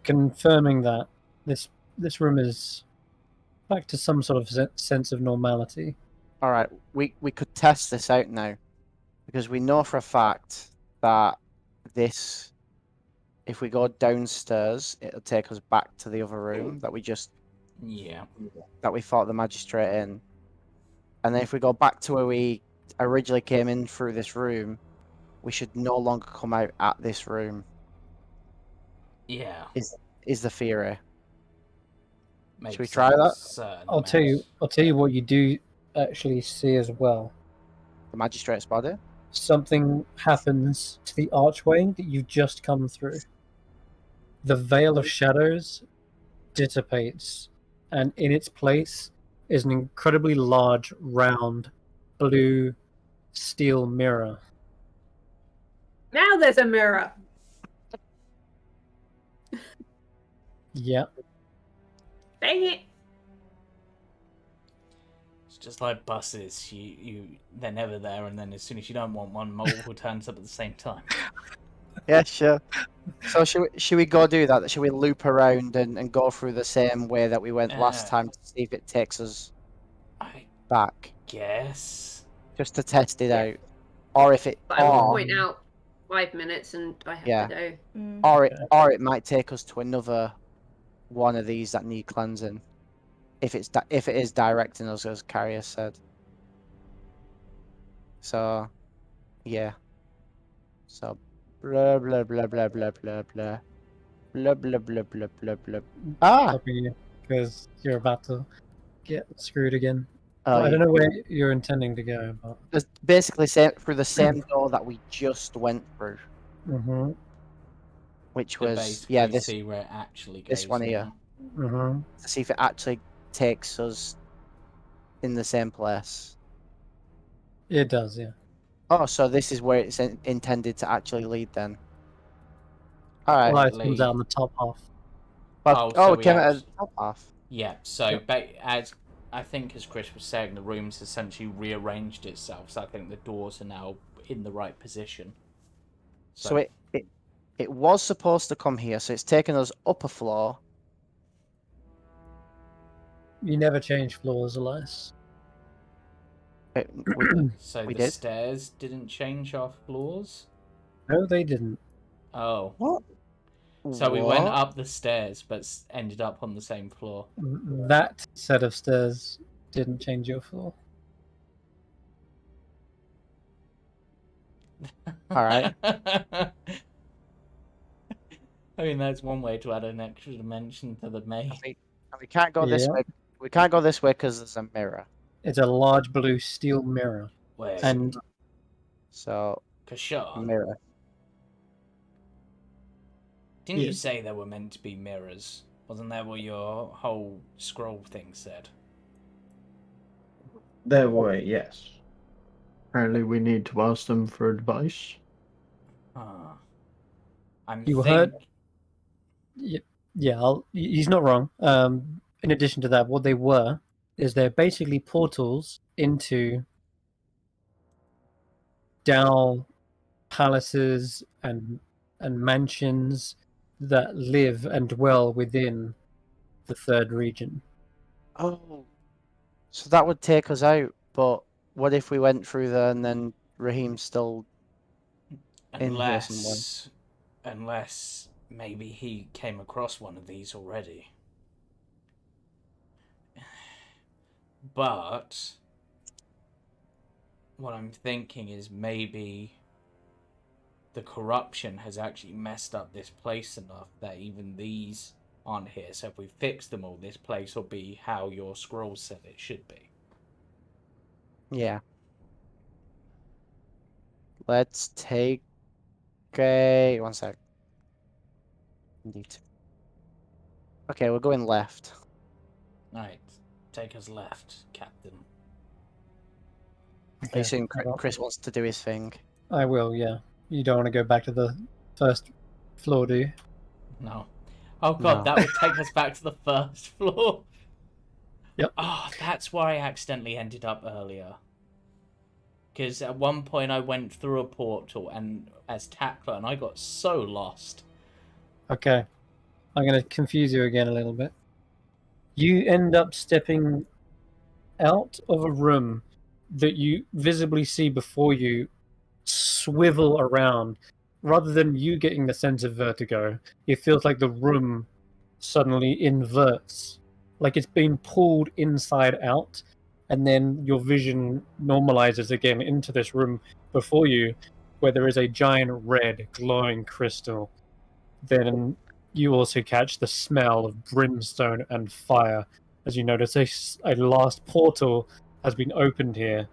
confirming that this room is back to some sort of sense of normality. All right, we could test this out now, because we know for a fact that this, if we go downstairs, it'll take us back to the other room that we fought the magistrate in, and then if we go back to where we originally came in through this room, we should no longer come out at this room. Yeah. Is the theory? Makes Should we try that? I'll tell you what you do actually see as well. The magistrate's body? Something happens to the archway that you've just come through. The veil of shadows dissipates, and in its place is an incredibly large, round, blue steel mirror. Now there's a mirror! Yep. Dang it! It's just like buses. They're never there, and then as soon as you don't want one, multiple turns up at the same time. Yeah, sure. So should we go do that? Should we loop around and go through the same way that we went last time to see if it takes us back? Guess. Just to test it out. Or if it... But I will point out 5 minutes and I have to go. Or it might take us to another one of these that need cleansing. If it is directing us, as Karius said. So, yeah. So, blah blah blah blah blah blah blah blah blah blah blah blah blah. Ah, because you're about to get screwed again. Oh, I don't know where you're intending to go, but it's basically through the same door that we just went through. Which was this. See where it actually goes. This one here. To see if it actually takes us in the same place. It does, yeah. Oh, so this is where it's intended to actually lead then. All right. Light comes out on the top half. Well, it came out of the top half. Yeah. So, as I think, as Chris was saying, the room's essentially rearranged itself. So I think the doors are now in the right position. So it was supposed to come here. So it's taken us up a floor. You never change floors, Elias. So we the did? stairs didn't change our floors? No, they didn't. Oh. What? So we went What? up the stairs, but ended up on the same floor. That set of stairs didn't change your floor. All right. I mean, that's one way to add an extra dimension to the maze. We can't go this Yeah. way. We can't go this way because there's a mirror. It's a large blue steel mirror. Where? And So, Kesh'an, mirror. didn't Yeah. you say there were meant to be mirrors? Wasn't that what your whole scroll thing said? There were, yes. Apparently, we need to ask them for advice. Ah. I'm You heard? Yeah, he's not wrong. In addition to that, what they were is they're basically portals into Dao palaces and mansions that live and dwell within the third region. Oh. So that would take us out, but what if we went through there and then Raheem's still in here somewhere? Unless maybe he came across one of these already. But what I'm thinking is maybe the corruption has actually messed up this place enough that even these aren't here. So if we fix them all, this place will be how your scroll said it should be. Yeah. Let's take a... One sec. Indeed. Okay, we're going left. Alright, take us left, Captain. I assume Chris wants to do his thing. I will, yeah. You don't want to go back to the first floor, do you? No. Oh god, No. that would take us back to the first floor. Yep. Oh, that's where I accidentally ended up earlier. Because at one point I went through a portal and as Tackler and I got so lost. Okay. I'm going to confuse you again a little bit. You end up stepping out of a room that you visibly see before you swivel around. Rather than you getting the sense of vertigo, it feels like the room suddenly inverts. Like it's been pulled inside out, and then your vision normalizes again into this room before you, where there is a giant red glowing crystal. Then you also catch the smell of brimstone and fire as you notice a last portal has been opened here.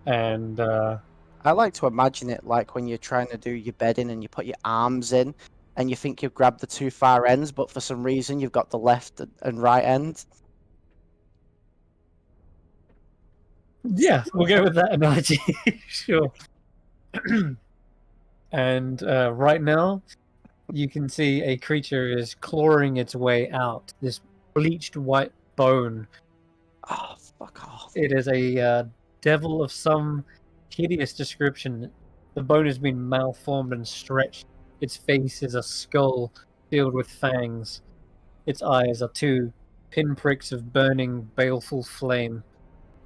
And I like to imagine it like when you're trying to do your bedding and you put your arms in and you think you've grabbed the two far ends, but for some reason you've got the left and right end. yeah, we'll go with that analogy. Sure. And right now, you can see a creature is clawing its way out. This bleached white bone. Oh, fuck off. It is a devil of some hideous description. The bone has been malformed and stretched. Its face is a skull filled with fangs. Its eyes are two pinpricks of burning, baleful flame.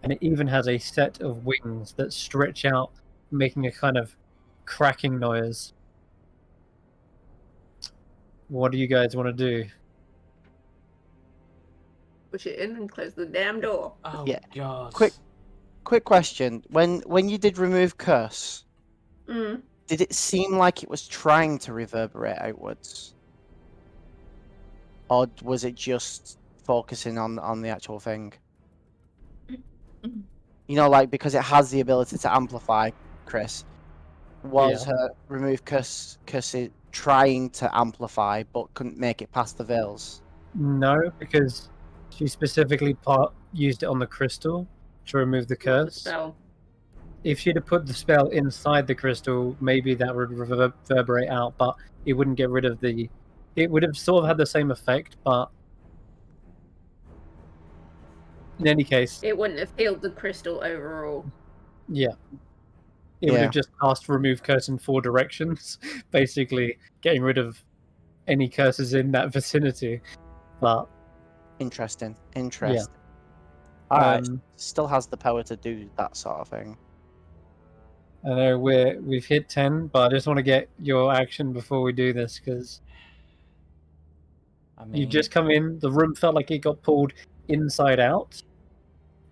And it even has a set of wings that stretch out, making a kind of cracking noise. What do you guys want to do? Push it in and close the damn door. Oh Yeah. god. Quick question. When you did remove curse, Mm. did it seem like it was trying to reverberate outwards? Or was it just focusing on the actual thing? You know, like, because it has the ability to amplify, Chris. Was her remove curse trying to amplify but couldn't make it past the veils? No, because she specifically used it on the crystal to remove the Not the curse. spell. If she'd have put the spell inside the crystal, maybe that would reverberate out, but it wouldn't get rid of the... It would have sort of had the same effect, but... In any case, It wouldn't have healed the crystal overall. yeah. It would have just cast remove curse in 4 directions, basically getting rid of any curses in that vicinity. But Interesting. Alright, um, still has the power to do that sort of thing. I know we've hit 10, but I just want to get your action before we do this because I you mean, just come in. The room felt like it got pulled inside out,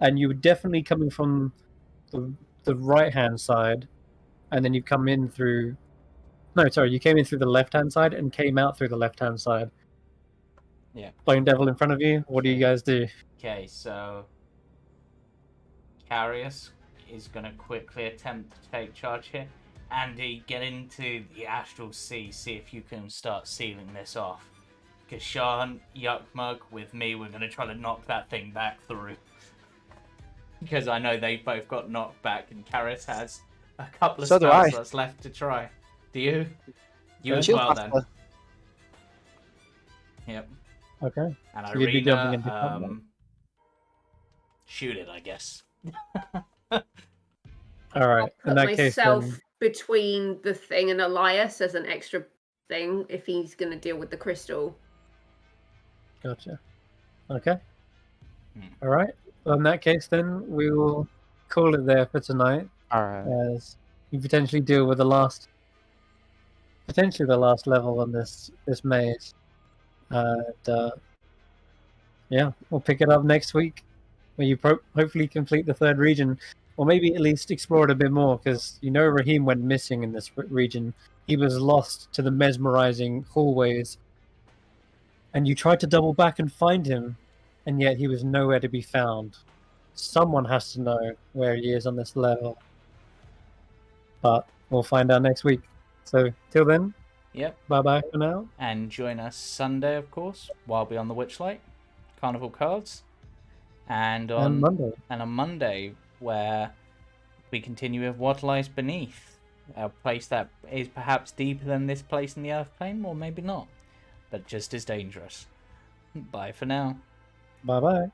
and you were definitely coming from the right hand side, and then you come in through. No, sorry, you came in through the left hand side and came out through the left hand side. yeah. Lone Devil in front of you. What do you Okay. guys do? Okay, so Karius is going to quickly attempt to take charge here. Andi, get into the Astral Sea, see if you can start sealing this off. Kesh'an, Yuckmug, with me, we're going to try to knock that thing back through. Because I know they both got knocked back, and Karius has a couple of So do spell I. slots left to try. Do you? You Okay. as Shield well, then. Master. Yep. Okay. And So you'd be jumping Eirina, into combat. shoot it, I guess. All I'll right. In put that case, myself then between the thing and Elias as an extra thing if he's going to deal with the crystal. gotcha. Okay. Hmm. All right. Well, in that case, then we will call it there for tonight, Alright. as you potentially deal with potentially the last level on this maze. And yeah, we'll pick it up next week, where you hopefully complete the third region, or maybe at least explore it a bit more, because you know Raheem went missing in this region. He was lost to the mesmerizing hallways, and you tried to double back and find him, and yet he was nowhere to be found. Someone has to know where he is on this level, but we'll find out next week. So till then, Yep. bye bye for now. And join us Sunday, of course, while Beyond the Witchlight, Carnival Cards, and on Monday. where we continue with What Lies Beneath, a place that is perhaps deeper than this place in the Earth Plane, or maybe not, but just as dangerous. Bye for now. Bye bye.